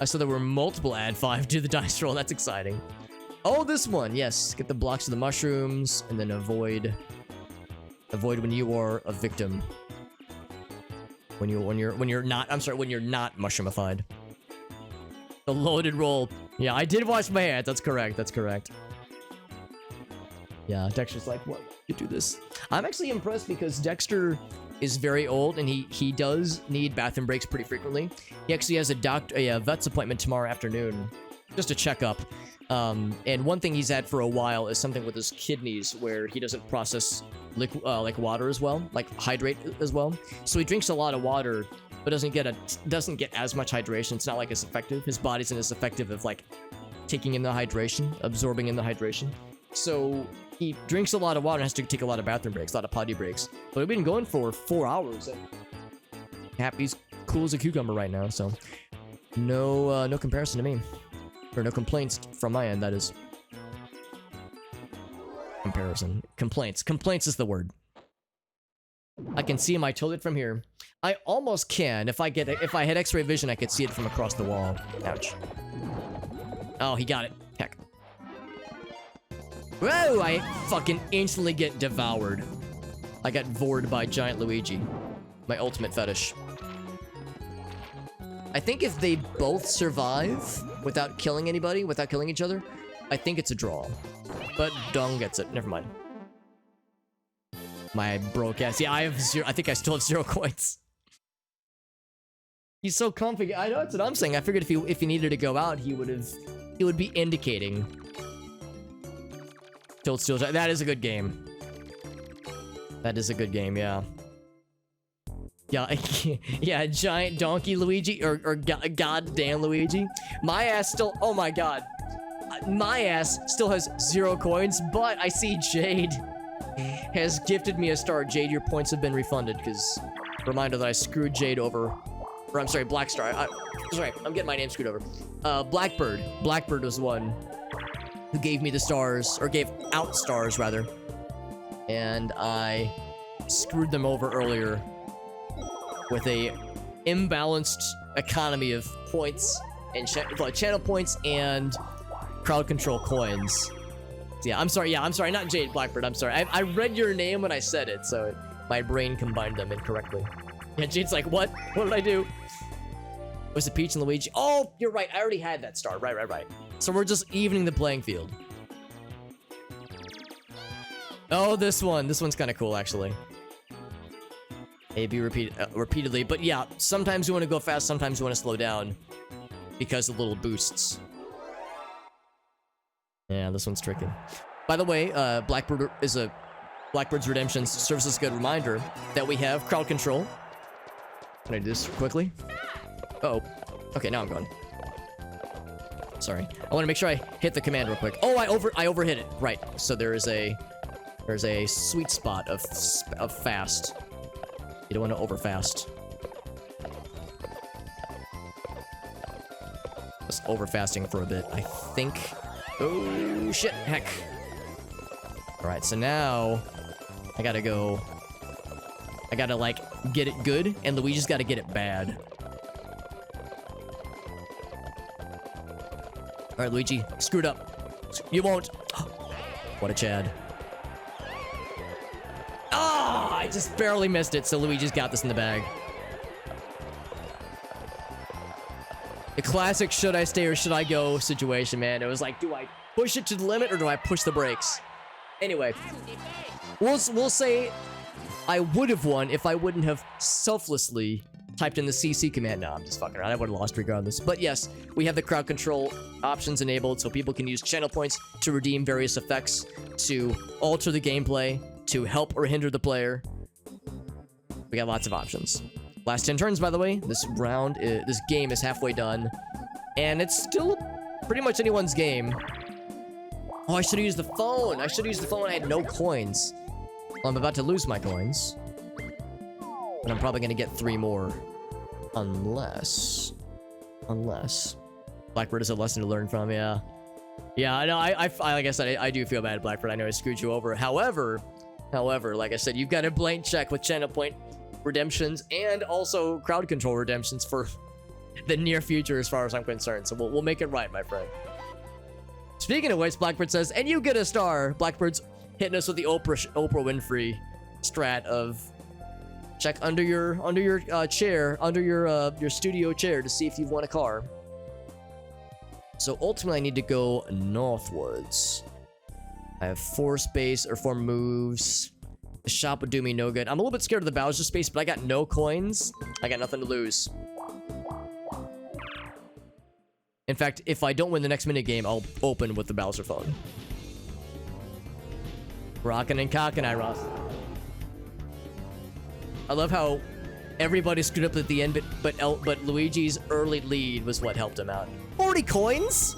I saw there were multiple add 5 to the dice roll. That's exciting. Oh, this one. Yes. Get the blocks of the mushrooms and then avoid when you are a victim. When you're not mushroomified. The loaded roll. Yeah, I did wash my hands. That's correct. That's correct. Yeah, Dexter's like, what? You do this. I'm actually impressed because Dexter is very old and he does need bathroom breaks pretty frequently. He actually has a vet's appointment tomorrow afternoon just to check up. And one thing he's had for a while is something with his kidneys where he doesn't process like water as well, like hydrate as well. So he drinks a lot of water but doesn't get as much hydration. It's not like as effective. His body's not as effective of like taking in the hydration, absorbing in the hydration. So he drinks a lot of water and has to take a lot of bathroom breaks, a lot of potty breaks. But we've been going for 4 hours. And Happy's cool as a cucumber right now, so no comparison to me. Or no complaints from my end, that is. Comparison. Complaints. Complaints is the word. I can see my toilet from here. I almost can. If I had X-ray vision, I could see it from across the wall. Ouch. Oh, he got it. Heck. Whoa! I fucking instantly get devoured. I got vored by Giant Luigi. My ultimate fetish. I think if they both survive without killing anybody, without killing each other, I think it's a draw. But Dung gets it. Never mind. My broke ass. Yeah, I have 0. I think I still have 0 coins. He's so comfy. I know, that's what I'm saying. I figured if he needed to go out, he would be indicating. Tilt Steel. That is a good game. That is a good game, yeah. Yeah, yeah, Giant Donkey Luigi, or goddamn Luigi. My ass still, oh my god. My ass still has 0 coins, but I see Jade has gifted me a star. Jade, your points have been refunded, because, reminder that I screwed Jade over. Or, I'm sorry, Black Star. Sorry, I'm getting my name screwed over. Blackbird. Blackbird was the one who gave me the stars, or gave out stars, rather. And I screwed them over earlier with a imbalanced economy of points and channel points and crowd control coins. Yeah, I'm sorry, not Jade, Blackbird, I'm sorry. I read your name when I said it, so my brain combined them incorrectly. Yeah, Jade's like, what? What did I do? Was it Peach and Luigi? Oh, you're right, I already had that star. Right. So we're just evening the playing field. Oh, this one's kind of cool, actually. A-B repeatedly, but yeah, sometimes you want to go fast, sometimes you want to slow down because of little boosts. Yeah, this one's tricky. By the way, Blackbird's Redemption serves as a good reminder that we have crowd control. Can I do this quickly? Uh-oh. Okay, now I'm going. Sorry. I want to make sure I hit the command real quick. Oh, I overhit it. Right. So there's a sweet spot of fast. You don't want to overfast. Just overfasting for a bit, I think. Oh, shit. Heck. Alright, so now I gotta, like, get it good, and Luigi's gotta get it bad. Alright, Luigi. Screwed up. You won't. What a Chad. Ah! I just barely missed it, so Luigi's got this in the bag. The classic should I stay or should I go situation, man. It was like, do I push it to the limit or do I push the brakes? Anyway. We'll say I would have won if I wouldn't have selflessly typed in the CC command. No, I'm just fucking around. I would have lost regardless. But yes, we have the crowd control options enabled so people can use channel points to redeem various effects, to alter the gameplay, to help or hinder the player. We got lots of options. Last 10 turns, by the way. This game is halfway done. And it's still pretty much anyone's game. Oh, I should have used the phone. I should have used the phone when I had no coins. Well, I'm about to lose my coins. But I'm probably going to get 3 more. Unless... Blackbird is a lesson to learn from, yeah. Yeah, I know, I like I said, I do feel bad, Blackbird. I know I screwed you over. However, like I said, you've got a blank check with channel point redemptions and also crowd control redemptions for the near future as far as I'm concerned. So we'll make it right, my friend. Speaking of which, Blackbird says, and you get a star. Blackbird's hitting us with the Oprah Winfrey strat of check under your chair, under your studio chair to see if you've won a car. So ultimately I need to go northwards. I have 4 space or 4 moves. The shop would do me no good. I'm a little bit scared of the Bowser space, but I got no coins. I got nothing to lose. In fact, if I don't win the next minute game, I'll open with the Bowser phone. Rockin' and cockin', Ross. I love how everybody screwed up at the end, but Luigi's early lead was what helped him out. 40 coins?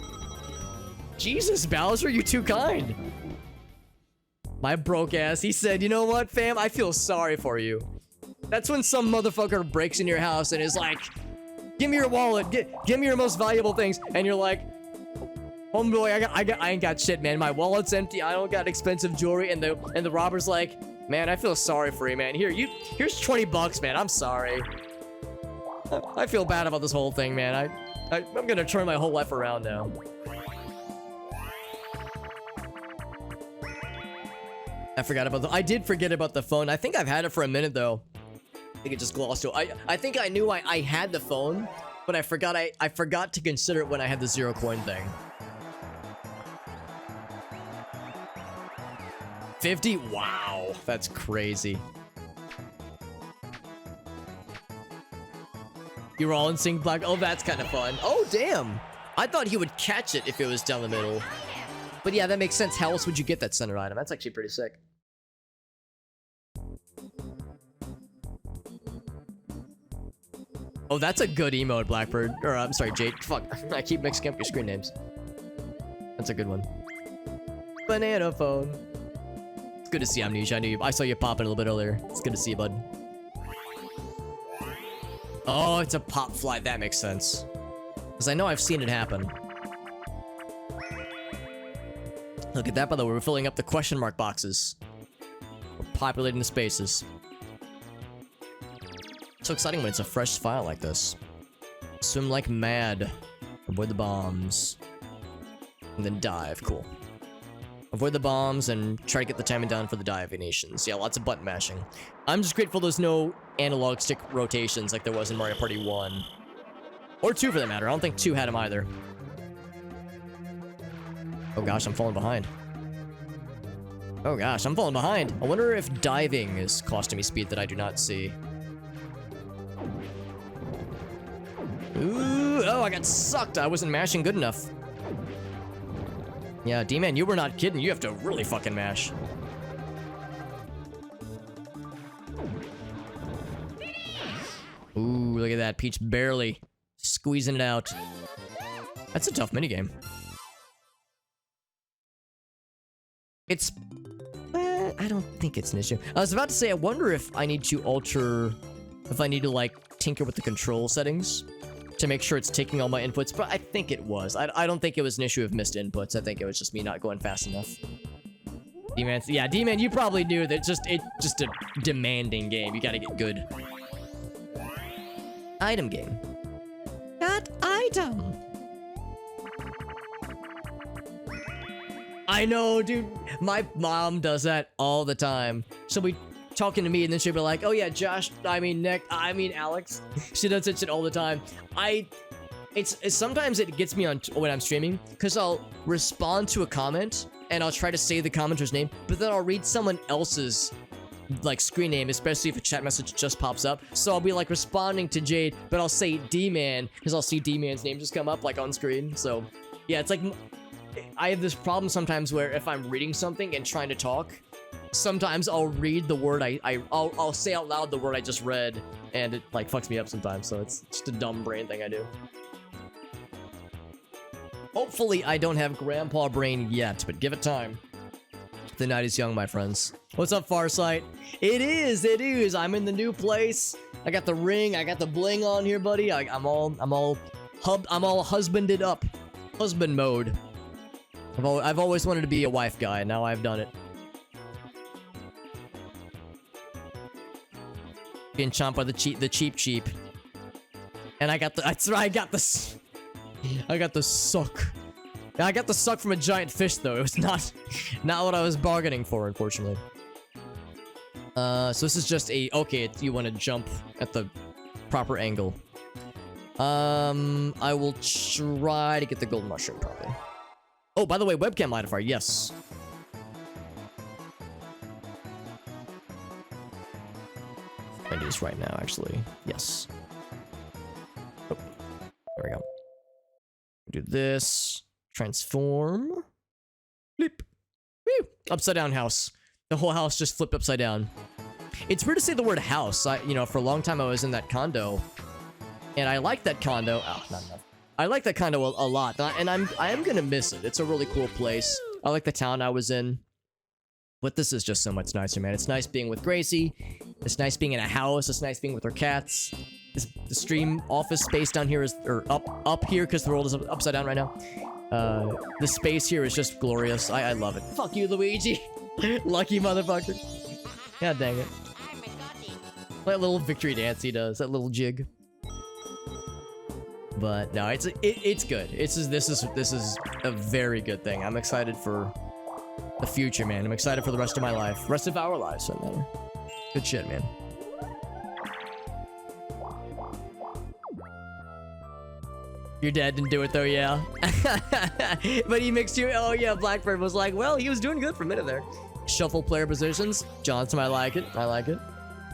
Jesus, Bowser, you too kind. My broke ass, he said, you know what, fam? I feel sorry for you. That's when some motherfucker breaks in your house and is like, give me your wallet, give me your most valuable things. And you're like, homeboy, I ain't got shit, man. My wallet's empty. I don't got expensive jewelry. And the robber's like, man, I feel sorry for you, man. Here's 20 bucks, man. I'm sorry. I feel bad about this whole thing, man. I'm gonna turn my whole life around now. I did forget about the phone. I think I've had it for a minute though. I think it just glossed over. I think I knew I had the phone, but I forgot to consider it when I had the 0 coin thing. 50? Wow, that's crazy. You were all in sync, Black. Oh, that's kind of fun. Oh, damn. I thought he would catch it if it was down the middle. But yeah, that makes sense. How else would you get that center item? That's actually pretty sick. Oh, that's a good emote, Blackbird. Or, I'm sorry, Jade. Fuck. I keep mixing up your screen names. That's a good one. Banana phone. It's good to see Amnesia. I saw you popping a little bit earlier. It's good to see you, bud. Oh, it's a pop fly. That makes sense. Because I know I've seen it happen. Look at that, by the way. We're filling up the question mark boxes. We're populating the spaces. So exciting when it's a fresh file like this. Swim like mad. Avoid the bombs. And then dive. Cool. Avoid the bombs and try to get the timing down for the divinations. Yeah, lots of button mashing. I'm just grateful there's no analog stick rotations like there was in Mario Party 1. Or 2 for that matter. I don't think 2 had them either. Oh gosh, I'm falling behind. Oh gosh, I'm falling behind. I wonder if diving is costing me speed that I do not see. Ooh, oh, I got sucked. I wasn't mashing good enough. Yeah, D-Man, you were not kidding. You have to really fucking mash. Ooh, look at that. Peach barely squeezing it out. That's a tough minigame. It's... I don't think it's an issue. I was about to say, I wonder if I need to alter... If I need to, like, tinker with the control settings to make sure it's taking all my inputs, but I think it was. I don't think it was an issue of missed inputs. I think it was just me not going fast enough. D-Man, yeah, D-Man, you probably knew that it's just a demanding game. You gotta get good. Item game. Got item. I know, dude. My mom does that all the time. She'll be talking to me and then she'll be like, oh yeah, Josh, Nick, Alex. She does that shit all the time. It's sometimes it gets me on when I'm streaming because I'll respond to a comment and I'll try to say the commenter's name, but then I'll read someone else's like screen name, especially if a chat message just pops up. So I'll be like responding to Jade, but I'll say D-Man because I'll see D-Man's name just come up like on screen. So yeah, it's like I have this problem sometimes where if I'm reading something and trying to talk, sometimes I'll read the word I'll say out loud the word I just read, and it like fucks me up sometimes. So it's just a dumb brain thing I do. Hopefully I don't have grandpa brain yet, but give it time. The night is young, my friends. What's up, Farsight? It is. I'm in the new place. I got the ring. I got the bling on here, buddy. I'm all husbanded up. Husband mode. I've always wanted to be a wife guy. Now I've done it. Being chomped by the cheap. And I got the suck. I got the suck from a giant fish, though. It was not what I was bargaining for, unfortunately. So this is just a... Okay, you want to jump at the proper angle. I will try to get the golden mushroom, probably. Oh, by the way, webcam modifier, yes. I'm gonna do this right now, actually. Yes. Oh, there we go. Do this. Transform. Bleep. Woo! Upside down house. The whole house just flipped upside down. It's weird to say the word house. You know, for a long time I was in that condo, and I like that condo. Oh, not enough. I like that condo a lot, and I am gonna miss it. It's a really cool place. I like the town I was in, but this is just so much nicer, man. It's nice being with Gracie. It's nice being in a house. It's nice being with her cats. The stream office space down here is, or up here, because the world is upside down right now. The space here is just glorious. I love it. Fuck you, Luigi. Lucky motherfucker. God dang it. That little victory dance he does. That little jig. But no, it's good. This is a very good thing. I'm excited for the future, man. I'm excited for the rest of my life. Rest of our lives, for that matter. Good shit, man. Your dad didn't do it though, yeah. But he mixed you. Oh yeah, Blackbird was like, well, he was doing good for a minute there. Shuffle player positions. Johnson, I like it. I like it.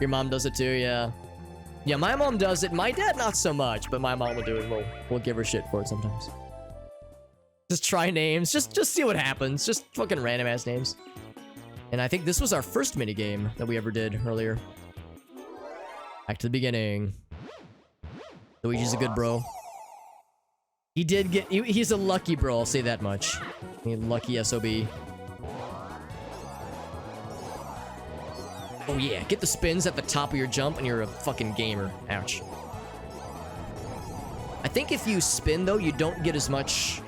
Your mom does it too, yeah. Yeah, my mom does it. My dad, not so much, but my mom will do it. We'll give her shit for it sometimes. Just try names. Just see what happens. Just fucking random ass names. And I think this was our first minigame that we ever did earlier. Back to the beginning. Luigi's a good bro. He did get... He's a lucky bro, I'll say that much. Lucky SOB. Oh yeah, get the spins at the top of your jump and you're a fucking gamer. Ouch. I think if you spin, though, you don't get as much...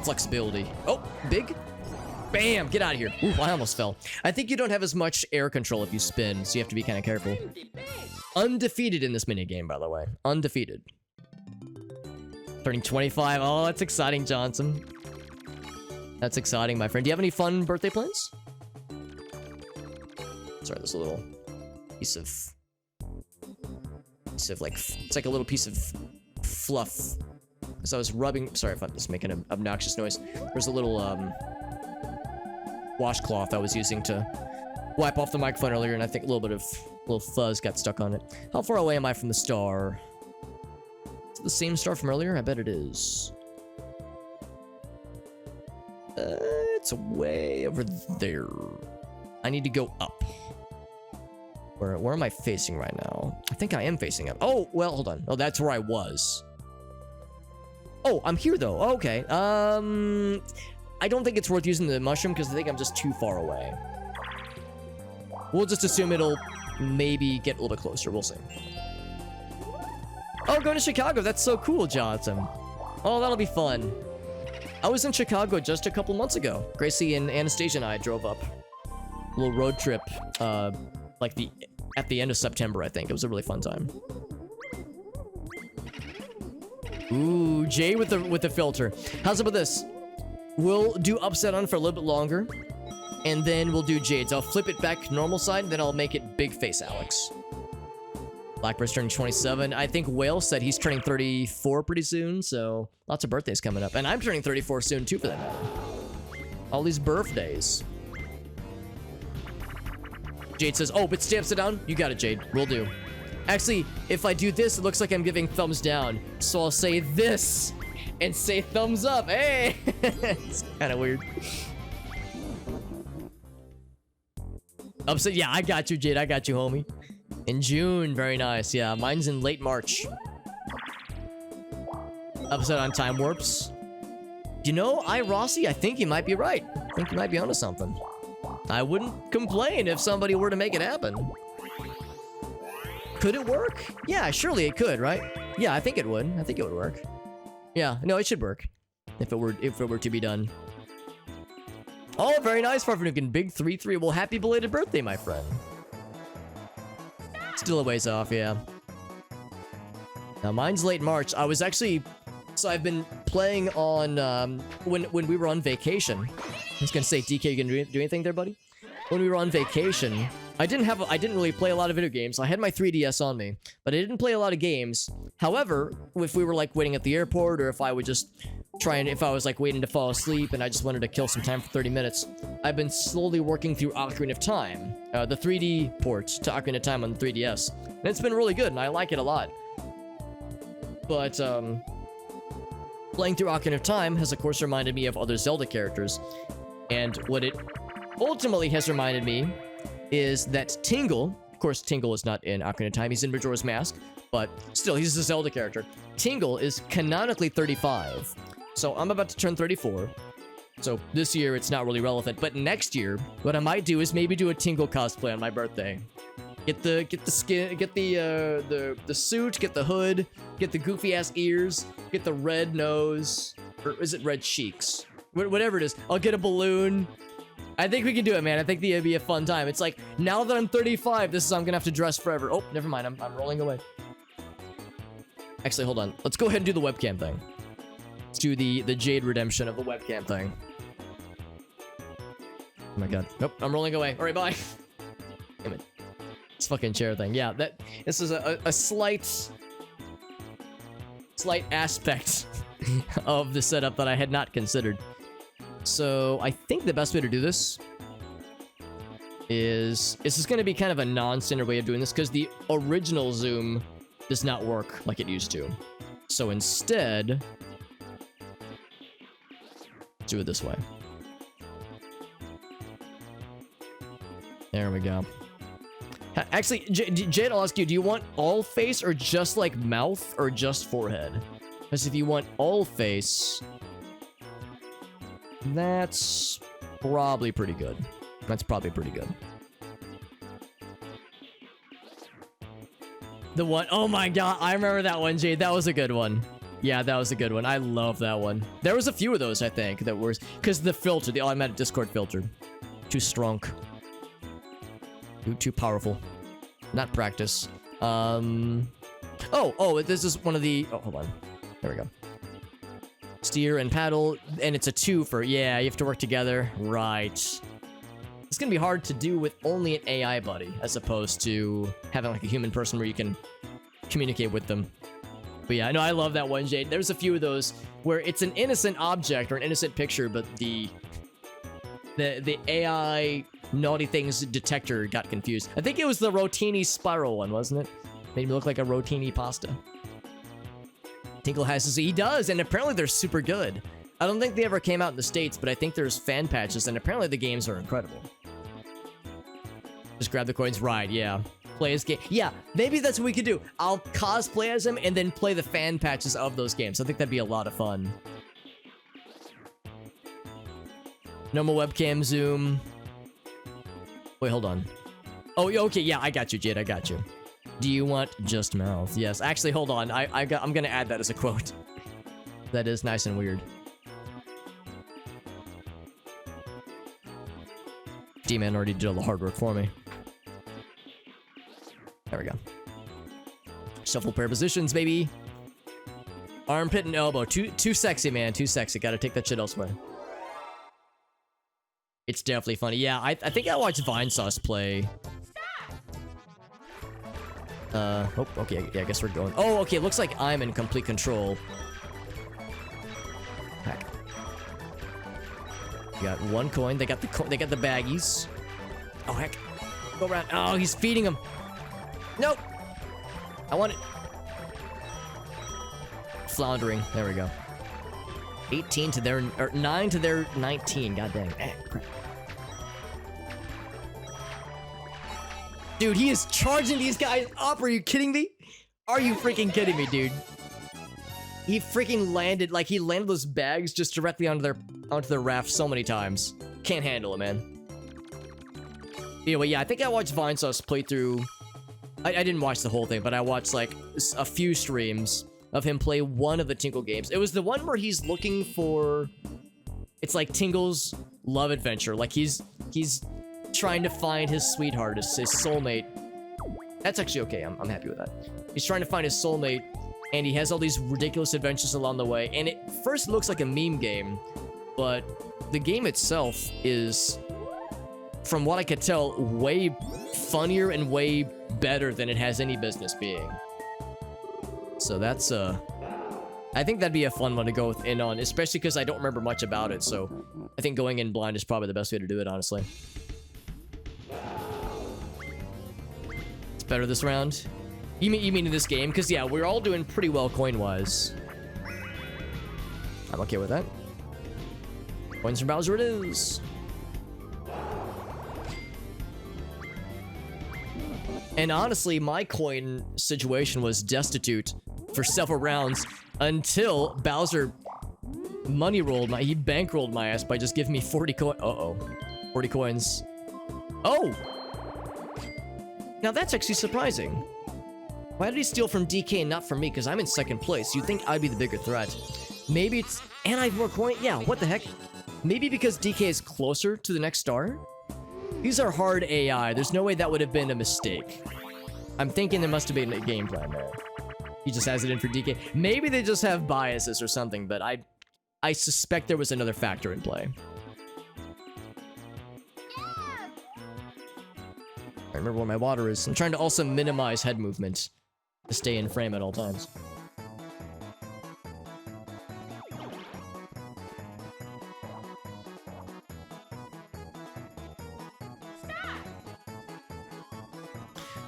flexibility. Oh, big? Bam! Get out of here. Ooh, I almost fell. I think you don't have as much air control if you spin, so you have to be kind of careful. Undefeated in this minigame, by the way. Undefeated. Turning 25. Oh, that's exciting, Johnson. That's exciting, my friend. Do you have any fun birthday plans? Sorry, there's a little piece of like, it's like a little piece of fluff. As I was rubbing, sorry if I'm just making an obnoxious noise. There's a little washcloth I was using to wipe off the microphone earlier, and I think a little fuzz got stuck on it. How far away am I from the star? Is it the same star from earlier? I bet it is. It's way over there. I need to go up. Where am I facing right now? I think I am facing up. Oh, well, hold on. Oh, that's where I was. Oh, I'm here, though. Okay. I don't think it's worth using the mushroom because I think I'm just too far away. We'll just assume it'll maybe get a little bit closer. We'll see. Oh, going to Chicago. That's so cool, Johnson. Oh, that'll be fun. I was in Chicago just a couple months ago. Gracie and Anastasia and I drove up. A little road trip. Like at the end of September, I think. It was a really fun time. Ooh, Jay with the filter. How's about this? We'll do upside down for a little bit longer, and then we'll do Jade's. I'll flip it back normal side, and then I'll make it big face Alex. Blackbird's turning 27. I think Whale said he's turning 34 pretty soon, so lots of birthdays coming up. And I'm turning 34 soon too, for that matter. All these birthdays. Jade says, oh, but stay upside down? You got it, Jade. Will do. Actually, if I do this, it looks like I'm giving thumbs down. So I'll say this and say thumbs up. Hey! It's kind of weird. Upside, yeah, I got you, Jade. I got you, homie. In June, very nice. Yeah, mine's in late March. Upside on time warps. You know, Rossi, I think you might be right. I think you might be onto something. I wouldn't complain if somebody were to make it happen. Could it work? Yeah, surely it could, right? Yeah, I think it would. I think it would work. Yeah, no, it should work. If it were to be done. Oh, very nice, Farfanukin. Big 3-3. Well, happy belated birthday, my friend. Still a ways off, yeah. Now, mine's late March. I was actually... So I've been playing on... when we were on vacation... I was gonna say, DK, you gonna do anything there, buddy? When we were on vacation, I didn't really play a lot of video games. I had my 3DS on me, but I didn't play a lot of games. However, if we were like waiting at the airport, or if I would just if I was like waiting to fall asleep and I just wanted to kill some time for 30 minutes, I've been slowly working through Ocarina of Time, the 3D port to Ocarina of Time on the 3DS. And it's been really good, and I like it a lot. But, playing through Ocarina of Time has, of course, reminded me of other Zelda characters. And what it ultimately has reminded me is that Tingle, of course, Tingle is not in Ocarina of Time, he's in Majora's Mask, but still, he's a Zelda character. Tingle is canonically 35. So I'm about to turn 34. So this year, it's not really relevant. But next year, what I might do is maybe do a Tingle cosplay on my birthday. Get the skin, get the suit, get the hood, get the goofy ass ears, get the red nose, or is it red cheeks? Whatever it is, I'll get a balloon. I think we can do it, man. I think it'd be a fun time. It's like, now that I'm 35, this is I'm gonna have to dress forever. Oh, never mind, I'm rolling away. Actually, hold on. Let's go ahead and do the webcam thing. Let's do the Jade redemption of the webcam thing. Oh my god. Nope, I'm rolling away. All right, bye. Damn it. This fucking chair thing. Yeah, this is a slight aspect of the setup that I had not considered. So I think the best way to do this is this is going to be kind of a non-standard way of doing this because the original zoom does not work like it used to. So instead, let's do it this way. There we go. Actually, Jade, I'll ask you, do you want all face or just like mouth or just forehead? Because if you want all face, that's probably pretty good. That's probably pretty good. The one, oh my god, I remember that one, Jade. That was a good one. Yeah, that was a good one. I love that one. There was a few of those, I think, that were, because the filter, the automatic Discord filter, too strong. Too powerful. Not practice. Oh, this is one of the... Oh, hold on. There we go. Steer and paddle, and it's a twofer. Yeah, you have to work together. Right. It's gonna be hard to do with only an AI buddy, as opposed to having like a human person where you can communicate with them. But yeah, no, I love that one, Jade. There's a few of those where it's an innocent object or an innocent picture, but the AI naughty things detector got confused. I think it was the rotini spiral one, wasn't it? Made me look like a rotini pasta. Tinkle has his... He does, and apparently they're super good. I don't think they ever came out in the States, but I think there's fan patches, and apparently the games are incredible. Just grab the coins. Right, yeah. Play his game. Yeah, maybe that's what we could do. I'll cosplay as him and then play the fan patches of those games. I think that'd be a lot of fun. Normal webcam zoom. Wait, hold on. Oh, okay, yeah, I got you, Jade. I got you. Do you want just mouth? Yes. Actually, hold on. I'm gonna add that as a quote. That is nice and weird. D-Man already did all the hard work for me. There we go. Shuffle pair positions, baby. Armpit and elbow. Too sexy, man. Too sexy. Gotta take that shit elsewhere. It's definitely funny. Yeah, I think I watched Vinesauce play. Oh, okay, yeah, I guess we're going. Oh, okay, looks like I'm in complete control. Heck. You got one coin. They got the baggies. Oh, heck. Go around. Oh, he's feeding him. Nope. I want it. Floundering. There we go. 18 to their... Or 9 to their 19. God dang. Crap. Dude, he is charging these guys up. Are you kidding me? Are you freaking kidding me, dude? He freaking landed... Like, he landed those bags just directly onto their raft so many times. Can't handle it, man. Anyway, yeah, I think I watched Vinesauce play through... I didn't watch the whole thing, but I watched, like, a few streams of him play one of the Tingle games. It was the one where he's looking for... It's like Tingle's love adventure. Like, he's trying to find his sweetheart, his soulmate. That's actually okay. I'm happy with that. He's trying to find his soulmate, and he has all these ridiculous adventures along the way. And it first looks like a meme game, but the game itself is, from what I could tell, way funnier and way better than it has any business being. So that's, I think that'd be a fun one to go in on, especially because I don't remember much about it, so I think going in blind is probably the best way to do it, honestly. It's better this round? You mean in this game? Because, yeah, we're all doing pretty well coin-wise. I'm okay with that. Coins from Bowser it is. And honestly, my coin situation was destitute for several rounds until Bowser money rolled he bankrolled my ass by just giving me 40 coins. Uh-oh. 40 coins. Oh! Now that's actually surprising. Why did he steal from DK and not from me? Because I'm in second place. You'd think I'd be the bigger threat. Maybe it's... And I have more coin? Yeah, what the heck? Maybe because DK is closer to the next star? These are hard AI. There's no way that would have been a mistake. I'm thinking there must have been a game plan there. He just has it in for DK. Maybe they just have biases or something, but I suspect there was another factor in play. I remember where my water is. I'm trying to also minimize head movement to stay in frame at all times.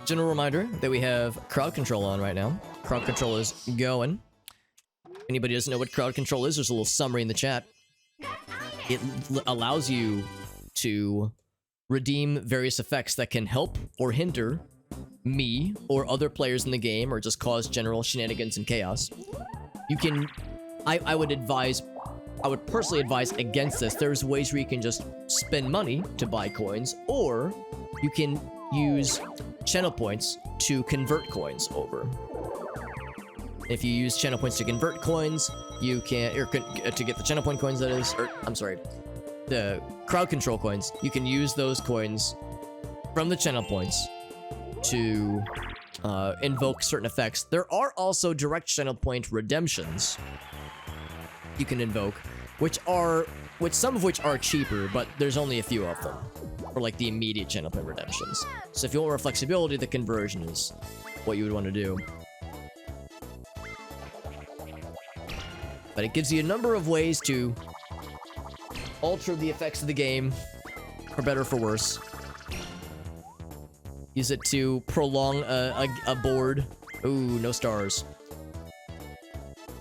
General reminder that we have crowd control on right now. Crowd control is going. Anybody doesn't know what crowd control is, there's a little summary in the chat. It allows you to redeem various effects that can help or hinder me or other players in the game, or just cause general shenanigans and chaos. You can... I would personally advise against this. There's ways where you can just spend money to buy coins, or you can use channel points to convert coins over. If you use channel points to convert coins, you can, or to get the channel point coins, that is, or I'm sorry, the crowd control coins, you can use those coins from the channel points to invoke certain effects. There are also direct channel point redemptions you can invoke, some of which are cheaper, but there's only a few of them. Or like the immediate channel point redemptions. So if you want more flexibility, the conversion is what you would want to do. But it gives you a number of ways to alter the effects of the game, for better or for worse. Use it to prolong a board. Ooh, no stars.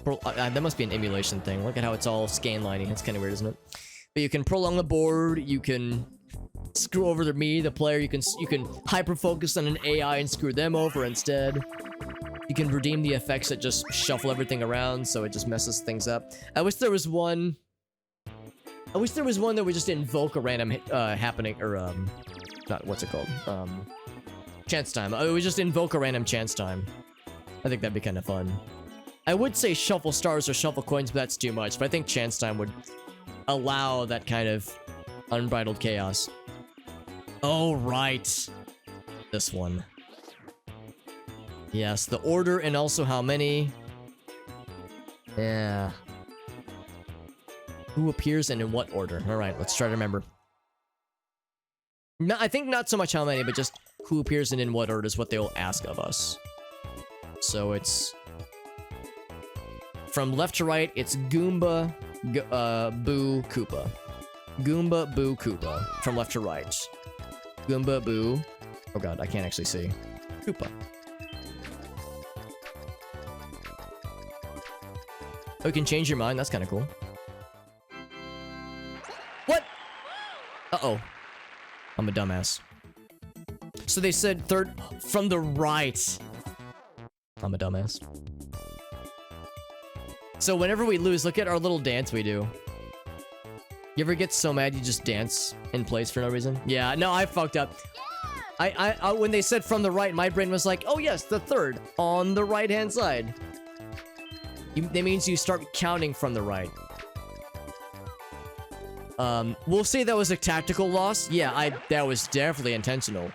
That must be an emulation thing. Look at how it's all scan lining. It's kind of weird, isn't it? But you can prolong a board, you can screw over the player, you can hyper focus on an AI and screw them over instead. You can redeem the effects that just shuffle everything around, so it just messes things up. I wish there was one that would just invoke a random happening, or not, what's it called? Chance time. It would just invoke a random chance time. I think that'd be kind of fun. I would say shuffle stars or shuffle coins, but that's too much. But I think chance time would allow that kind of unbridled chaos. Oh, right. This one. Yes, the order and also how many. Yeah. Who appears and in what order? Alright, let's try to remember. No, I think not so much how many, but just who appears and in what order is what they will ask of us. So it's from left to right. It's Goomba, Boo, Koopa. Goomba, Boo, Koopa. From left to right. Goomba, Boo. Oh god, I can't actually see. Koopa. Oh, you can change your mind. That's kind of cool. What? Uh-oh. I'm a dumbass. So they said third from the right. I'm a dumbass. So whenever we lose, look at our little dance we do. You ever get so mad you just dance in place for no reason? Yeah, no, I fucked up. I when they said from the right, my brain was like, oh yes, the third on the right-hand side. That means you start counting from the right. We'll say that was a tactical loss. Yeah, that was definitely intentional.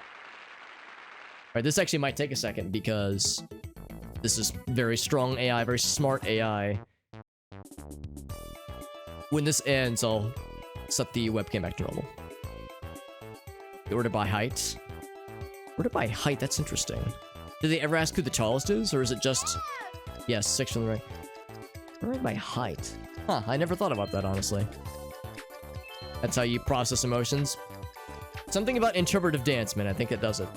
Alright, this actually might take a second because this is very strong AI, very smart AI. When this ends, I'll set the webcam back to normal. Order by height. Order by height, that's interesting. Did they ever ask who the tallest is, or is it just... Yes, 6 from the right. Order by height. Huh, I never thought about that, honestly. That's how you process emotions. Something about interpretive dance, man, I think it does it.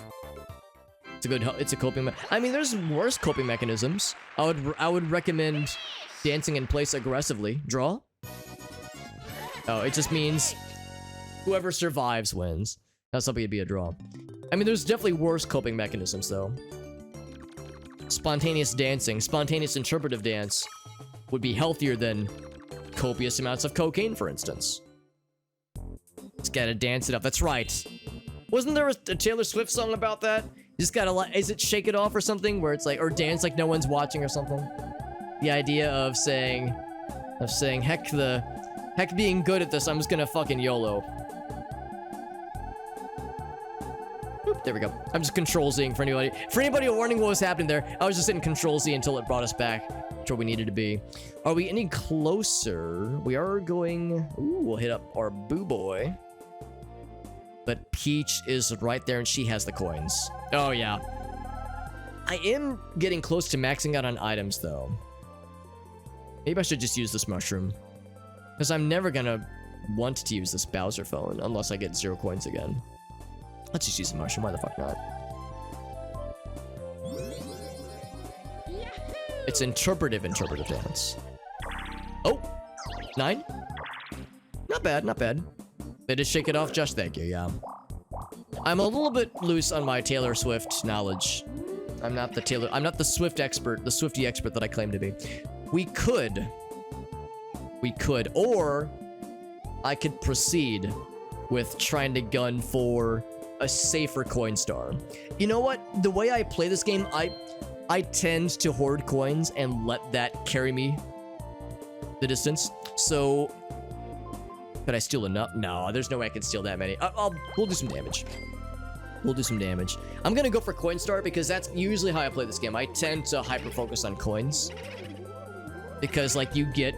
It's a coping I mean, there's worse coping mechanisms. I would recommend dancing in place aggressively. Draw? Oh, it just means whoever survives wins. That's something to be a draw. I mean, there's definitely worse coping mechanisms, though. Spontaneous dancing, spontaneous interpretive dance would be healthier than copious amounts of cocaine, for instance. Just gotta dance it up. That's right. Wasn't there a Taylor Swift song about that? You just gotta, is it Shake It Off or something? Where it's like, or dance like no one's watching or something? The idea of saying, heck being good at this, I'm just gonna fucking YOLO. Oop, there we go. I'm just Control-Zing for anybody. For anybody wondering what was happening there, I was just hitting Control-Z until it brought us back to where we needed to be. Are we any closer? We are going... Ooh, we'll hit up our Boo Boy. But Peach is right there and she has the coins. Oh, yeah. I am getting close to maxing out on items, though. Maybe I should just use this mushroom. Because I'm never gonna want to use this Bowser phone unless I get 0 coins again. Let's just use the mushroom. Why the fuck not? It's interpretive dance. Oh! 9? Not bad, not bad. They just shake it off, Josh. Thank you, yeah. I'm a little bit loose on my Taylor Swift knowledge. I'm not the Swift expert, the Swiftie expert that I claim to be. We could, or I could proceed with trying to gun for a safer coin star. You know what? The way I play this game, I tend to hoard coins and let that carry me the distance. So, could I steal enough? No, there's no way I can steal that many. We'll do some damage. We'll do some damage. I'm gonna go for coin star because that's usually how I play this game. I tend to hyper focus on coins because, like, you get,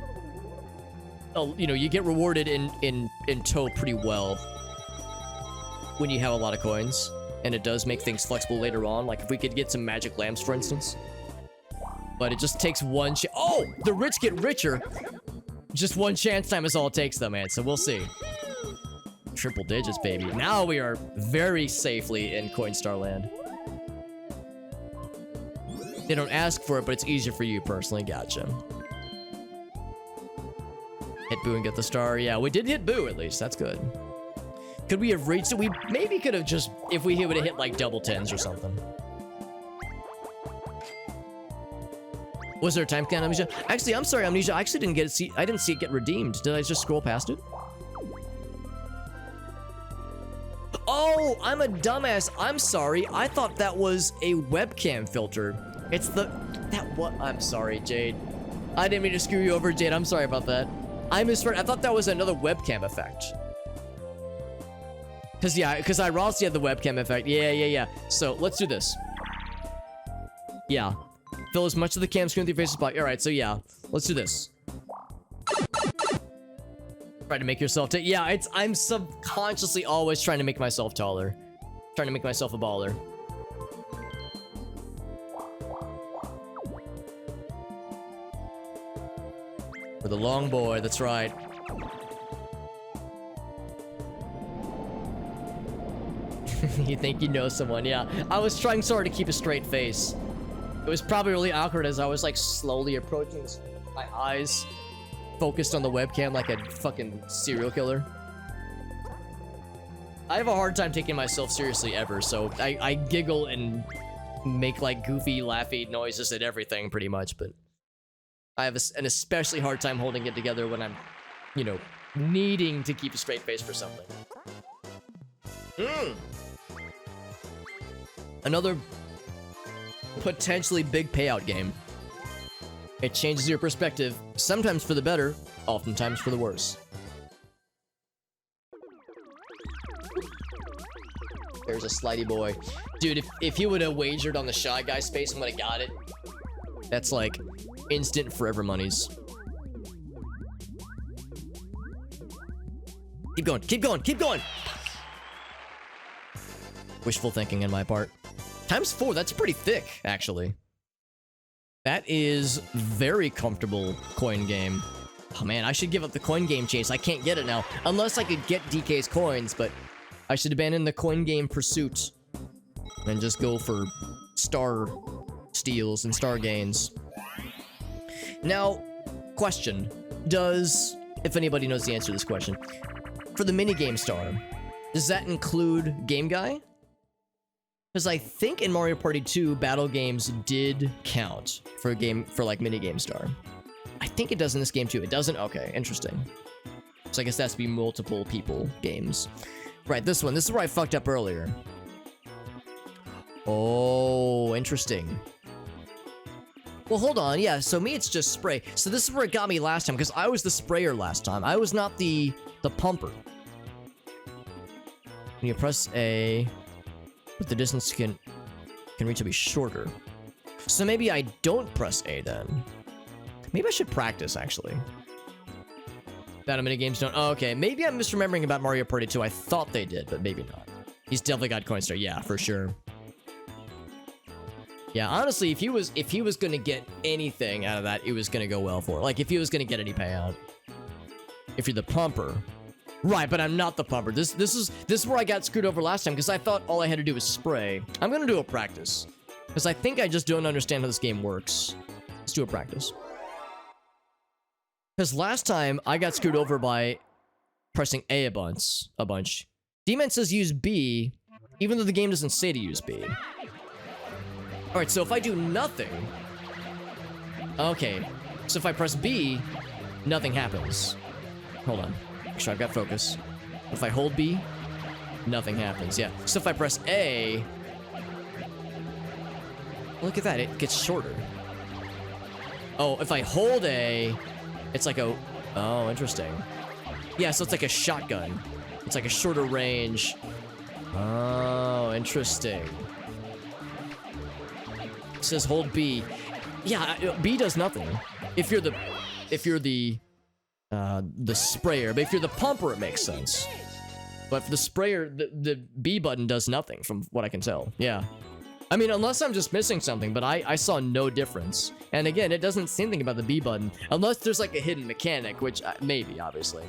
you get rewarded in tow pretty well when you have a lot of coins, and it does make things flexible later on. Like if we could get some magic lamps, for instance. But it just takes one. Oh, the rich get richer. Just one chance time is all it takes, though, man. So we'll see. Triple digits, baby. Now we are very safely in Coinstar land. They don't ask for it, but it's easier for you personally. Gotcha. Hit Boo and get the star. Yeah, we did hit Boo at least. That's good. Could we have reached it? We maybe could have just, if we would have hit like double 10s or something. Was there a time count, Amnesia? Actually, I'm sorry, Amnesia. I actually didn't get it. See, I didn't see it get redeemed. Did I just scroll past it? Oh, I'm a dumbass. I'm sorry. I thought that was a webcam filter. It's what? I'm sorry, Jade. I didn't mean to screw you over, Jade. I'm sorry about that. I misread. I thought that was another webcam effect. Because I Rossy had the webcam effect. Yeah. So let's do this. Yeah. Fill as much of the cam screen with your face as possible. Alright, so yeah. Let's do this. Try to make yourself yeah, I'm subconsciously always trying to make myself taller. Trying to make myself a baller. For the long boy, that's right. You think you know someone, yeah. I was trying so hard to keep a straight face. It was probably really awkward as I was like slowly approaching this, my eyes focused on the webcam like a fucking serial killer. I have a hard time taking myself seriously ever, so I giggle and make like goofy, laughy noises at everything pretty much, but I have an especially hard time holding it together when I'm, you know, needing to keep a straight face for something. Another potentially big payout game. It changes your perspective, sometimes for the better, oftentimes for the worse. There's a slidey boy. Dude, if he would have wagered on the Shy Guy space and would have got it, that's like instant forever monies. Keep going, keep going, keep going! Wishful thinking on my part. ×4, that's pretty thick, actually. That is very comfortable coin game. Oh man, I should give up the coin game chase. I can't get it now. Unless I could get DK's coins, but I should abandon the coin game pursuit and just go for star steals and star gains. Now, question. Does, if anybody knows the answer to this question, for the minigame star, does that include Game Guy? Because I think in Mario Party 2, battle games did count for a game, for like minigame star. I think it does in this game too. It doesn't? Okay, interesting. So I guess that's be multiple people games. Right, this one. This is where I fucked up earlier. Oh, interesting. Well, hold on. Yeah, so me, it's just spray. So this is where it got me last time, because I was the sprayer last time. I was not the pumper. When you press A, but the distance can reach will be shorter. So maybe I don't press A then. Maybe I should practice, actually. Battle minigames don't... Oh, okay, maybe I'm misremembering about Mario Party 2. I thought they did, but maybe not. He's definitely got Coin Star. Yeah, for sure. Yeah, honestly, if he was gonna get anything out of that, it was gonna go well for it. Like, if he was gonna get any payout. If you're the pumper. Right, but I'm not the pumper. This is where I got screwed over last time, because I thought all I had to do was spray. I'm gonna do a practice. Because I think I just don't understand how this game works. Let's do a practice. Because last time, I got screwed over by pressing A a bunch. D-Man says use B, even though the game doesn't say to use B. Alright, so if I do nothing... Okay, so if I press B, nothing happens. Hold on. Make sure I've got focus. If I hold B, nothing happens. Yeah. So if I press A... Look at that, it gets shorter. Oh, if I hold A... It's like a... Oh, interesting. Yeah, so it's like a shotgun. It's like a shorter range. Oh, interesting. It says hold B. Yeah, B does nothing. If you're the sprayer, but if you're the pumper, it makes sense. But for the sprayer, the B button does nothing, from what I can tell. Yeah. I mean, unless I'm just missing something, but I saw no difference. And again, it doesn't say anything about the B button, unless there's like a hidden mechanic, which maybe, obviously.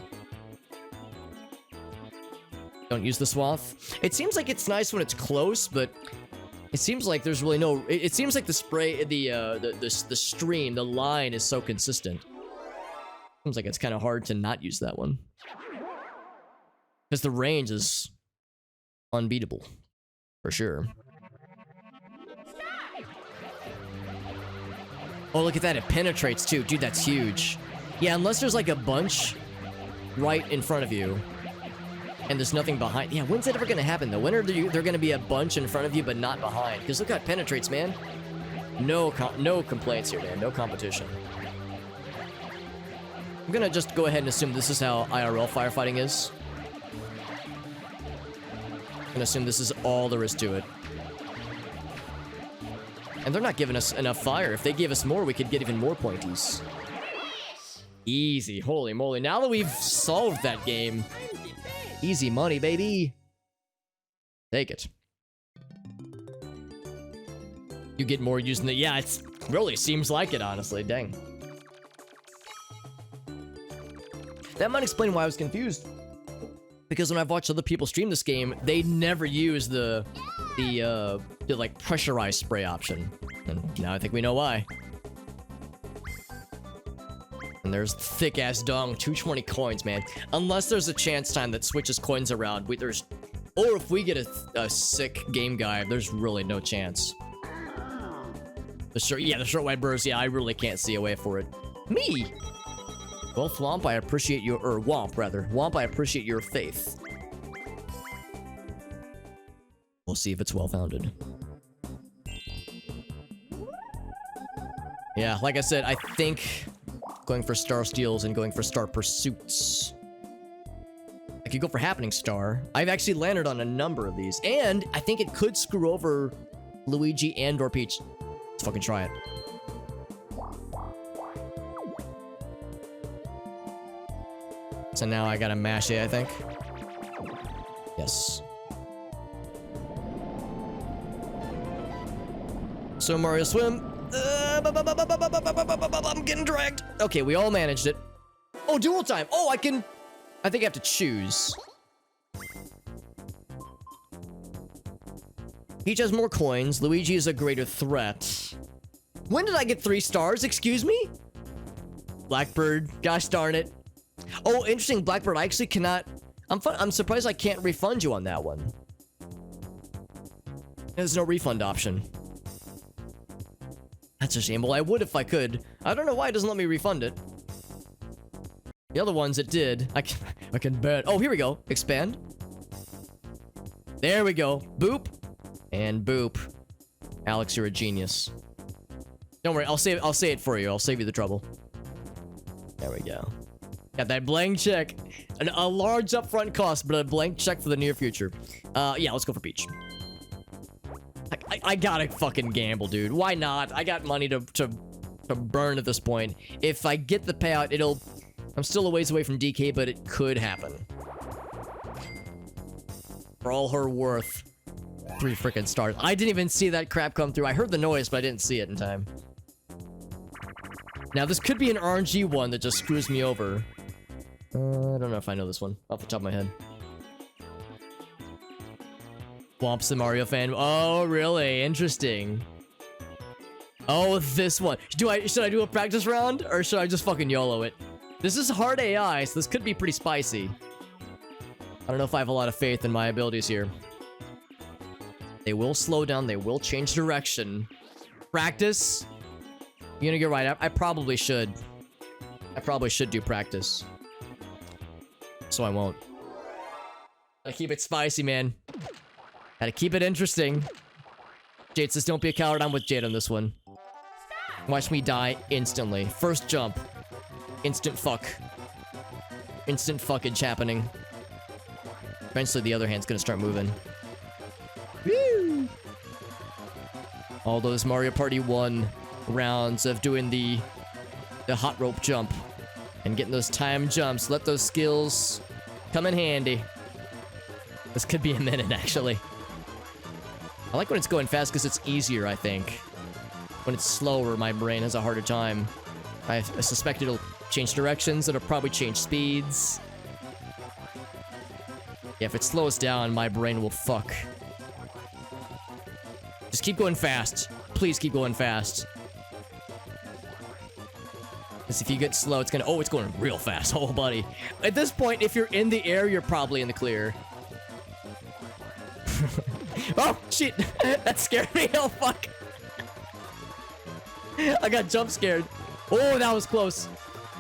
Don't use the swath. It seems like it's nice when it's close, but it seems like there's really no... It seems like the spray, the stream, the line is so consistent. Seems like it's kind of hard to not use that one. Because the range is unbeatable. For sure. Oh, look at that. It penetrates, too. Dude, that's huge. Yeah, unless there's, like, a bunch right in front of you. And there's nothing behind. Yeah, when's that ever going to happen, though? When are there going to be a bunch in front of you, but not behind? Because look how it penetrates, man. No complaints here, man. No competition. I'm going to just go ahead and assume this is how IRL firefighting is. I'm going to assume this is all there is to it. And they're not giving us enough fire. If they gave us more, we could get even more pointies. Easy. Holy moly. Now that we've solved that game, easy money, baby. Take it. You get more using the... Yeah, it's really seems like it, honestly. Dang. That might explain why I was confused. Because when I've watched other people stream this game, they never use the like pressurized spray option. And now I think we know why. And there's thick ass dong, 220 coins, man. Unless there's a chance time that switches coins around, or if we get a sick game guide, there's really no chance. The short white burst, yeah, I really can't see a way for it. Me! Well, Thwomp, I appreciate your, or Womp, rather. Womp, I appreciate your faith. We'll see if it's well-founded. Yeah, like I said, I think going for Star Steals and going for Star Pursuits. I could go for Happening Star. I've actually landed on a number of these, and I think it could screw over Luigi and or Peach. Let's fucking try it. So now I gotta mash it, I think. Yes. So Mario Swim. I'm getting dragged. Okay, we all managed it. Oh, dual time. Oh, I think I have to choose. Peach has more coins. Luigi is a greater threat. When did I get 3 stars? Excuse me? Blackbird. Gosh darn it. Oh, interesting, Blackbird. I actually cannot... I'm surprised I can't refund you on that one. There's no refund option. That's a shame. Well, I would if I could. I don't know why it doesn't let me refund it. The other ones it did. I can bet. Oh, here we go. Expand. There we go. Boop. And boop. Alex, you're a genius. Don't worry. I'll say it for you. I'll save you the trouble. There we go. Got that blank check. A large upfront cost, but a blank check for the near future. Yeah, let's go for Peach. I gotta fucking gamble, dude. Why not? I got money to burn at this point. If I get the payout, I'm still a ways away from DK, but it could happen. For all her worth. 3 freaking stars. I didn't even see that crap come through. I heard the noise, but I didn't see it in time. Now, this could be an RNG one that just screws me over. I don't know if I know this one off the top of my head. Womp's the Mario fan. Oh, really? Interesting. Oh, this one. Should I do a practice round? Or should I just fucking YOLO it? This is hard AI, so this could be pretty spicy. I don't know if I have a lot of faith in my abilities here. They will slow down. They will change direction. Practice? You know, you're right. I probably should. I probably should do practice. So I won't. Gotta keep it spicy, man. Gotta keep it interesting. Jade says, don't be a coward. I'm with Jade on this one. Watch me die instantly. First jump. Instant fuck. Instant fuckage happening. Eventually the other hand's gonna start moving. Woo! All those Mario Party 1 rounds of doing the hot rope jump. And getting those time jumps. Let those skills come in handy. This could be a minute, actually. I like when it's going fast because it's easier, I think. When it's slower, my brain has a harder time. I suspect it'll change directions. It'll probably change speeds. Yeah, if it slows down, my brain will fuck. Just keep going fast. Please keep going fast. Because if you get slow, it's gonna... Oh, it's going real fast. Oh, buddy. At this point, if you're in the air, you're probably in the clear. Oh, shit. That scared me. Oh, fuck. I got jump scared. Oh, that was close.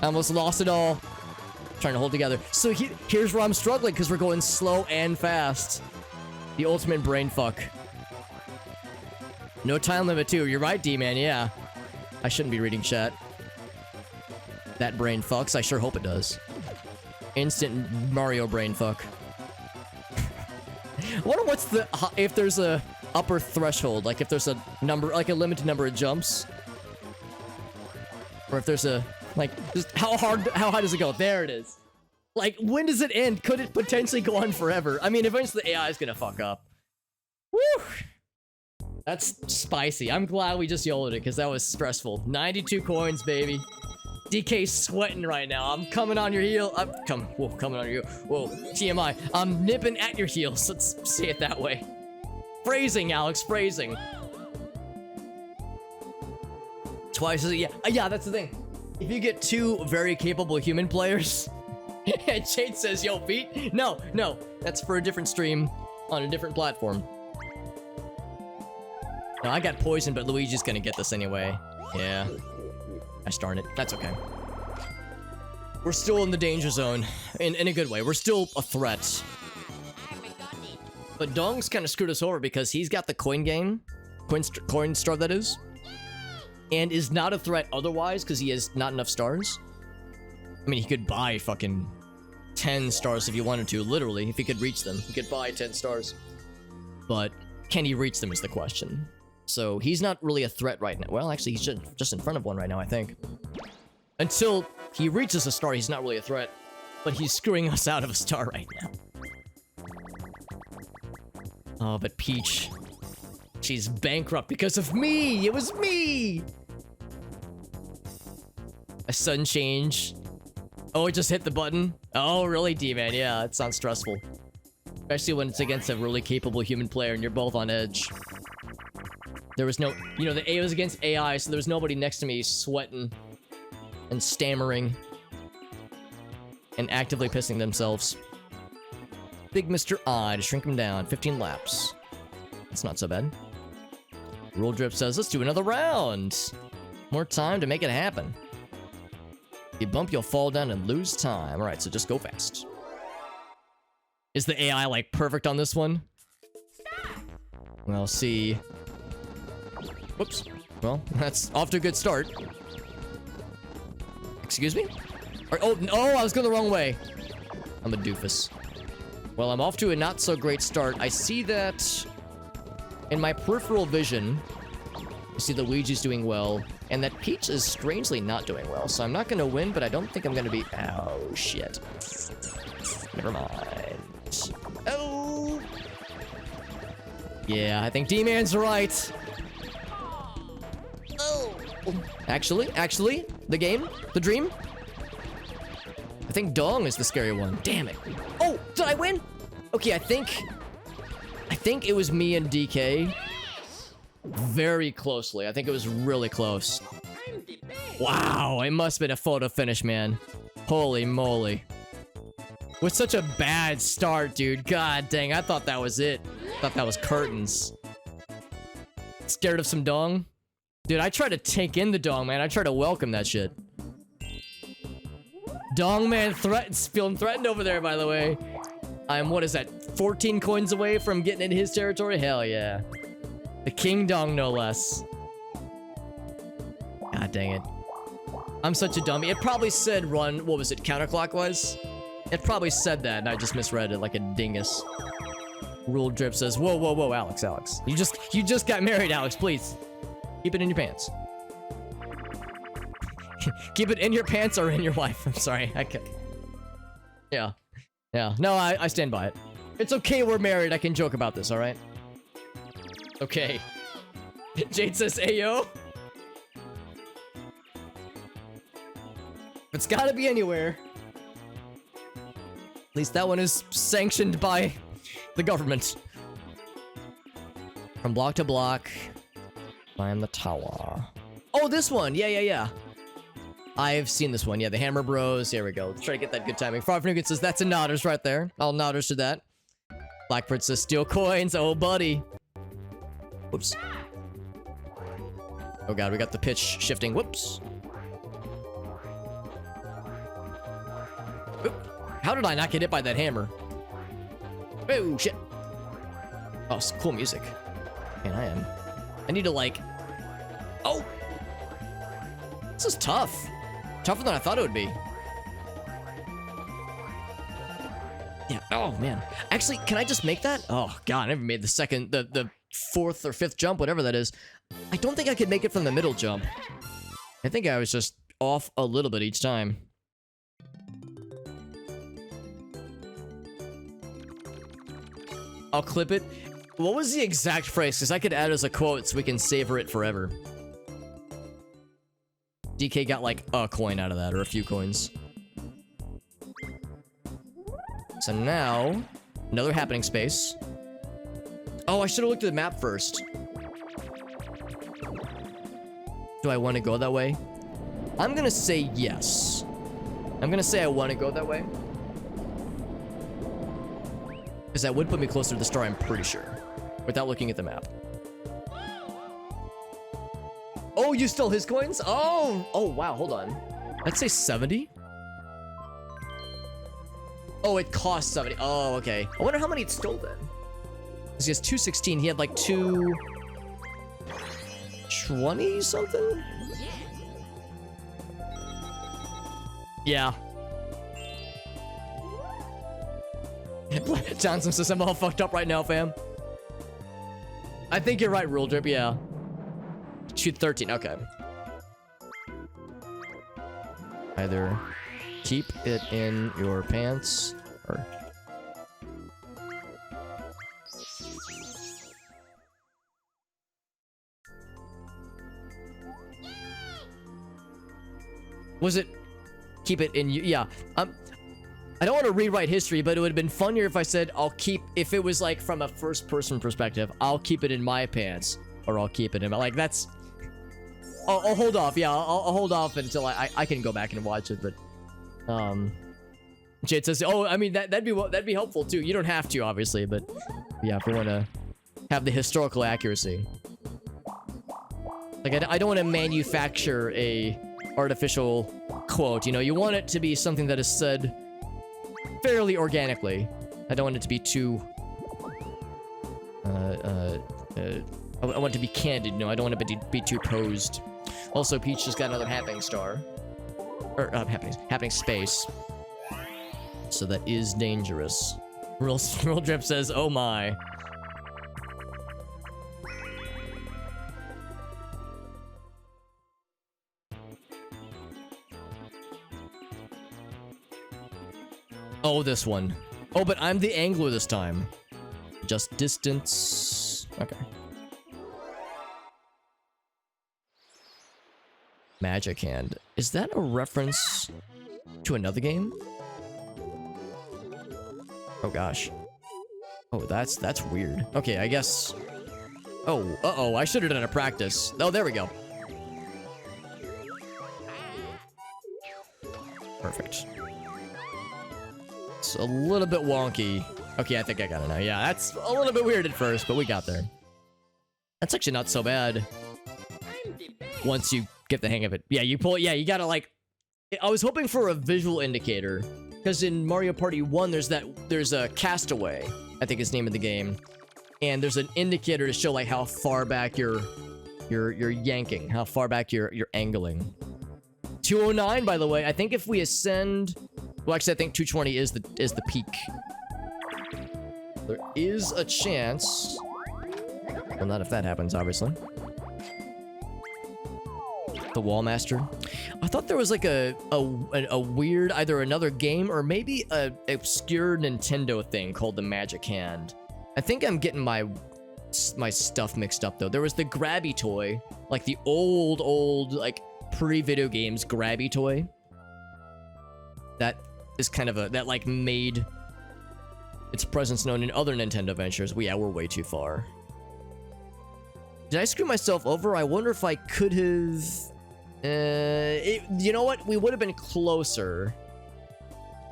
I almost lost it all. Trying to hold together. So here's where I'm struggling, because we're going slow and fast. The ultimate brain fuck. No time limit, too. You're right, D-Man, yeah. I shouldn't be reading chat. That brain fucks. I sure hope it does. Instant Mario brain fuck. I wonder what's the... If there's a upper threshold. Like, if there's a number... Like, a limited number of jumps. Or if there's a... Like, just how high does it go? There it is. Like, when does it end? Could it potentially go on forever? I mean, eventually the AI is gonna fuck up. Woo! That's spicy. I'm glad we just YOLO'd it because that was stressful. 92 coins, baby. DK's sweating right now. I'm coming on your heel. Coming on your heel. Whoa, TMI. I'm nipping at your heels. Let's say it that way. Phrasing, Alex, phrasing. Twice as yeah, that's the thing. If you get two very capable human players, and Jade says, yo, Pete. No, that's for a different stream on a different platform. No, I got poisoned, but Luigi's gonna get this anyway. Yeah. Gosh darn it. That's okay. We're still in the danger zone. In a good way. We're still a threat. But Dong's kind of screwed us over because he's got the coin game. Coin star, that is. And is not a threat otherwise because he has not enough stars. I mean, he could buy fucking 10 stars if he wanted to, literally. If he could reach them. He could buy 10 stars. But can he reach them is the question. So he's not really a threat right now. Well, actually, he's just in front of one right now, I think. Until he reaches a star, he's not really a threat. But he's screwing us out of a star right now. Oh, but Peach... she's bankrupt because of me! It was me! A sudden change. Oh, it just hit the button? Oh, really, D-Man? Yeah, it sounds stressful. Especially when it's against a really capable human player and you're both on edge. There was no... you know, the A was against AI, so there was nobody next to me sweating and stammering and actively pissing themselves. Big Mr. I to shrink him down. 15 laps. That's not so bad. Rule Drip says, let's do another round. More time to make it happen. If you bump, you'll fall down and lose time. All right, so just go fast. Is the AI, like, perfect on this one? We'll see. Whoops. Well, that's off to a good start. Excuse me? Oh, I was going the wrong way. I'm a doofus. Well, I'm off to a not-so-great start. I see that in my peripheral vision. I see that Luigi's doing well, and that Peach is strangely not doing well. So I'm not going to win, but I don't think I'm going to be... oh, shit. Never mind. Oh! Yeah, I think D-Man's right. Oh! Actually, the dream? I think Dong is the scary one. Damn it. Oh, did I win? Okay, I think it was me and DK. Very closely. I think it was really close. Wow, it must have been a photo finish, man. Holy moly. With such a bad start, dude. God dang, I thought that was it. I thought that was curtains. Scared of some Dong? Dude, I try to take in the Dong, man. I try to welcome that shit. Dong man feeling threatened over there, by the way. I'm, what is that, 14 coins away from getting into his territory? Hell yeah. The King Dong, no less. God dang it. I'm such a dummy. It probably said run, what was it, counterclockwise? It probably said that, and I just misread it like a dingus. Rule Drip says, whoa, Alex. You just got married, Alex, please. Keep it in your pants. Keep it in your pants or in your wife. I'm sorry. Yeah. No, I stand by it. It's okay we're married. I can joke about this, alright? Okay. Jade says, Ayo. It's gotta be anywhere. At least that one is sanctioned by the government. From block to block. Climb the tower. Oh, this one! Yeah. I've seen this one. Yeah, the Hammer Bros. Here we go. Let's try to get that good timing. Frog Nougat says, that's a nodders right there. I'll nodders to that. Blackbird says, steal coins. Oh, buddy. Whoops. Oh, God. We got the pitch shifting. Whoops. Oop. How did I not get hit by that hammer? Oh, shit. Oh, it's cool music. Man, I need to, like... oh! This is tough. Tougher than I thought it would be. Yeah. Oh, man. Actually, can I just make that? Oh, God. I never made the fourth or fifth jump, whatever that is. I don't think I could make it from the middle jump. I think I was just off a little bit each time. I'll clip it. What was the exact phrase? Because I could add it as a quote so we can savor it forever. DK got like a coin out of that, or a few coins. So now, another happening space. Oh, I should have looked at the map first. Do I want to go that way? I'm gonna say yes. I'm gonna say I want to go that way. Because that would put me closer to the star, I'm pretty sure. Without looking at the map. Oh, you stole his coins? Oh! Oh, wow, hold on. Let's say 70? Oh, it cost 70. Oh, okay. I wonder how many it stole then. Because he has 216. He had like 220 something? Yeah. Johnson says I'm all fucked up right now, fam. I think you're right, Rule Drip, yeah. Shoot 13, okay. Either keep it in your pants, or... Was it... Keep it in you? Yeah. I don't want to rewrite history, but it would have been funnier if I said I'll keep... If it was like from a first-person perspective, I'll keep it in my pants, or I'll keep it in my... Like, that's... I'll hold off, yeah. I'll hold off until I can go back and watch it, but... Jade says, oh, I mean, that'd be helpful, too. You don't have to, obviously, but... Yeah, if we want to have the historical accuracy. Like, I don't want to manufacture a artificial quote, you know? You want it to be something that is said... fairly organically. I don't want it to be too... I want it to be candid, no, I don't want it to be too posed. Also, Peach just got another happening star. Or, happening space. So that is dangerous. Real Drip says, oh my. Oh, this one. Oh, but I'm the angler this time. Just distance. Okay. Magic Hand. Is that a reference to another game? Oh gosh. Oh, that's weird. Okay, I guess... Oh, uh-oh, I should have done a practice. Oh, there we go. Perfect. It's a little bit wonky. Okay, I think I got it now. Yeah, that's a little bit weird at first, but we got there. That's actually not so bad. Once you get the hang of it. Yeah, you pull it. Yeah, you gotta like... I was hoping for a visual indicator. Because in Mario Party 1, there's a castaway, I think is the name of the game. And there's an indicator to show like how far back you're yanking, how far back you're angling. 209, by the way. I think if we ascend... Well, actually, I think 220 is the peak. There is a chance... Well, not if that happens, obviously. The Wallmaster. I thought there was like a weird, either another game or maybe a obscure Nintendo thing called the Magic Hand. I think I'm getting my stuff mixed up though. There was the Grabby toy, like the old like pre-video games Grabby toy. That is kind of that like made its presence known in other Nintendo ventures. Yeah, we're way too far. Did I screw myself over? I wonder if I could have... you know what? We would have been closer.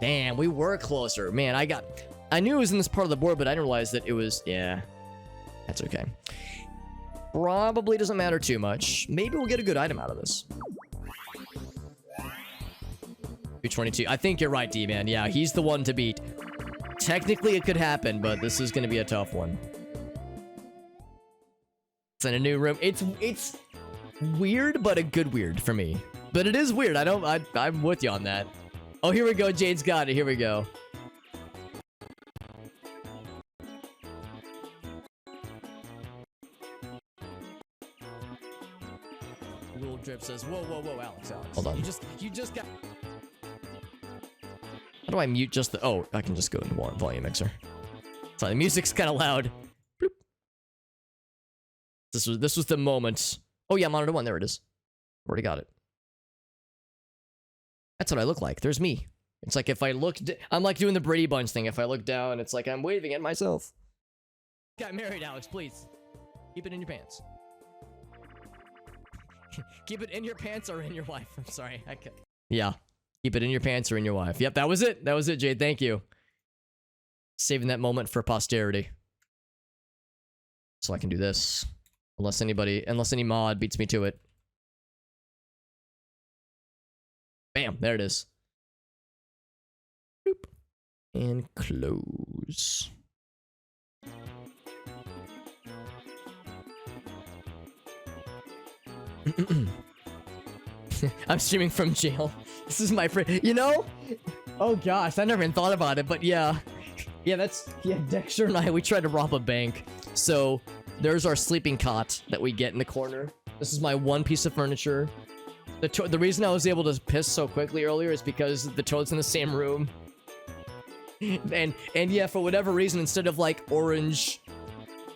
Damn, we were closer. Man, I knew it was in this part of the board, but I didn't realize that it was... Yeah. That's okay. Probably doesn't matter too much. Maybe we'll get a good item out of this. 222. I think you're right, D-Man. Yeah, he's the one to beat. Technically, it could happen, but this is going to be a tough one. It's in a new room. It's weird, but a good weird for me. But it is weird. I'm with you on that. Oh, here we go. Jade's got it. Here we go. Little Drip says, whoa, Alex. Hold on. You just got... How do I mute just the... Oh, I can just go into volume mixer. Sorry, the music's kind of loud. Bloop. This was the moment. Oh yeah, monitor 1. There it is. Already got it. That's what I look like. There's me. It's like if I look... I'm like doing the Brady Bunch thing. If I look down, it's like I'm waving at myself. Got married, Alex, please. Keep it in your pants. Keep it in your pants or in your wife. I'm sorry. Yeah. Keep it in your pants or in your wife. Yep, that was it. That was it, Jade. Thank you. Saving that moment for posterity. So I can do this. Unless any mod beats me to it. Bam, there it is. Boop. And close. I'm streaming from jail. This is my friend. You know? Oh gosh, I never even thought about it, but yeah. Yeah, Dexter and I, we tried to rob a bank. So, there's our sleeping cot that we get in the corner. This is my one piece of furniture. The reason I was able to piss so quickly earlier is because the toad's in the same room. And yeah, for whatever reason, instead of like orange,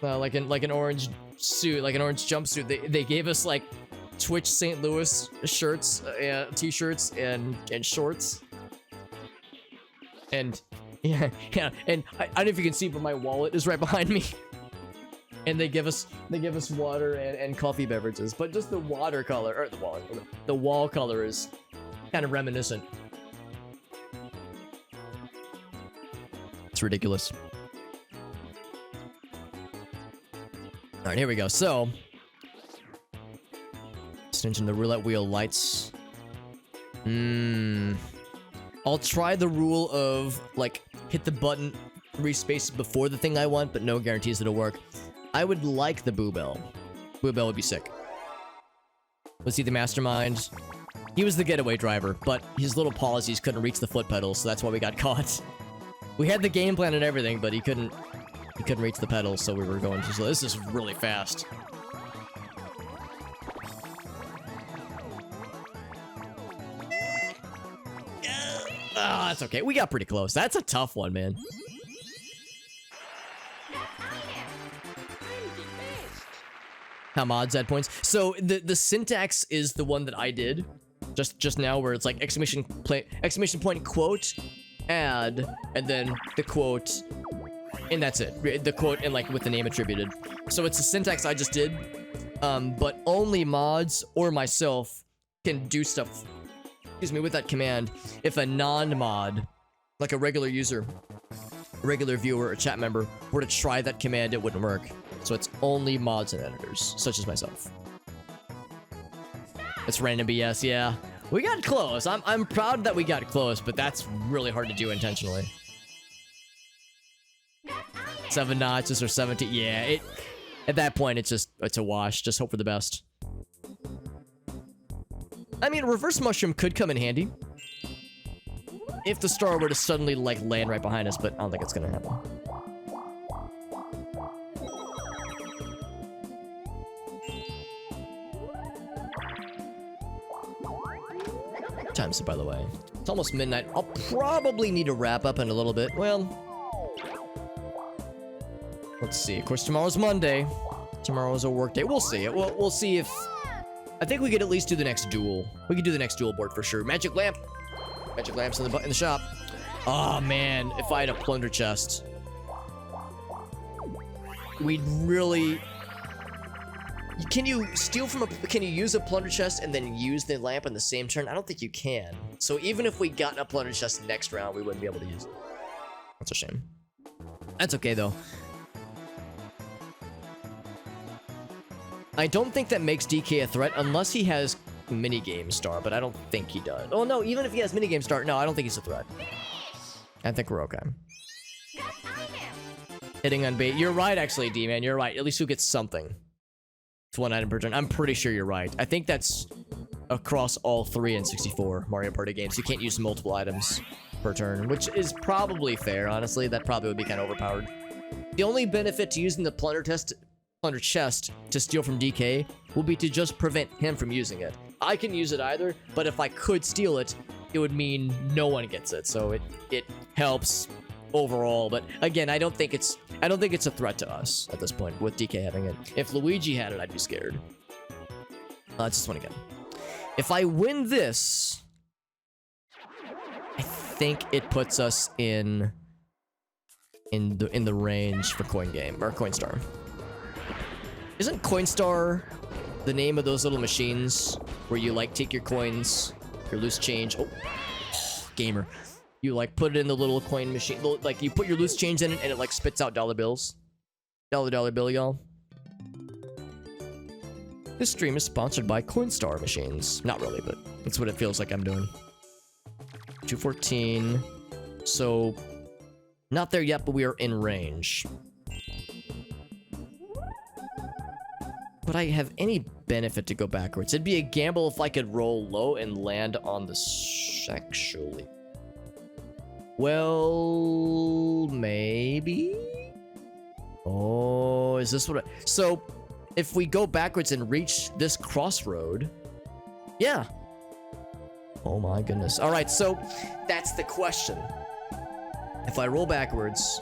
like an orange suit, like an orange jumpsuit, they gave us like Twitch St. Louis shirts, t-shirts and shorts. And yeah, and I don't know if you can see, but my wallet is right behind me. And they give us water and coffee beverages, but just the water color, or the wall color is kind of reminiscent. It's ridiculous. All right, here we go. So, extension the roulette wheel lights. I'll try the rule of like hit the button 3 spaces before the thing I want, but no guarantees it'll work. I would like the Boo Bell. Boo Bell would be sick. Was he the mastermind? He was the getaway driver, but his little policies couldn't reach the foot pedals, so that's why we got caught. We had the game plan and everything, but he couldn't reach the pedals, so we were going to... So this is really fast. Ah, that's okay. We got pretty close. That's a tough one, man. How mods add points. So the syntax is the one that I did just now, where it's like exclamation point quote add, and then the quote, and that's it. The quote and like with the name attributed. So it's a syntax I just did, but only mods or myself can do stuff, excuse me, with that command. If a non-mod, like a regular user, a regular viewer, a chat member, were to try that command, it wouldn't work. So it's only mods and editors, such as myself. It's random BS, yeah. We got close. I'm proud that we got close, but that's really hard to do intentionally. 7 notches or 17. Yeah, at that point it's a wash. Just hope for the best. I mean, reverse mushroom could come in handy if the star were to suddenly like land right behind us, but I don't think it's gonna happen. Times it, by the way. It's almost midnight. I'll probably need to wrap up in a little bit. Well, let's see. Of course, tomorrow's Monday. Tomorrow's a work day. We'll see. We'll see if... I think we could at least do the next duel. We could do the next duel board for sure. Magic lamp. Magic lamps in the shop. Oh man, if I had a plunder chest, we'd really... Can you steal from can you use a plunder chest and then use the lamp in the same turn? I don't think you can. So even if we got a plunder chest next round, we wouldn't be able to use it. That's a shame. That's okay though. I don't think that makes DK a threat unless he has minigame star, but I don't think he does. Oh no, even if he has minigame star, no, I don't think he's a threat. I think we're okay. Hitting on bait. You're right, actually, D-Man. You're right. At least who gets something. It's 1 item per turn. I'm pretty sure you're right. I think that's across all 3 and 64 Mario Party games. You can't use multiple items per turn, which is probably fair, honestly. That probably would be kind of overpowered. The only benefit to using the plunder chest to steal from DK will be to just prevent him from using it. I can use it either, but if I could steal it, it would mean no one gets it. So it helps overall. But again, I don't think it's a threat to us at this point with DK having it. If Luigi had it, I'd be scared. Let's just win again. If I win this, I think it puts us in the range for Coin Game or Coinstar. Isn't Coinstar the name of those little machines where you like take your coins, your loose change? Oh, gamer. You like put it in the little coin machine, like you put your loose change in it and it like spits out dollar bills. Dollar bill, y'all. This stream is sponsored by Coinstar machines. Not really, but that's what it feels like I'm doing. 214. So, not there yet, but we are in range. Would I have any benefit to go backwards? It'd be a gamble if I could roll low and land on the actually. Well, maybe? Oh, is this what so, if we go backwards and reach this crossroad, yeah. Oh my goodness. All right, so that's the question. If I roll backwards,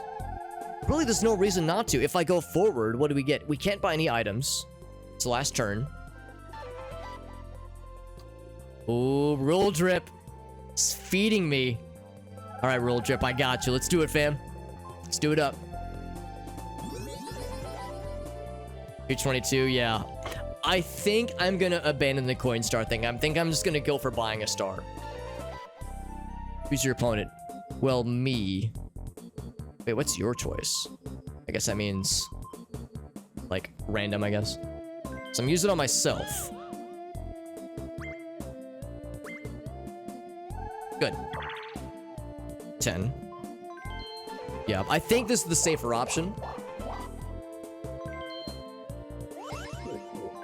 really there's no reason not to. If I go forward, what do we get? We can't buy any items. It's the last turn. Oh, roll drip. It's feeding me. All right, roll drip, I got you. Let's do it, fam. Let's do it up. 222, yeah. I think I'm gonna abandon the Coinstar thing. I think I'm just gonna go for buying a star. Who's your opponent? Well, me. Wait, what's your choice? I guess that means, like, random, I guess. So I'm using it on myself. Good. 10. Yeah, I think this is the safer option.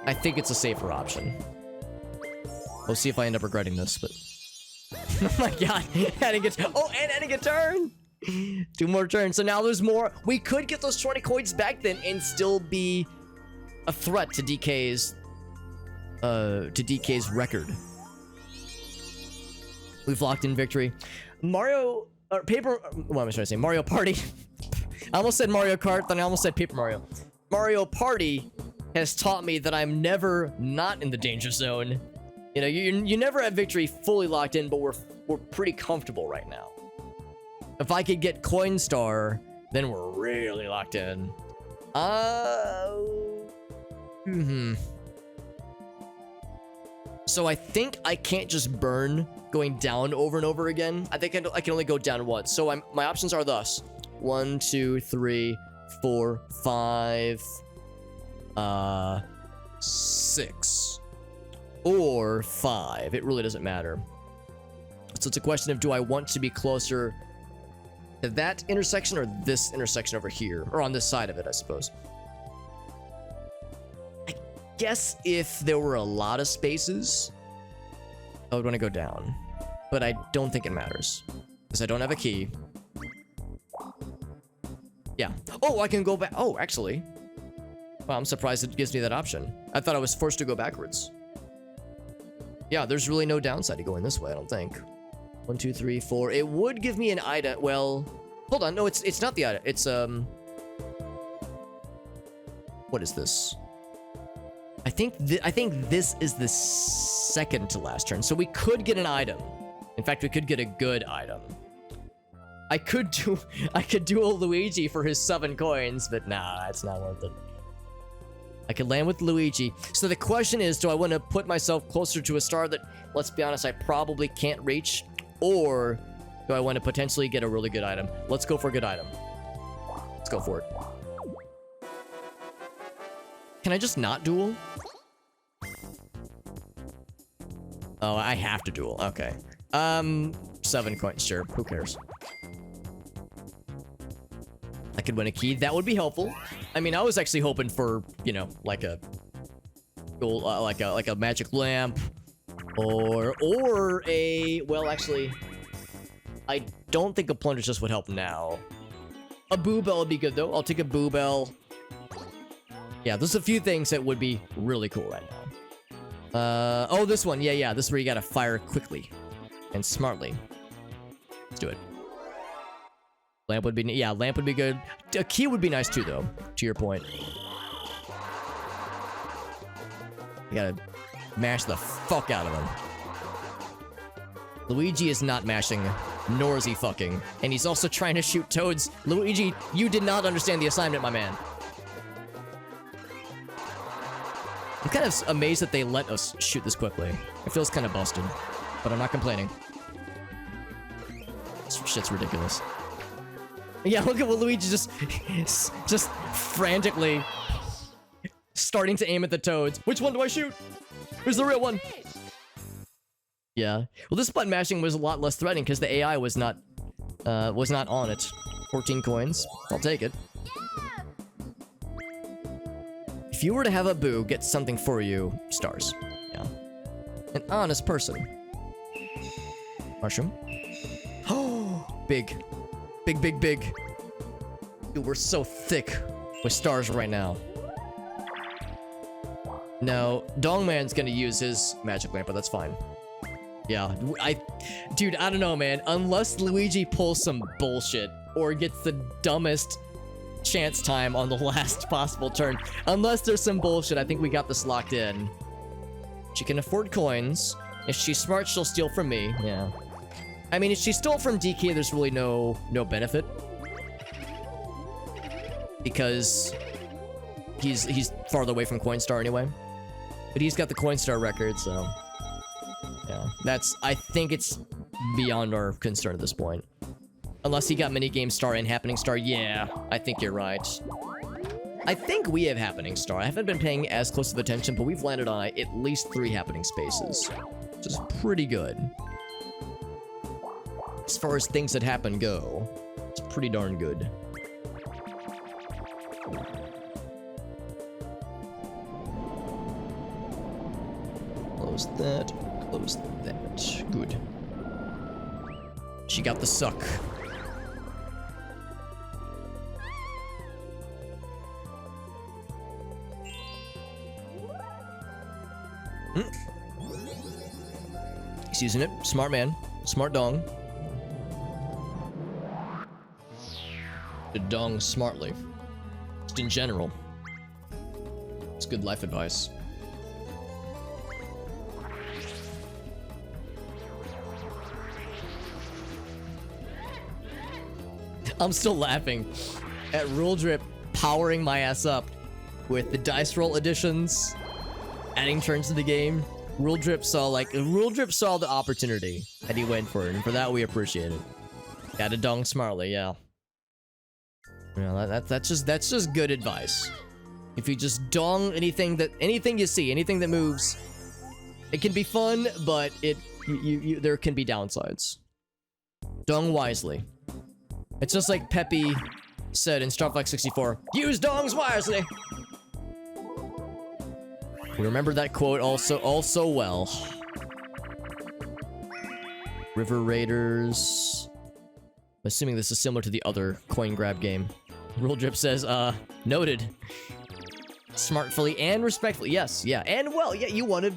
I think it's a safer option. We'll see if I end up regretting this, but... Oh my god, adding a adding a turn! 2 more turns, so now there's more. We could get those 20 coins back then and still be a threat to DK's record. We've locked in victory. Mario what am I trying to say? Mario Party. I almost said Mario Kart, then I almost said Paper Mario. Mario Party has taught me that I'm never not in the danger zone. You know, you never have victory fully locked in, but we're pretty comfortable right now. If I could get Coinstar, then we're really locked in. So I think I can't just burn going down over and over again. I think I can only go down once. So my options are thus: 1, 2, 3, 4, 5, 6, or 5. It really doesn't matter. So it's a question of, do I want to be closer to that intersection or this intersection over here, or on this side of it, I suppose. I guess if there were a lot of spaces, I would want to go down, but I don't think it matters because I don't have a key. Yeah. Oh, I can go back. Oh, actually. Well, I'm surprised it gives me that option. I thought I was forced to go backwards. Yeah, there's really no downside to going this way, I don't think. 1, 2, 3, 4. It would give me an item. Well, hold on. No, it's not the item. It's what is this? I think this is the second to last turn. So we could get an item. In fact, we could get a good item. I could duel Luigi for his 7 coins, but nah, it's not worth it. I could land with Luigi. So the question is, do I want to put myself closer to a star that, let's be honest, I probably can't reach? Or do I want to potentially get a really good item? Let's go for a good item. Let's go for it. Can I just not duel? Oh, I have to duel. Okay. 7 coins, sure. Who cares? I could win a key. That would be helpful. I mean, I was actually hoping for, you know, like a gold, like a magic lamp, or a, well, actually, I don't think a plunger just would help now. A boo bell would be good though. I'll take a boo bell. Yeah, there's a few things that would be really cool right now. Oh, this one. Yeah, this is where you gotta fire quickly and smartly. Let's do it. Lamp would be, yeah, lamp would be good. A key would be nice too, though, to your point. You gotta mash the fuck out of him. Luigi is not mashing, nor is he fucking. And he's also trying to shoot toads. Luigi, you did not understand the assignment, my man. I'm kind of amazed that they let us shoot this quickly. It feels kind of busted, but I'm not complaining. This shit's ridiculous. Yeah, look at what Luigi just frantically starting to aim at the toads. Which one do I shoot? Who's the real one? Yeah. Well, this button mashing was a lot less threatening because the AI was not on it. 14 coins. I'll take it. If you were to have a boo get something for you, stars. Yeah. An honest person. Mushroom. Oh, big. Big, big, big. Dude, we're so thick with stars right now. No, Dongman's gonna use his magic lamp, but that's fine. Yeah, dude, I don't know, man. Unless Luigi pulls some bullshit or gets the dumbest chance time on the last possible turn. Unless there's some bullshit, I think we got this locked in. She can afford coins. If she's smart, she'll steal from me. Yeah. I mean, if she stole from DK, there's really no benefit. Because he's farther away from Coinstar anyway. But he's got the Coinstar record, so... yeah, I think it's beyond our concern at this point. Unless he got Minigame Star and Happening Star, yeah, I think you're right. I think we have Happening Star. I haven't been paying as close of attention, but we've landed on at least 3 Happening Spaces. Which is pretty good. As far as things that happen go, it's pretty darn good. Close that. Close that. Good. She got the suck. He's using it. Smart man. Smart dong. The dong smartly. Just in general. It's good life advice. I'm still laughing at Rule Drip powering my ass up with the dice roll additions, adding turns to the game. Rule Drip saw the opportunity and he went for it, and for that we appreciate it. Gotta dong smartly, yeah. Yeah, that's just good advice. If you just dong anything you see, anything that moves, it can be fun, but there can be downsides. Dong wisely. It's just like Peppy said in Starflex 64, use dongs wisely! We remember that quote also well. River Raiders. I'm assuming this is similar to the other coin grab game. Rule Drip says, noted. Smartfully and respectfully, yes, yeah. And well, yeah, you wanna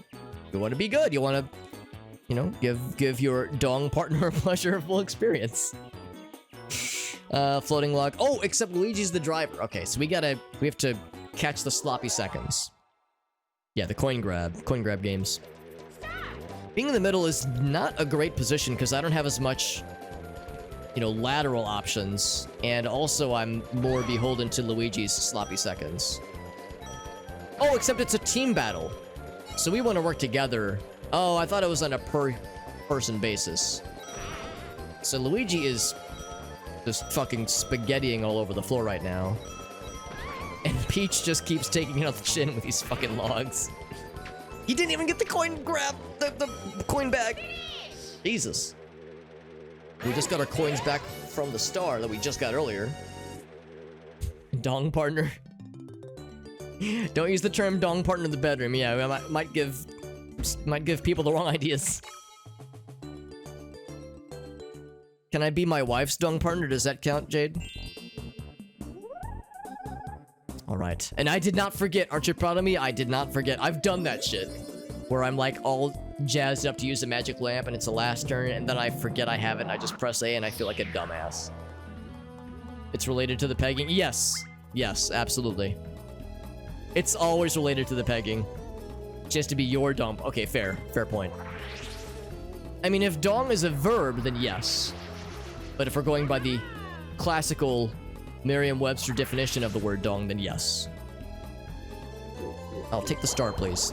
be good. You wanna, you know, give your dong partner a pleasurable experience. Floating log. Oh, except Luigi's the driver. Okay, so we have to catch the sloppy seconds. Yeah, the coin grab games. Being in the middle is not a great position because I don't have as much, you know, lateral options, and also I'm more beholden to Luigi's sloppy seconds. Oh, except it's a team battle, so we want to work together. Oh, I thought it was on a per-person basis. So Luigi is just fucking spaghettiing all over the floor right now. And Peach just keeps taking it on the chin with these fucking logs. He didn't even get the coin grab, the coin bag. Jesus. We just got our coins back from the star that we just got earlier. Dong partner. Don't use the term dong partner in the bedroom. Yeah, I might give people the wrong ideas. Can I be my wife's dong partner? Does that count, Jade? Alright. And I did not forget. Aren't you proud of me? I did not forget. I've done that shit. Where I'm like all jazzed up to use a magic lamp and it's the last turn and then I forget I have it and I just press A and I feel like a dumbass. It's related to the pegging. Yes. Yes, absolutely. It's always related to the pegging. Just to be your dump. Okay, fair. Fair point. I mean, if dong is a verb, then yes. But if we're going by the classical Merriam-Webster definition of the word dong, then yes. I'll take the star, please.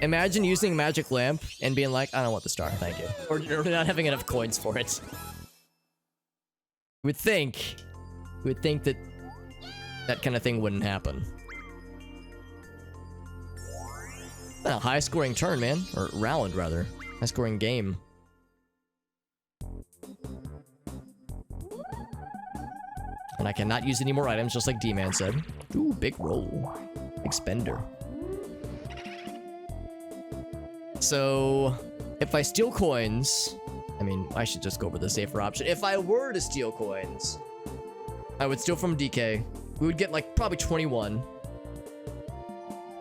Imagine using magic lamp and being like, I don't want the star, thank you. Or not having enough coins for it. We would think that that kind of thing wouldn't happen. A high-scoring turn, man. Or round, rather. High-scoring game. And I cannot use any more items, just like D-Man said. Ooh, big roll. Big spender. So, if I steal coins... I mean, I should just go for the safer option. If I were to steal coins, I would steal from DK. We would get, like, probably 21.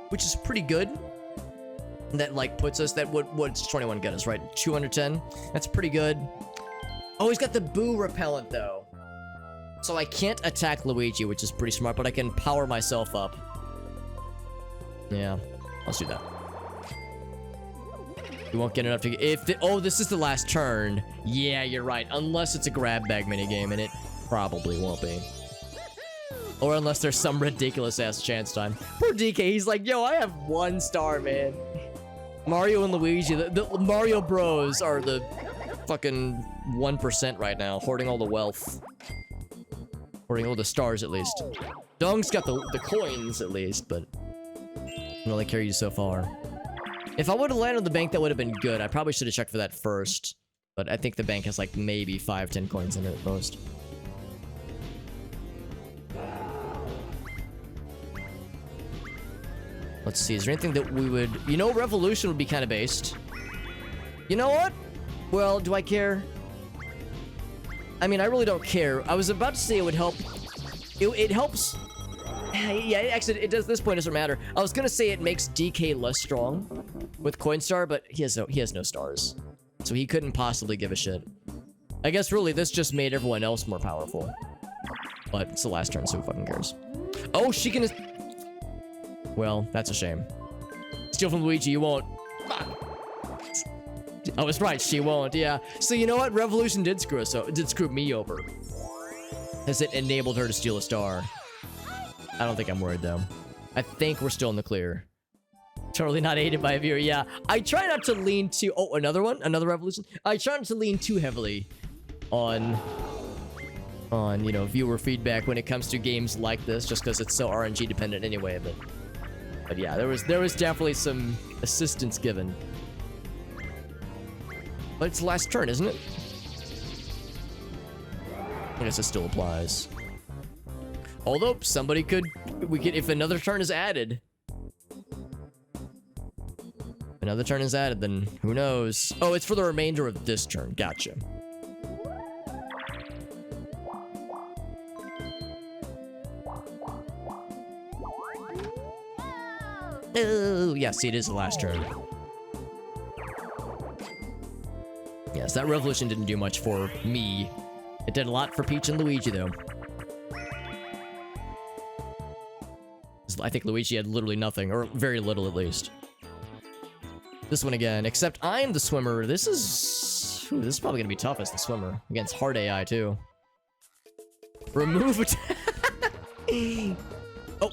Which is pretty good. That, like, puts us... What's 21 get us, right? 210? That's pretty good. Oh, he's got the boo repellent, though. So I can't attack Luigi, which is pretty smart, but I can power myself up. Yeah, let's do that. We won't get enough to get... Oh, this is the last turn. Yeah, you're right. Unless it's a grab bag minigame, and it probably won't be. Or unless there's some ridiculous-ass chance time. Poor DK, he's like, yo, I have 1 star, man. Mario and Luigi, the Mario Bros are the fucking 1% right now, hoarding all the wealth. Hoarding all the stars, at least. Dong's got the coins, at least, but... can only carry you so far. If I would have landed on the bank, that would have been good. I probably should have checked for that first. But I think the bank has, like, maybe 5-10 coins in it at most. Let's see, is there anything that we would... You know, Revolution would be kind of based. You know what? Well, do I care? I mean, I really don't care. I was about to say it would help. It helps. Yeah, actually, it does. This point doesn't matter. I was gonna say it makes DK less strong with Coinstar, but he has no stars, so he couldn't possibly give a shit. I guess really this just made everyone else more powerful. But it's the last turn, so who fucking cares? Oh, she can. Well, that's a shame. Steal from Luigi, you won't. I was right, she won't, yeah. So you know what? Revolution did screw me over. As it enabled her to steal a star. I don't think I'm worried, though. I think we're still in the clear. Totally not aided by a viewer, yeah. I try not to lean too... Oh, another one? Another Revolution? I try not to lean too heavily on, you know, viewer feedback when it comes to games like this, just because it's so RNG dependent anyway, but yeah, there was definitely some assistance given. But it's the last turn, isn't it? I guess it still applies. Although, somebody could... if another turn is added... Another turn is added, then who knows? Oh, it's for the remainder of this turn. Gotcha. Oh, yes, it is the last turn. Yes, that Revolution didn't do much for me. It did a lot for Peach and Luigi, though. I think Luigi had literally nothing, or very little at least. This one again, except I'm the swimmer. This is probably gonna be tough as the swimmer. Against hard AI, too. Remove it. Oh.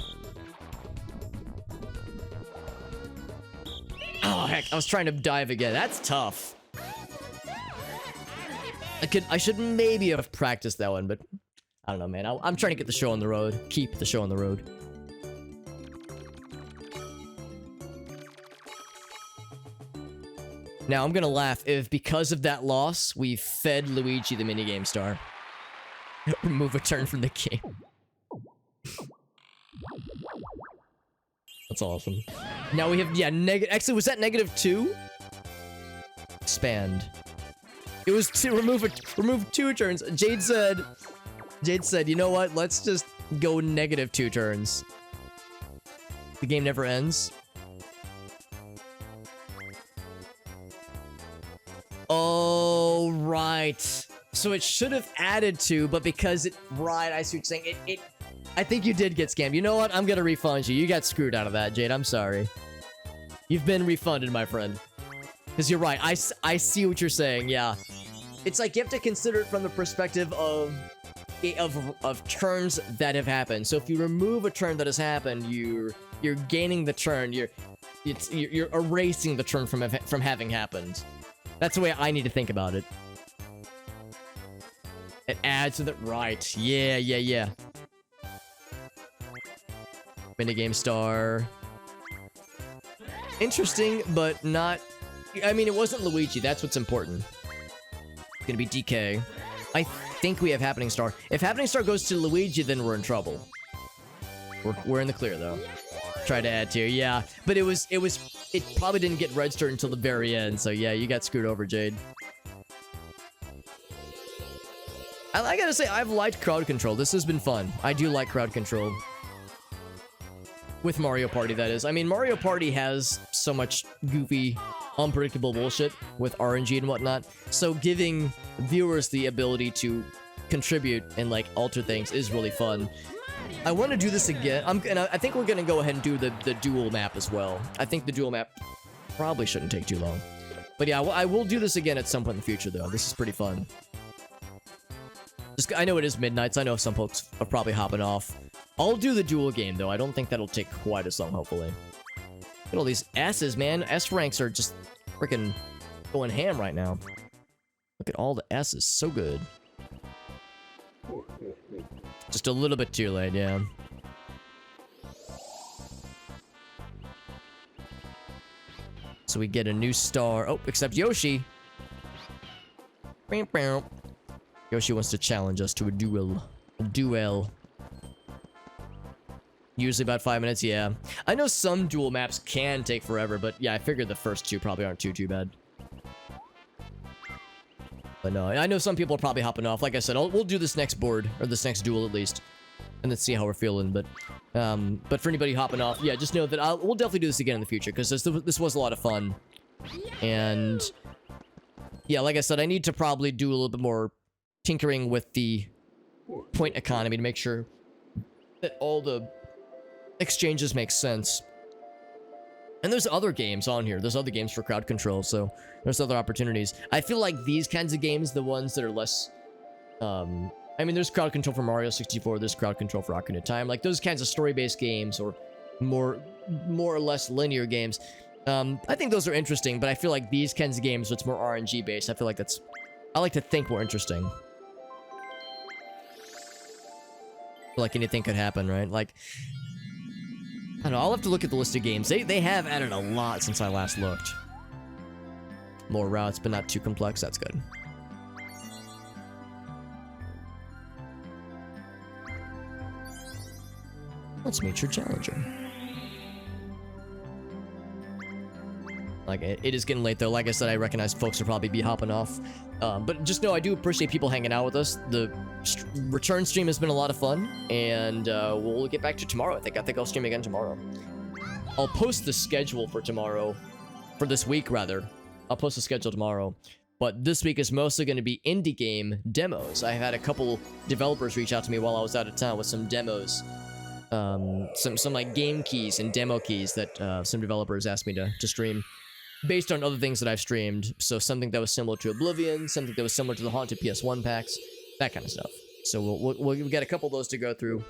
Oh, heck, I was trying to dive again. That's tough. I should maybe have practiced that one, but I don't know, man. I'm trying to get the show on the road. Keep the show on the road. Now, I'm gonna laugh if, because of that loss, we fed Luigi the minigame star. Remove a turn from the game. That's awesome. Now we have, yeah, actually, was that -2? Expand. It was to remove 2 turns. Jade said, you know what? Let's just go -2 turns. The game never ends. Oh, right. So it should have added to, but because it... Right, I see what you're saying. I think you did get scammed. You know what? I'm gonna refund you. You got screwed out of that, Jade. I'm sorry. You've been refunded, my friend. Because you're right. I see what you're saying, yeah. It's like you have to consider it from the perspective of turns that have happened. So if you remove a turn that has happened, you're gaining the turn. You're erasing the turn from having happened. That's the way I need to think about it. It adds to the... Right. Yeah. Minigame star. Interesting, but not... I mean, it wasn't Luigi. That's what's important. It's gonna be DK. I think we have Happening Star. If Happening Star goes to Luigi, then we're in trouble. We're in the clear, though. Try to add tier, yeah. But it probably didn't get registered until the very end, so yeah, you got screwed over, Jade. I gotta say, I've liked crowd control. This has been fun. I do like crowd control. With Mario Party, that is. I mean, Mario Party has so much goofy, unpredictable bullshit with RNG and whatnot. So giving viewers the ability to contribute and, like, alter things is really fun. I want to do this again. I think we're gonna go ahead and do the dual map as well. I think the dual map probably shouldn't take too long. But yeah, I will do this again at some point in the future, though. This is pretty fun. I know it is midnight, so I know some folks are probably hopping off. I'll do the dual game, though. I don't think that'll take quite as long, hopefully. Look at all these S's, man. S ranks are just freaking going ham right now. Look at all the S's. So good. Just a little bit too late, yeah. So we get a new star. Oh, except Yoshi. Yoshi wants to challenge us to a duel. A duel. Usually about 5 minutes, yeah. I know some duel maps can take forever, but yeah, I figured the first two probably aren't too bad. But no, I know some people are probably hopping off. Like I said, we'll do this next board, or this next duel at least. And let's see how we're feeling, but for anybody hopping off, yeah, just know that we'll definitely do this again in the future, because this was a lot of fun. And yeah, like I said, I need to probably do a little bit more tinkering with the point economy to make sure that all the exchanges make sense. And there's other games on here. There's other games for crowd control, so there's other opportunities. I feel like these kinds of games, the ones that are less... I mean, there's crowd control for Mario 64, there's crowd control for Ocarina of Time. Like, those kinds of story-based games, or more or less linear games. I think those are interesting, but I feel like these kinds of games, it's more RNG-based. I feel like that's... I like to think more interesting. I feel like anything could happen, right? Like... I don't know, I'll have to look at the list of games. They have added a lot since I last looked. More routes, but not too complex. That's good. Let's meet your challenger. Like, it is getting late, though. Like I said, I recognize folks will probably be hopping off. But just know I do appreciate people hanging out with us. The return stream has been a lot of fun, and we'll get back to tomorrow. I think I'll stream again tomorrow. I'll post the schedule for tomorrow, for this week, rather. I'll post the schedule tomorrow. But this week is mostly going to be indie game demos. I had a couple developers reach out to me while I was out of town with some demos. Some like game keys and demo keys that some developers asked me to stream based on other things that I've streamed. So something that was similar to Oblivion, something that was similar to the Haunted PS1 packs, that kind of stuff. So we'll get a couple of those to go through.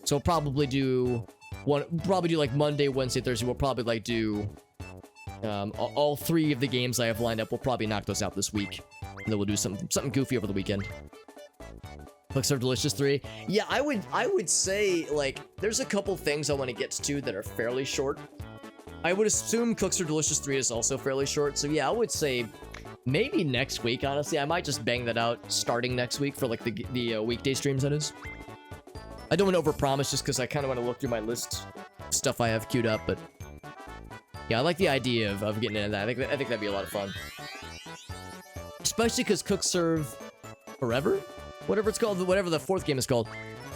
So we'll probably do like Monday, Wednesday, Thursday. We'll probably like do all 3 of the games I have lined up. We'll probably knock those out this week, and then we'll do something goofy over the weekend. Cooks Are Delicious 3. Yeah, I would say, like, there's a couple things I want to get to that are fairly short. I would assume Cooks Are Delicious 3 is also fairly short, so yeah, I would say maybe next week, honestly. I might just bang that out starting next week for, like, the weekday streams, that is. I don't want to overpromise just because I kind of want to look through my list stuff I have queued up, but yeah, I like the idea of getting into that. I think that'd be a lot of fun. Especially because Cook Serve Forever? Whatever it's called, whatever the 4th game is called,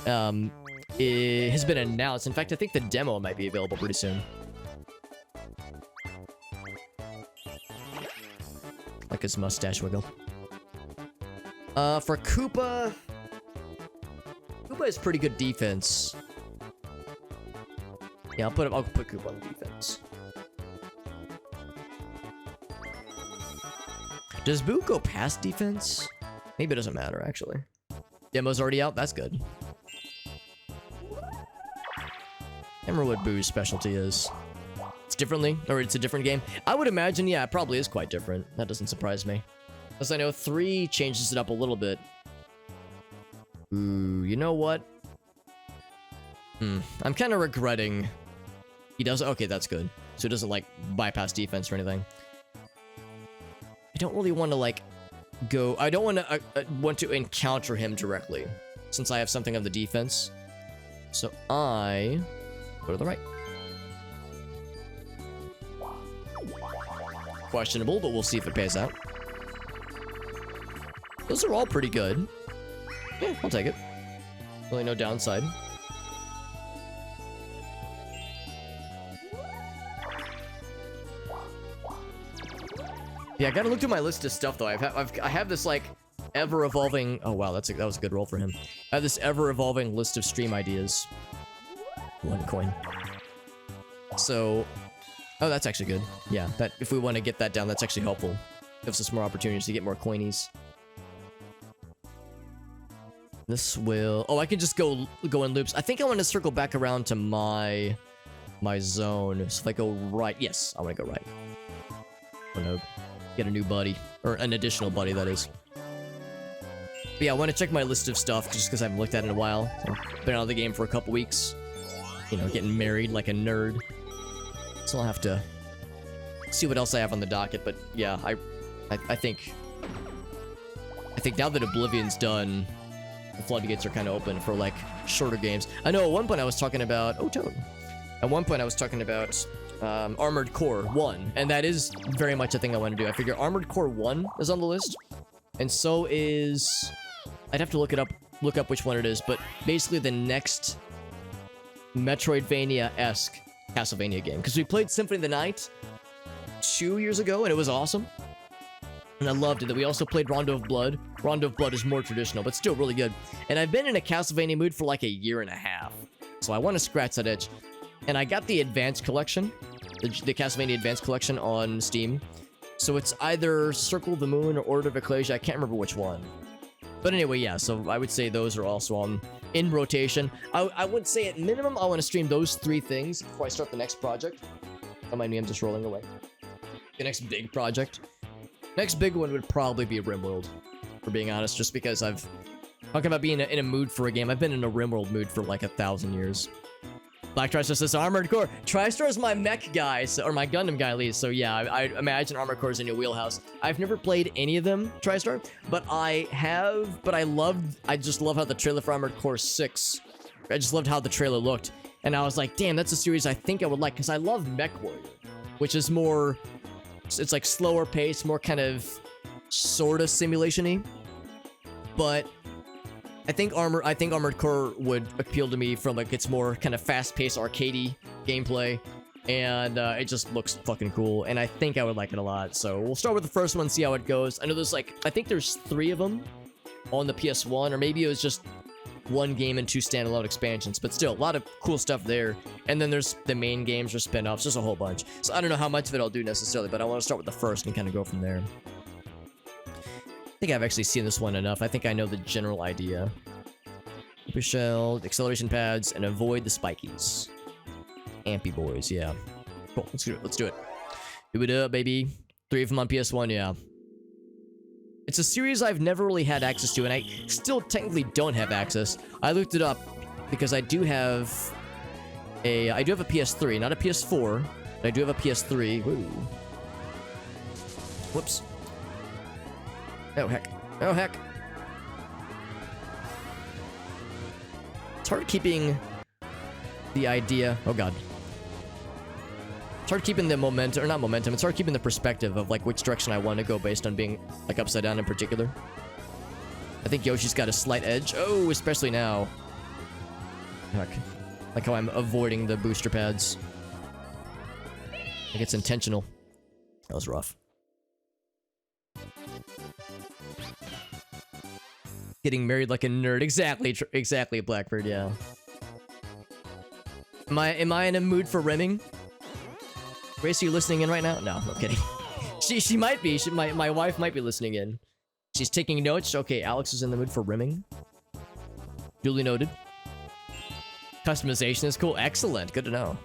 it has been announced. In fact, I think the demo might be available pretty soon. Like his mustache wiggle. For Koopa... Koopa is pretty good defense. Yeah, I'll put Koopa on defense. Does Boo go past defense? Maybe it doesn't matter, actually. Demo's already out? That's good. I remember what Boo's specialty is. It's differently, or it's a different game. I would imagine, yeah, it probably is quite different. That doesn't surprise me. As I know, 3 changes it up a little bit. Ooh, you know what? I'm kind of regretting... He does... Okay, that's good. So it doesn't, like, bypass defense or anything. I don't really want to, like, go... I don't want to encounter him directly, since I have something on the defense. So I... go to the right. Questionable, but we'll see if it pays out. Those are all pretty good. Yeah, I'll take it. Really no downside. Yeah, I gotta look through my list of stuff though. I have this like ever-evolving... Oh wow, that was a good roll for him. I have this ever-evolving list of stream ideas. 1 coin. So... Oh, that's actually good. Yeah, that if we want to get that down, that's actually helpful. Gives us more opportunities to get more coinies. This will... Oh, I can just go in loops. I think I want to circle back around to my zone. So if I go right... Yes, I want to go right. I want to get a new buddy. Or an additional buddy, that is. But yeah, I want to check my list of stuff, just because I haven't looked at it in a while. I've been out of the game for a couple weeks. You know, getting married like a nerd. So I'll have to see what else I have on the docket. But yeah, I think now that Oblivion's done, the floodgates are kind of open for like shorter games. I know at one point I was talking about... Oh, Toad. At one point I was talking about Armored Core 1, and that is very much a thing I want to do. I figure Armored Core 1 is on the list, and so is... I'd have to look up which one it is, but basically the next Metroidvania-esque Castlevania game. Because we played Symphony of the Night 2 years ago, and it was awesome. And I loved it. We also played Rondo of Blood. Rondo of Blood is more traditional, but still really good. And I've been in a Castlevania mood for like a year and a half. So I want to scratch that itch. And I got the Advanced Collection, the Castlevania Advanced Collection on Steam. So it's either Circle of the Moon or Order of Ecclesia. I can't remember which one. But anyway, yeah, so I would say those are also in rotation. I would say at minimum, I want to stream those 3 things before I start the next project. Don't mind me, I'm just rolling away. The next big project. Next big one would probably be RimWorld, for being honest, just because I've... Talking about being in a mood for a game, I've been in a RimWorld mood for like 1,000 years. Black TriStar says Armored Core. TriStar is my mech guy, so, or my Gundam guy at least, so yeah, I imagine Armored Core is in your wheelhouse. I've never played any of them, TriStar, but I just love how the trailer for Armored Core 6, I just loved how the trailer looked, and I was like, damn, that's a series I think I would like, because I love Mech Warrior, which is more, it's like slower pace, more kind of, sort of simulation-y, but... I think Armored Core would appeal to me from like its more kind of fast-paced arcadey gameplay, and it just looks fucking cool, and I think I would like it a lot. So we'll start with the first one, see how it goes. I know there's like, I think there's 3 of them on the PS1, or maybe it was just 1 game and 2 standalone expansions, but still, a lot of cool stuff there. And then there's the main games or spin-offs, just a whole bunch. So I don't know how much of it I'll do necessarily, but I want to start with the first and kind of go from there. I think I've actually seen this one enough. I think I know the general idea. Super shell, acceleration pads, and avoid the spikies. Ampy boys, yeah. Cool, let's do it. Let's do it. Do it up, baby. 3 of them on PS1, yeah. It's a series I've never really had access to, and I still technically don't have access. I looked it up because I do have a PS3, not a PS4, but I do have a PS3. Woo. Whoops. Oh, heck. Oh, heck. It's hard keeping the idea... Oh, God. It's hard keeping the momentum... Or not momentum. It's hard keeping the perspective of, like, which direction I want to go based on being, like, upside down in particular. I think Yoshi's got a slight edge. Oh, especially now. Heck. Like how I'm avoiding the booster pads. Like it's intentional. That was rough. Getting married like a nerd. Exactly, exactly, Blackbird, yeah. Am I in a mood for rimming? Grace, are you listening in right now? No, I'm kidding. She might be. My wife might be listening in. She's taking notes. Okay, Alex is in the mood for rimming. Duly noted. Customization is cool. Excellent. Good to know.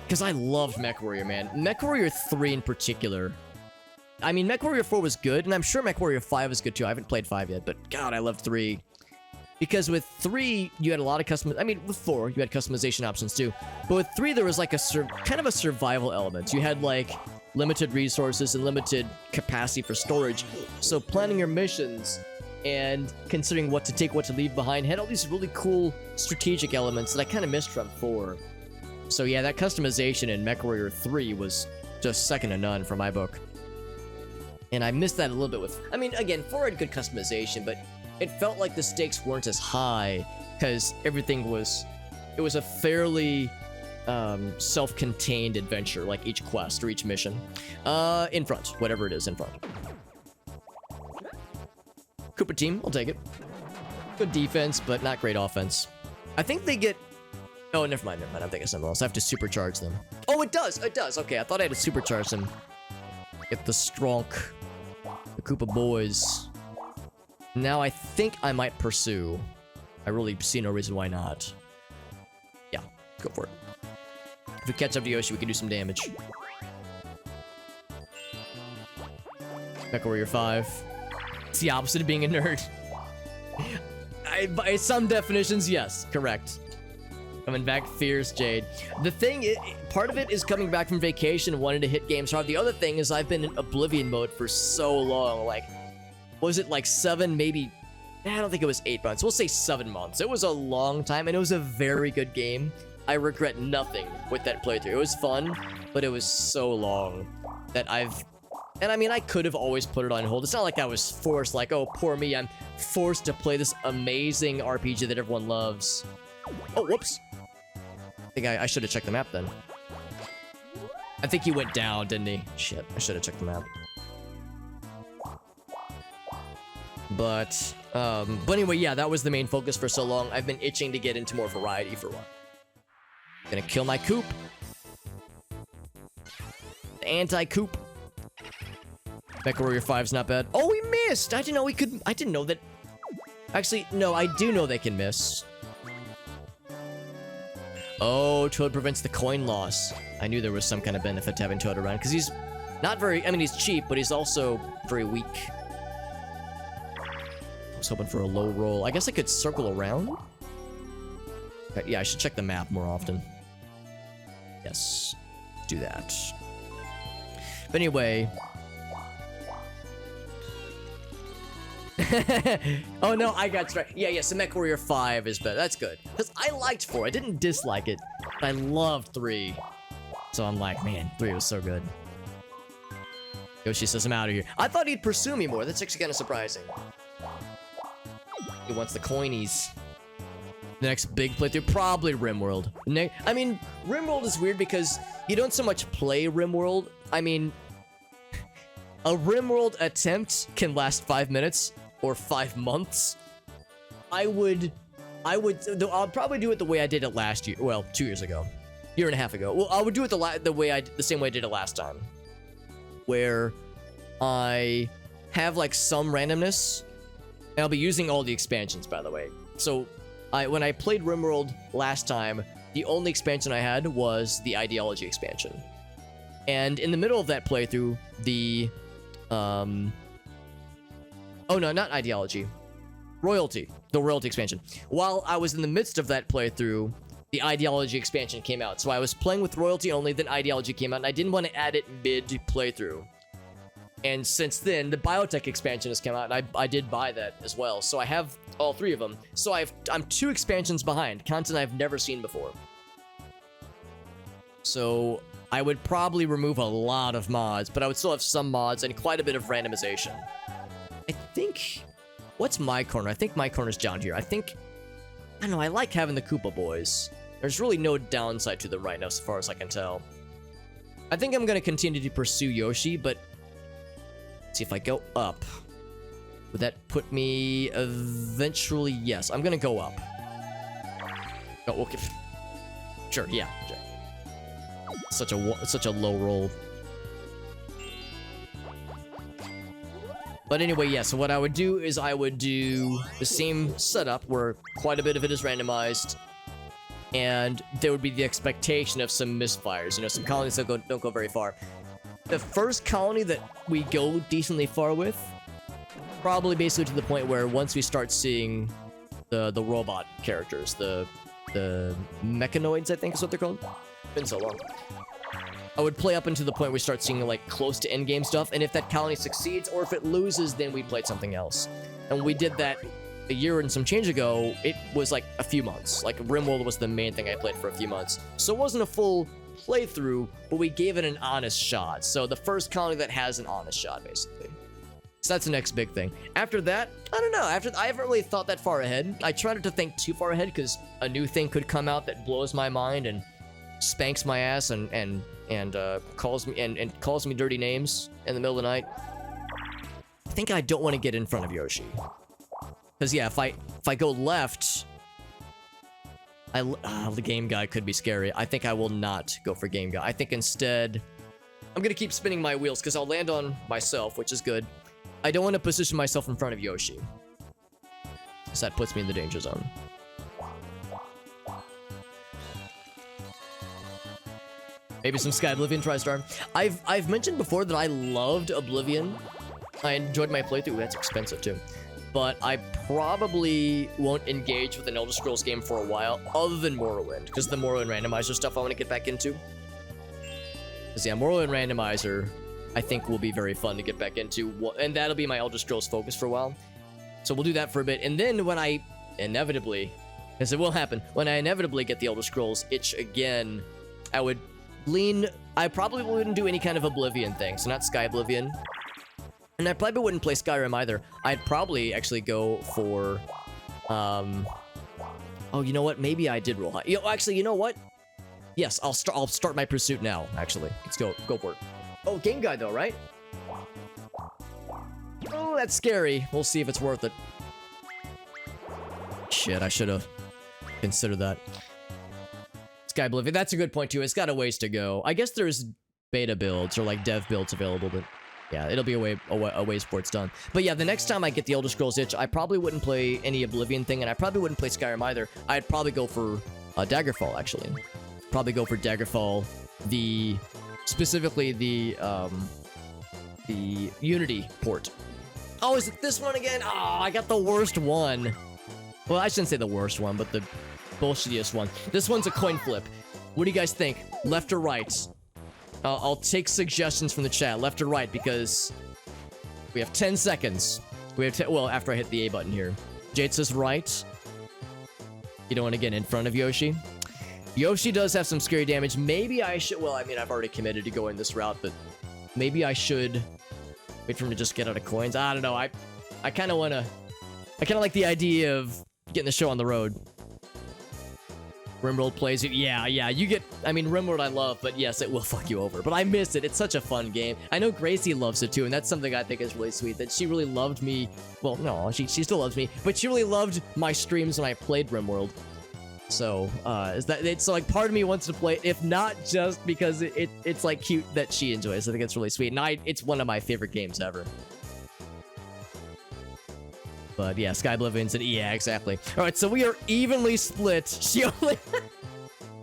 Because I loved MechWarrior, man. MechWarrior 3 in particular. I mean, MechWarrior 4 was good, and I'm sure MechWarrior 5 is good too. I haven't played 5 yet, but God, I loved 3. Because with 3, you had a lot of I mean, with 4, you had customization options too. But with 3, there was like a kind of a survival element. You had like limited resources and limited capacity for storage. So planning your missions and considering what to take, what to leave behind had all these really cool strategic elements that I kind of missed from 4. So yeah, that customization in MechWarrior 3 was just second to none for my book. And I missed that a little bit with... I mean, again, 4 had good customization, but it felt like the stakes weren't as high because everything was... It was a fairly self-contained adventure, like each quest or each mission. In front, whatever it is, in front. Cooper team, I'll take it. Good defense, but not great offense. I think they get... Oh, never mind. I'm thinking of something else. I have to supercharge them. Oh, it does. It does. Okay, I thought I had to supercharge them. Get the Stronk. The Koopa boys. Now I think I might pursue. I really see no reason why not. Yeah, go for it. If we catch up to Yoshi, we can do some damage. MechWarrior 5. It's the opposite of being a nerd. By some definitions, yes, correct. Coming back fierce, Jade. The thing, part of it is coming back from vacation and wanting to hit games hard. The other thing is I've been in Oblivion mode for so long. Like, was it like 7, maybe... I don't think it was 8 months. We'll say 7 months. It was a long time, and it was a very good game. I regret nothing with that playthrough. It was fun, but it was so long that I've... And I mean, I could have always put it on hold. It's not like I was forced, like, oh, poor me, I'm forced to play this amazing RPG that everyone loves. Oh, whoops. I think I should have checked the map then. I think he went down, didn't he? Shit, I should have checked the map. But anyway, yeah, that was the main focus for so long. I've been itching to get into more variety for one. Gonna kill my Coop. The anti-Coop. MechWarrior 5's not bad. Oh, we missed! I didn't know we could... I didn't know that... Actually, no, I do know they can miss. Oh, Toad prevents the coin loss. I knew there was some kind of benefit to having Toad around, because he's not very... I mean, he's cheap, but he's also very weak. I was hoping for a low roll. I guess I could circle around? Okay, yeah, I should check the map more often. Yes, do that. But anyway... Oh no, I got straight. Yeah, so MechWarrior 5 is better. That's good. Because I liked 4. I didn't dislike it. But I loved 3. So I'm like, man, 3 was so good. Yoshi says I'm out of here. I thought he'd pursue me more. That's actually kind of surprising. He wants the coinies. The next big playthrough, probably RimWorld. I mean, RimWorld is weird because you don't so much play RimWorld. I mean, a RimWorld attempt can last 5 minutes. Or 5 months. I'll probably do it the way I did it last year. Well, 2 years ago. Year and a half ago. Well, I would do it the same way I did it last time. Where I have like some randomness. And I'll be using all the expansions, by the way. So, when I played RimWorld last time, the only expansion I had was the Ideology expansion. And in the middle of that playthrough, the oh no, not Ideology. Royalty. The Royalty expansion. While I was in the midst of that playthrough, the Ideology expansion came out. So I was playing with Royalty only, then Ideology came out, and I didn't want to add it mid-playthrough. And since then, the Biotech expansion has come out, and I did buy that as well. So I have all 3 of them. So I'm 2 expansions behind, content I've never seen before. So I would probably remove a lot of mods, but I would still have some mods and quite a bit of randomization. I think... What's my corner? I think my corner's down here. I don't know, I like having the Koopa boys. There's really no downside to them right now, as far as I can tell. I think I'm going to continue to pursue Yoshi, but... Let's see if I go up. Would that put me eventually? Yes, I'm gonna go up. Oh, okay. Sure, yeah. Sure. Such a low roll. But anyway, yeah, so what I would do is I would do the same setup where quite a bit of it is randomized, and there would be the expectation of some misfires, you know, some colonies that don't go very far. The first colony that we go decently far with, probably basically to the point where once we start seeing the robot characters, the mechanoids, I think is what they're called. Been so long. I would play up until the point we start seeing like close to end game stuff, and if that colony succeeds or if it loses, then we played something else. And we did that a year and some change ago. It was like a few months. Like RimWorld was the main thing I played for a few months, so it wasn't a full playthrough, but we gave it an honest shot. So the first colony that has an honest shot, basically. So that's the next big thing. After that, I don't know. I haven't really thought that far ahead. I try not to think too far ahead because a new thing could come out that blows my mind and spanks my ass and calls me dirty names in the middle of the night. I think I don't want to get in front of Yoshi, because yeah, if I go left, the game guy could be scary. I think I will not go for game guy. I think instead I'm gonna keep spinning my wheels because I'll land on myself, which is good. I don't want to position myself in front of Yoshi, because that puts me in the danger zone. Maybe some Sky Oblivion TriStar. I've mentioned before that I loved Oblivion. I enjoyed my playthrough. That's expensive too. But I probably won't engage with an Elder Scrolls game for a while, other than Morrowind, because the Morrowind randomizer stuff I want to get back into. Because yeah, Morrowind randomizer, I think will be very fun to get back into, and that'll be my Elder Scrolls focus for a while. So we'll do that for a bit, and then when I inevitably, because it will happen, when I inevitably get the Elder Scrolls itch again, I would I probably wouldn't do any kind of Oblivion thing, so not Sky Oblivion. And I probably wouldn't play Skyrim either. I'd probably actually go for, oh, you know what? Maybe I did roll high. Actually, you know what? Yes, I'll start my pursuit now, actually. Let's go for it. Oh, game guide though, right? Oh, that's scary. We'll see if it's worth it. Shit, I should have considered that. Sky Oblivion, that's a good point too. It's got a ways to go. I guess there's beta builds or like dev builds available, but yeah, it'll be a ways before it's done. But yeah, the next time I get the Elder Scrolls itch, I probably wouldn't play any Oblivion thing, and I probably wouldn't play Skyrim either. I'd probably go for Daggerfall, actually. Probably go for Daggerfall, specifically the Unity port. Oh, is it this one again? Oh, I got the worst one. Well, I shouldn't say the worst one, but the bullshittiest one. This one's a coin flip. What do you guys think? Left or right? I'll take suggestions from the chat, left or right, because we have 10 seconds. We have well, after I hit the A button here. Jade says right. You don't want to get in front of Yoshi. Yoshi does have some scary damage. Maybe I should, well, I mean, I've already committed to going this route, but maybe I should wait for him to just get out of coins. I don't know. I kind of want to, I kind of like the idea of getting the show on the road. RimWorld plays it. Yeah, you get, I mean, RimWorld I love, but yes, it will fuck you over. But I miss it. It's such a fun game. I know Gracie loves it too, and that's something I think is really sweet, that she really loved me. Well, no, she still loves me, but she really loved my streams when I played RimWorld. So, it's like part of me wants to play it, if not just because it's like cute that she enjoys. I think it's really sweet, and it's one of my favorite games ever. But yeah, Sky Oblivion's and yeah, exactly. All right, so we are evenly split. She only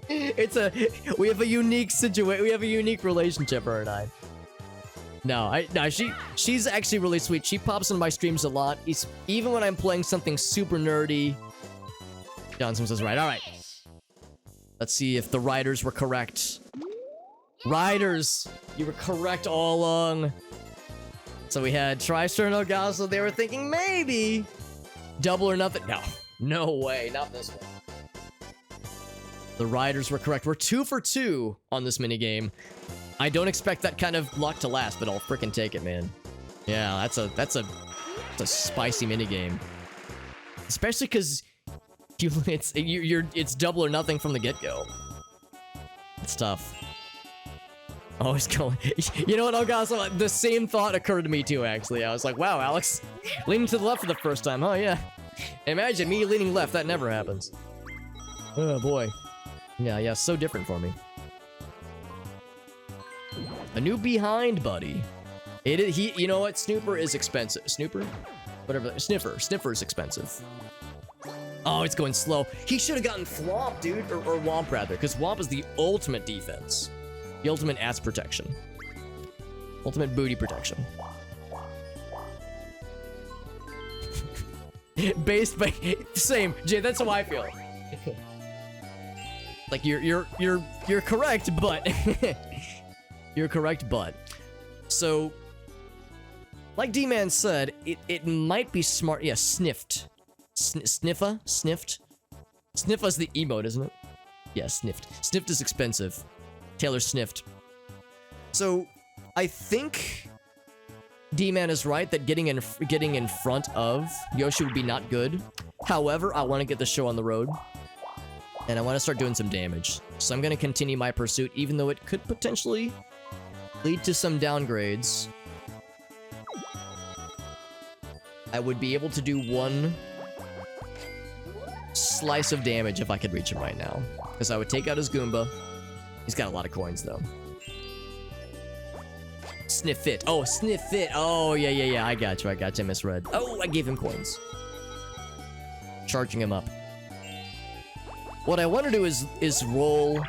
we have a unique situation. We have a unique relationship, her and I. No, she's actually really sweet. She pops on my streams a lot. Even when I'm playing something super nerdy. Johnson says right. All right. Let's see if the writers were correct. Writers, you were correct all along. So we had TriStar and Elgaso. They were thinking maybe double or nothing. No way, not this one. The riders were correct. We're 2 for 2 on this minigame. I don't expect that kind of luck to last, but I'll freaking take it, man. Yeah, that's a spicy minigame. Especially because it's double or nothing from the get-go. It's tough. Oh, he's going. You know what? Oh god, so the same thought occurred to me too. Actually, I was like, wow, Alex, leaning to the left for the first time. Oh yeah. Imagine me leaning left. That never happens. Oh boy. Yeah, so different for me. A new behind buddy. You know what? Snooper is expensive. Snooper? Whatever. Sniffer is expensive. Oh, it's going slow. He should have gotten Thwomp, dude. Or Womp, rather. Because Womp is the ultimate defense. The ultimate ass protection. Ultimate booty protection. Based by... Same. Jay, that's how I feel. Like, you're correct, but... You're correct, but... So... Like D-Man said, it might be smart... Yeah, sniffed. Sniffa? Sniffed? Sniffa's the emote, isn't it? Yeah, sniffed. Sniffed is expensive. Taylor sniffed. So, I think D-Man is right that getting in front of Yoshi would be not good. However, I want to get the show on the road. And I want to start doing some damage. So I'm going to continue my pursuit, even though it could potentially lead to some downgrades. I would be able to do one slice of damage if I could reach him right now. Because I would take out his Goomba. He's got a lot of coins, though. Sniff it. Oh, sniff it. Oh, yeah. I got you, misread. Oh, I gave him coins. Charging him up. What I want to do is roll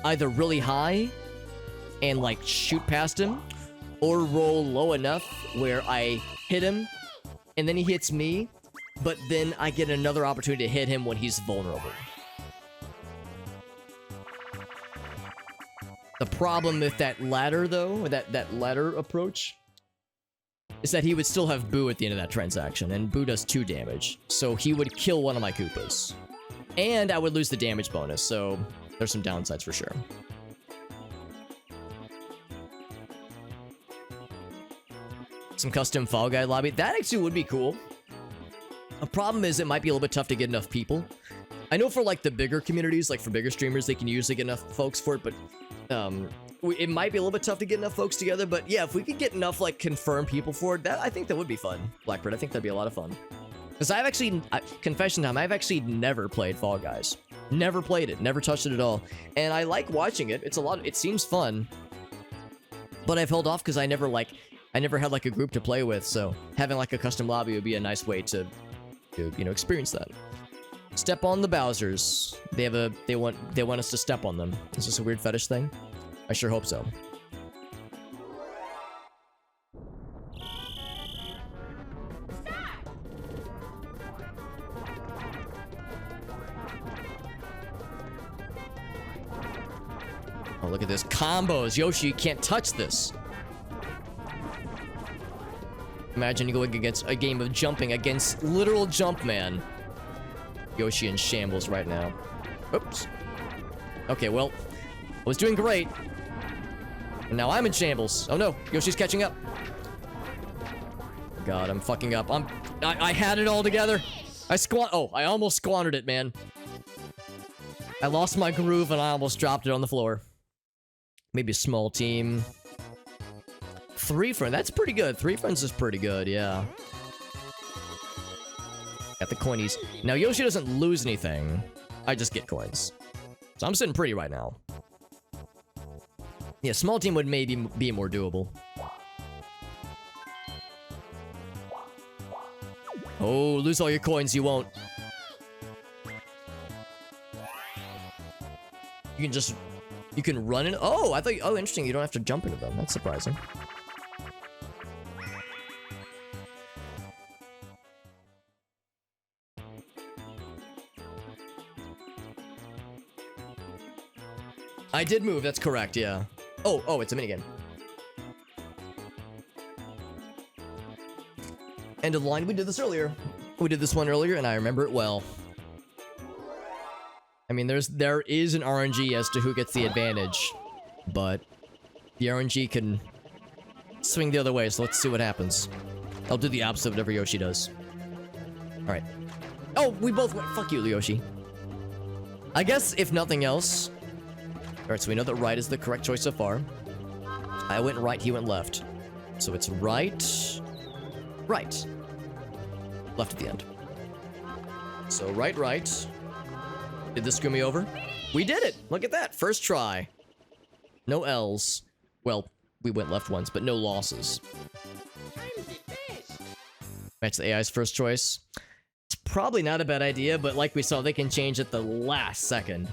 either really high and, like, shoot past him, or roll low enough where I hit him, and then he hits me, but then I get another opportunity to hit him when he's vulnerable. The problem with that ladder, though, that ladder approach, is that he would still have Boo at the end of that transaction, and Boo does 2 damage, so he would kill one of my Koopas. And I would lose the damage bonus, so there's some downsides for sure. Some custom Fall Guy lobby. That actually would be cool. A problem is it might be a little bit tough to get enough people. I know for like the bigger communities, like for bigger streamers, they can usually get enough folks for it, but it might be a little bit tough to get enough folks together. But yeah, if we could get enough like confirmed people for it, I think that would be fun. Blackbird, I think that'd be a lot of fun. Because I've actually, confession time, I've actually never played Fall Guys. Never played it, never touched it at all. And I like watching it. It seems fun. But I've held off because I never had like a group to play with, so having like a custom lobby would be a nice way to you know, experience that. Step on the Bowsers. They want us to step on them. Is this a weird fetish thing? I sure hope so. Oh, look at this. Combos. Yoshi, you can't touch this. Imagine going against a game of jumping against literal Jumpman. Yoshi in shambles right now. Oops. Okay, well, I was doing great. And now I'm in shambles. Oh no, Yoshi's catching up. God, I'm fucking up. I had it all together. I almost squandered it, man. I lost my groove and I almost dropped it on the floor. Maybe a small team. 3 friends, that's pretty good. 3 friends is pretty good, yeah. Got the coinies. Now, Yoshi doesn't lose anything. I just get coins. So I'm sitting pretty right now. Yeah, small team would maybe be more doable. Oh, lose all your coins, you won't. You can run in. Oh, oh, interesting. You don't have to jump into them. That's surprising. I did move, that's correct, yeah. Oh, it's a minigame. End of the line, we did this earlier. We did this one earlier, and I remember it well. I mean, there is an RNG as to who gets the advantage, but the RNG can swing the other way, so let's see what happens. I'll do the opposite of whatever Yoshi does. Alright. Oh, we both went. Fuck you, Yoshi. I guess, if nothing else, Alright, so we know that right is the correct choice so far. I went right, he went left. So it's right, right. Left at the end. So right, right. Did this screw me over? We did it! Look at that! First try. No L's. Well, we went left once, but no losses. Match the AI's first choice. It's probably not a bad idea, but like we saw, they can change at the last second.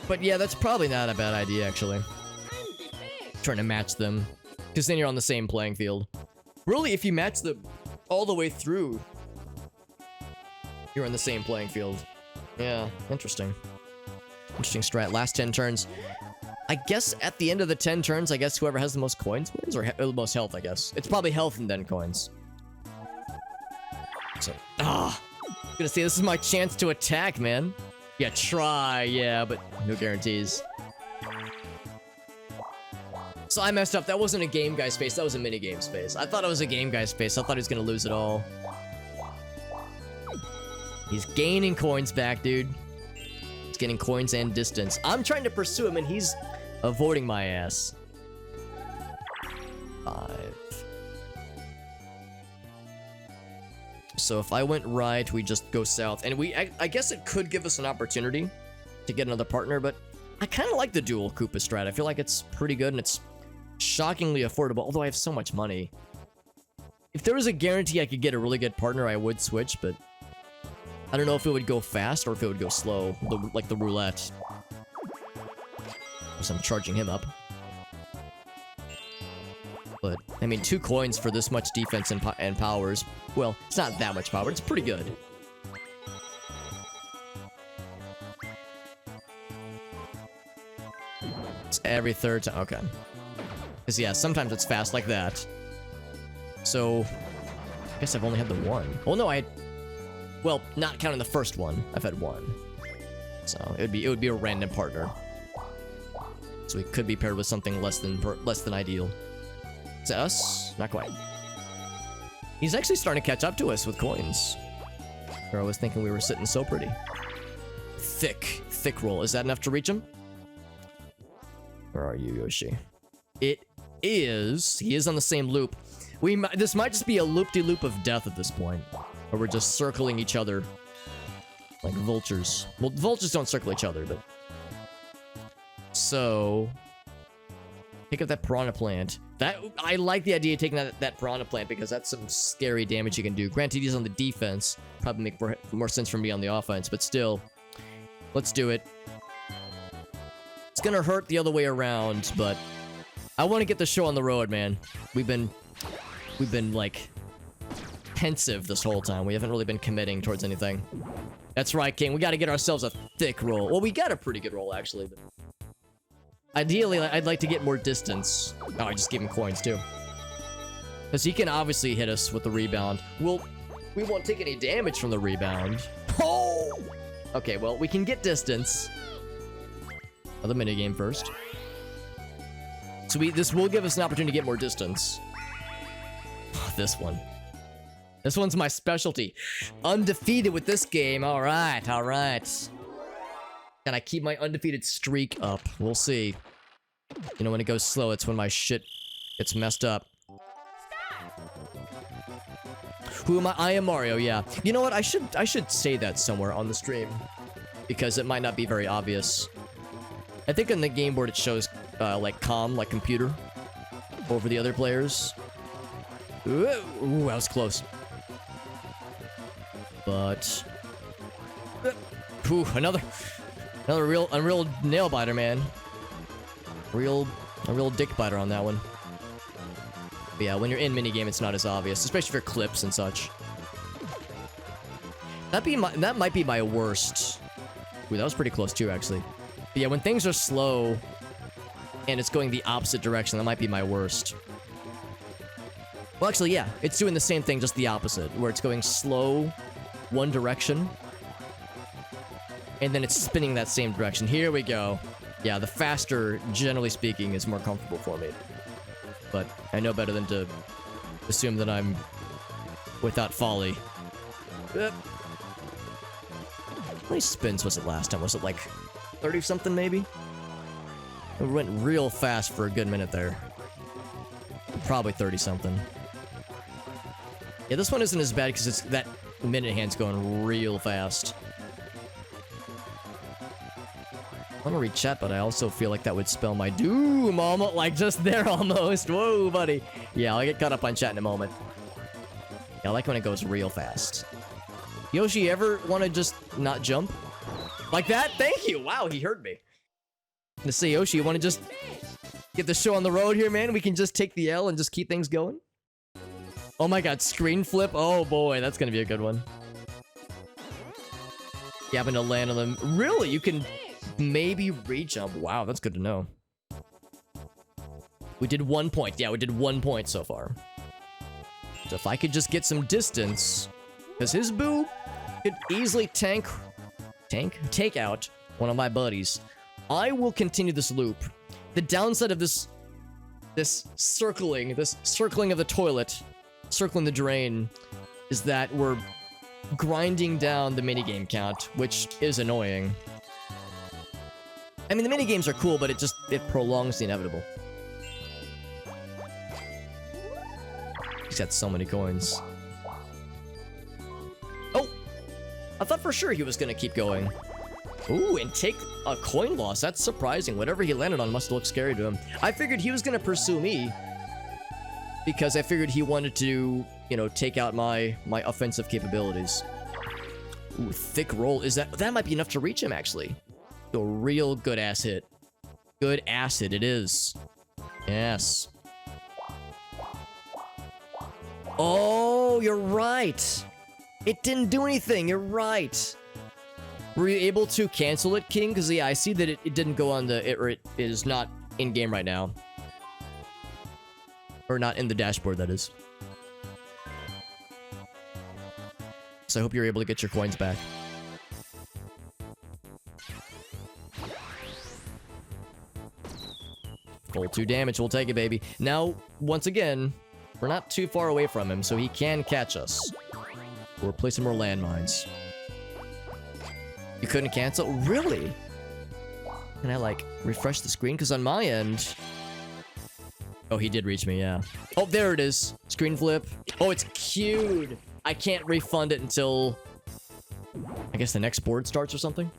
But yeah, that's probably not a bad idea, actually. Trying to match them. Because then you're on the same playing field. Really, if you match them all the way through, you're on the same playing field. Yeah, interesting. Interesting strat. Last 10 turns. I guess at the end of the 10 turns, I guess whoever has the most coins wins, or the most health, I guess. It's probably health and then coins. So, I'm gonna say this is my chance to attack, man. Yeah, try, yeah, but no guarantees. So I messed up. That wasn't a game guy space, that was a mini game space. I thought it was a game guy space. I thought he was gonna lose it all. He's gaining coins back, dude. He's getting coins and distance. I'm trying to pursue him and he's avoiding my ass. 5. So if I went right, we just go south. And I guess it could give us an opportunity to get another partner, but I kind of like the dual Koopa strat. I feel like it's pretty good and it's shockingly affordable, although I have so much money. If there was a guarantee I could get a really good partner, I would switch, but I don't know if it would go fast or if it would go slow, like the roulette. So I'm charging him up. But, I mean, 2 coins for this much defense and powers. Well, it's not that much power. It's pretty good. It's every third time. Okay. Because, yeah, sometimes it's fast like that. So, I guess I've only had the 1. Oh, no, well, not counting the first one. I've had 1. So, it would be a random partner. So, we could be paired with something less than ideal. Is that us? Not quite. He's actually starting to catch up to us with coins. Or I was thinking we were sitting so pretty. Thick roll. Is that enough to reach him? Where are you, Yoshi? It is. He is on the same loop. This might just be a loop-de-loop of death at this point. Or we're just circling each other. Like vultures. Well, vultures don't circle each other, but... So... Pick up that piranha plant. I like the idea of taking that piranha plant because that's some scary damage you can do. Granted, he's on the defense. Probably make more sense for me on the offense, but still. Let's do it. It's gonna hurt the other way around, but I want to get the show on the road, man. We've been like pensive this whole time. We haven't really been committing towards anything. That's right, King. We got to get ourselves a thick roll. Well, we got a pretty good roll actually, but ideally, I'd like to get more distance. Oh, I just gave him coins, too. Because he can obviously hit us with the rebound. We won't take any damage from the rebound. Oh! Okay, well, we can get distance. Another minigame first. So this will give us an opportunity to get more distance. This one. This one's my specialty. Undefeated with this game. All right, all right. Can I keep my undefeated streak up? We'll see. You know, when it goes slow, it's when my shit gets messed up. Who am I? I am Mario, yeah. You know what? I should say that somewhere on the stream. Because it might not be very obvious. I think on the game board it shows, like, like computer. Over the other players. Ooh, that was close. But... Ooh, another real nail biter, man. A real dick biter on that one. But yeah, when you're in minigame, it's not as obvious, especially for clips and such. That might be my worst. Ooh, that was pretty close too, actually. But yeah, when things are slow and it's going the opposite direction, that might be my worst. Well, actually, yeah, it's doing the same thing, just the opposite, where it's going slow one direction. And then it's spinning that same direction. Here we go. Yeah, the faster, generally speaking, is more comfortable for me. But I know better than to assume that I'm without folly. How many spins was it last time? Was it like 30 something maybe. It went real fast for a good minute there. Probably 30 something. Yeah, this one isn't as bad because it's that minute hand's going real fast. I want to read chat, but I also feel like that would spell my doom almost, like just there almost. Whoa, buddy. Yeah, I'll get caught up on chat in a moment. Yeah, I like when it goes real fast. Yoshi, ever want to just not jump? Like that? Thank you. Wow, he heard me. Let's see, Yoshi, you want to just get the show on the road here, man? We can just take the L and just keep things going? Oh my god, screen flip? Oh boy, that's gonna be a good one. You happen to land on them. Really? You can maybe re-jump. Wow, that's good to know. We did 1 point. Yeah, we did 1 point so far. So if I could just get some distance, because his boo could easily take out one of my buddies. I will continue this loop. The downside of this circling of the toilet, circling the drain, is that we're grinding down the minigame count, which is annoying. I mean, the minigames are cool, but it prolongs the inevitable. He's got so many coins. Oh! I thought for sure he was gonna keep going. Ooh, and take a coin loss. That's surprising. Whatever he landed on must look scary to him. I figured he was gonna pursue me because I figured he wanted to, you know, take out my offensive capabilities. Ooh, thick roll. That might be enough to reach him, actually. A real good ass hit. Good ass hit it is. Yes. Oh, you're right. It didn't do anything. You're right. Were you able to cancel it, King? Because, yeah, I see that it didn't go on it is not in-game right now. Or not in the dashboard, that is. So I hope you're able to get your coins back. Full 2 damage, we'll take it, baby. Now, once again, we're not too far away from him, so he can catch us. We'll place some more landmines. You couldn't cancel? Really? Can I, like, refresh the screen? Because on my end... Oh, he did reach me, yeah. Oh, there it is. Screen flip. Oh, it's queued. I can't refund it until... I guess the next board starts or something?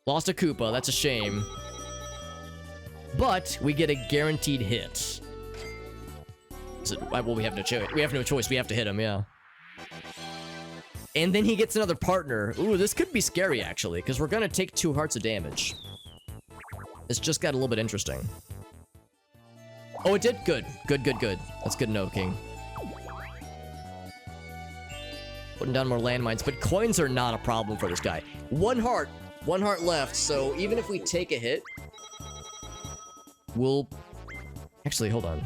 Lost a Koopa. That's a shame. But we get a guaranteed hit. Well, we have no choice. We have no choice. We have to hit him, yeah. And then he gets another partner. Ooh, this could be scary, actually, because we're going to take 2 hearts of damage. It's just got a little bit interesting. Oh, it did? Good. Good, good, good. That's good to know, King. Putting down more landmines, but coins are not a problem for this guy. 1 heart. 1 heart left, so even if we take a hit, we'll... Actually, hold on.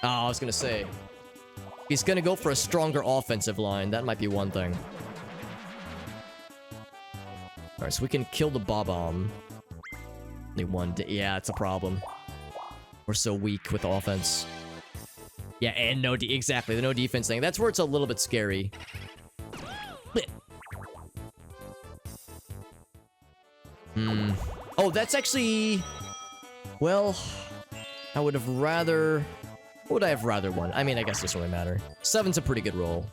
Oh, I was gonna say... He's gonna go for a stronger offensive line. That might be one thing. Alright, so we can kill the Bob-omb. Only 1 yeah, it's a problem. We're so weak with offense. Yeah, and no exactly, the no defense thing. That's where it's a little bit scary. Oh, that's actually... Well, I would have rather... What would I have rather won? I mean, I guess this doesn't really matter. 7's a pretty good roll.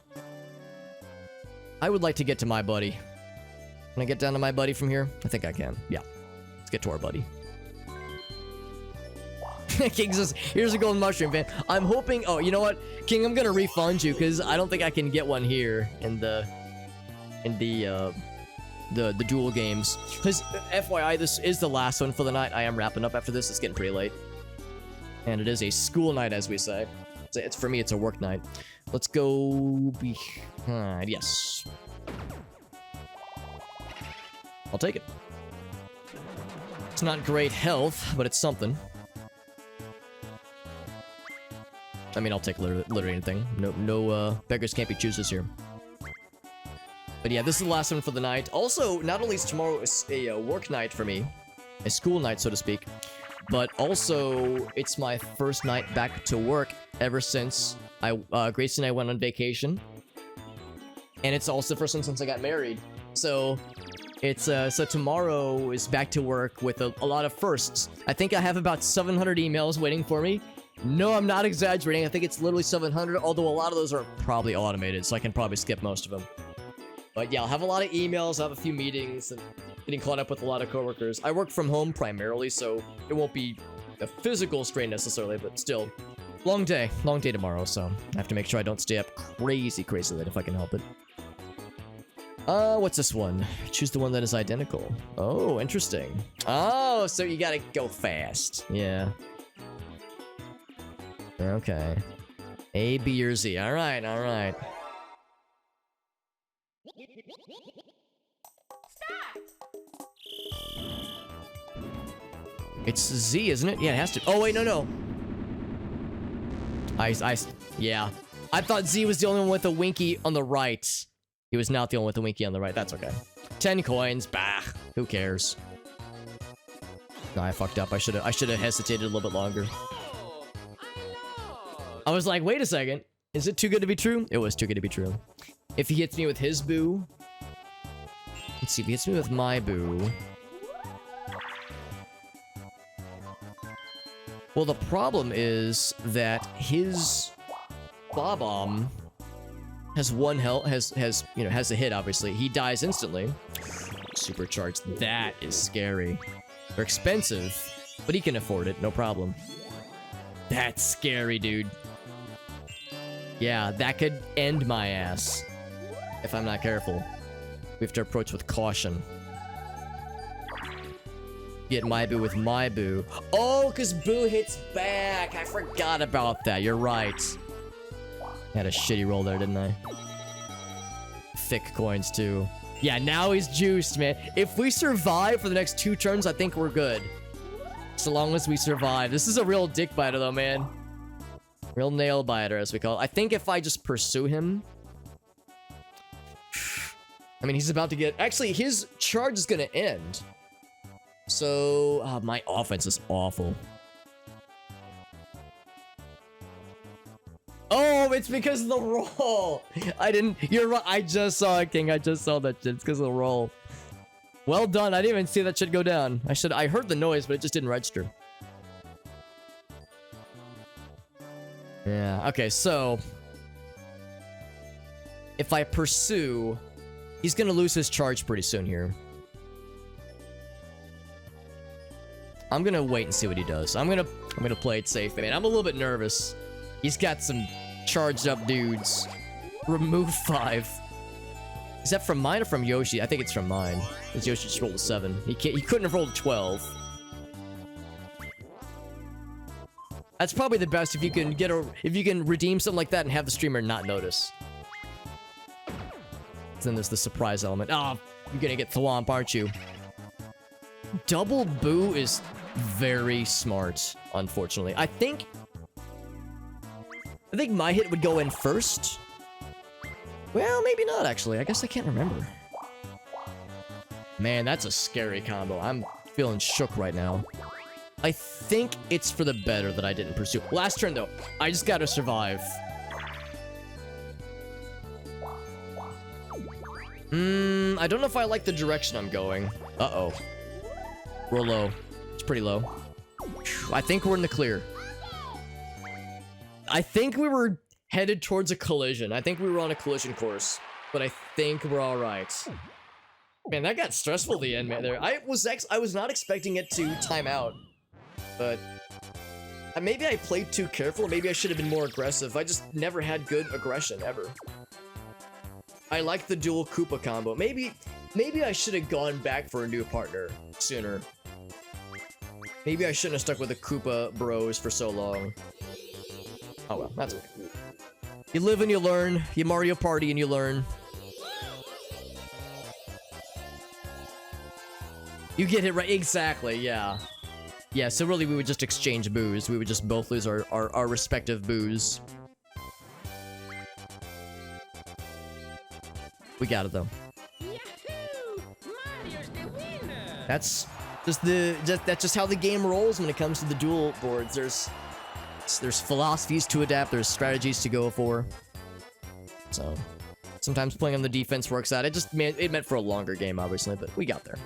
I would like to get to my buddy. Can I get down to my buddy from here? I think I can. Yeah. Let's get to our buddy. King says, here's a golden mushroom, man. I'm hoping... Oh, you know what? King, I'm gonna refund you, because I don't think I can get one here in the duel games. Because, FYI, this is the last one for the night. I am wrapping up after this. It's getting pretty late. And it is a school night, as we say. It's for me, it's a work night. Let's go behind. Yes. I'll take it. It's not great health, but it's something. I mean, I'll take literally anything. No beggars can't be choosers here. But yeah, this is the last one for the night. Also, not only is tomorrow a work night for me, a school night, so to speak, but also, it's my first night back to work ever since Grace and I went on vacation. And it's also the first one since I got married. So, It's so tomorrow is back to work with a lot of firsts. I think I have about 700 emails waiting for me. No, I'm not exaggerating. I think it's literally 700, although a lot of those are probably automated, so I can probably skip most of them. But yeah, I'll have a lot of emails, I'll have a few meetings, and getting caught up with a lot of coworkers. I work from home primarily, so it won't be a physical strain necessarily, but still. Long day tomorrow, so I have to make sure I don't stay up crazy late if I can help it. What's this one? Choose the one that is identical. Oh, interesting. Oh, so you gotta go fast. Yeah. Okay. A, B, or Z. Alright, alright. It's Z, isn't it? Yeah, it has to. Oh, wait, no. Yeah. I thought Z was the only one with a winky on the right. He was not the only one with a winky on the right. That's okay. 10 coins. Bah. Who cares? No, I fucked up. I should have hesitated a little bit longer. I was like, wait a second. Is it too good to be true? It was too good to be true. If he hits me with his boo. Let's see. If he hits me with my boo. Well, the problem is that his Bob-omb has one health, has a hit, obviously. He dies instantly. Supercharged. That is scary. They're expensive, but he can afford it, no problem. That's scary, dude. Yeah, that could end my ass if I'm not careful. We have to approach with caution. Get my boo with my boo. Oh, because boo hits back. I forgot about that. You're right. I had a shitty roll there, didn't I? Thick coins, too. Yeah, now he's juiced, man. If we survive for the next 2 turns, I think we're good. So long as we survive. This is a real dick biter, though, man. Real nail biter, as we call it. I think if I just pursue him... I mean, he's about to get... Actually, his charge is going to end. So... my offense is awful. Oh, it's because of the roll. I didn't... You're right. I just saw it, King. I just saw that shit. It's because of the roll. Well done. I didn't even see that shit go down. I heard the noise, but it just didn't register. Yeah. Okay, so... If I pursue... He's gonna lose his charge pretty soon here. I'm gonna wait and see what he does. I'm gonna play it safe, man. I'm a little bit nervous. He's got some charged up dudes. Remove 5. Is that from mine or from Yoshi? I think it's from mine. Because Yoshi just rolled a 7. He couldn't have rolled a 12. That's probably the best if you can redeem something like that and have the streamer not notice. Then there's the surprise element. Oh, you're gonna get thwomp, aren't you? Double boo is very smart, unfortunately. I think my hit would go in first. Well, maybe not, actually. I guess I can't remember. Man, that's a scary combo. I'm feeling shook right now. I think it's for the better that I didn't pursue. Last turn, though. I just gotta survive. I don't know if I like the direction I'm going. Uh-oh. We're low. It's pretty low. I think we're in the clear. I think we were headed towards a collision. I think we were on a collision course. But I think we're alright. Man, that got stressful at the end, man. There, I was not expecting it to time out. But... maybe I played too careful. Maybe I should have been more aggressive. I just never had good aggression, ever. I like the dual Koopa combo. Maybe I should have gone back for a new partner sooner. Maybe I shouldn't have stuck with the Koopa bros for so long. Oh well, that's okay. You live and you learn. You Mario Party and you learn. You get it right. Exactly, yeah. Yeah, so really we would just exchange boos. We would just both lose our respective boos. We got it though. That's just how the game rolls when it comes to the dual boards. There's philosophies to adapt, there's strategies to go for. So Sometimes playing on the defense works out. It meant for a longer game, obviously, but we got there.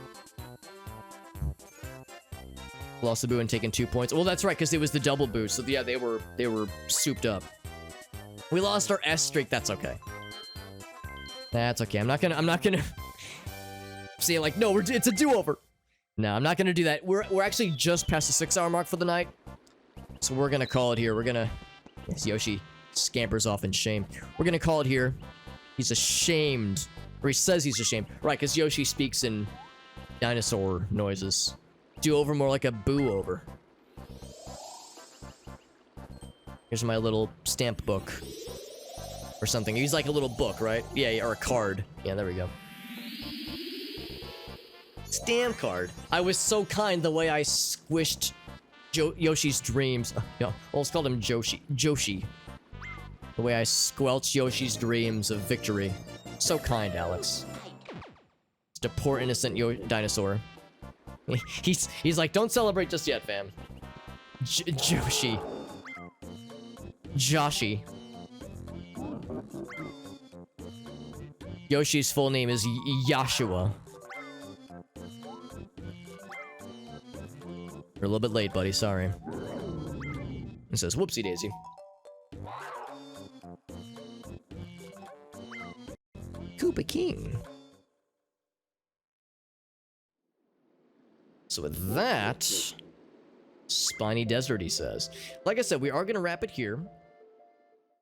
Lost the boo and taken 2 points. Well, that's right, because it was the double boo. So yeah, they were souped up. We lost our S streak. That's okay. That's okay. I'm not gonna say like, no, it's a do-over. No, I'm not gonna do that. We're actually just past the 6-hour mark for the night, so we're gonna call it here. Yes, Yoshi scampers off in shame. We're gonna call it here. He's ashamed, or he says he's ashamed, right? Because Yoshi speaks in dinosaur noises. Do over more like a boo over. Here's my little stamp book. Or something. He's like a little book, right? Yeah, or a card. Yeah, there we go. Stamp card. I was so kind the way I squished Yoshi's dreams. Yeah, almost called him Joshi. The way I squelched Yoshi's dreams of victory. So kind, Alex. Just a poor innocent dinosaur. He's like, don't celebrate just yet, fam. Joshi. Joshi. Yoshi's full name is Yashua. You're a little bit late, buddy. Sorry. It says, whoopsie daisy. Koopa King. So with that, Spiny Desert, he says. Like I said, we are going to wrap it here.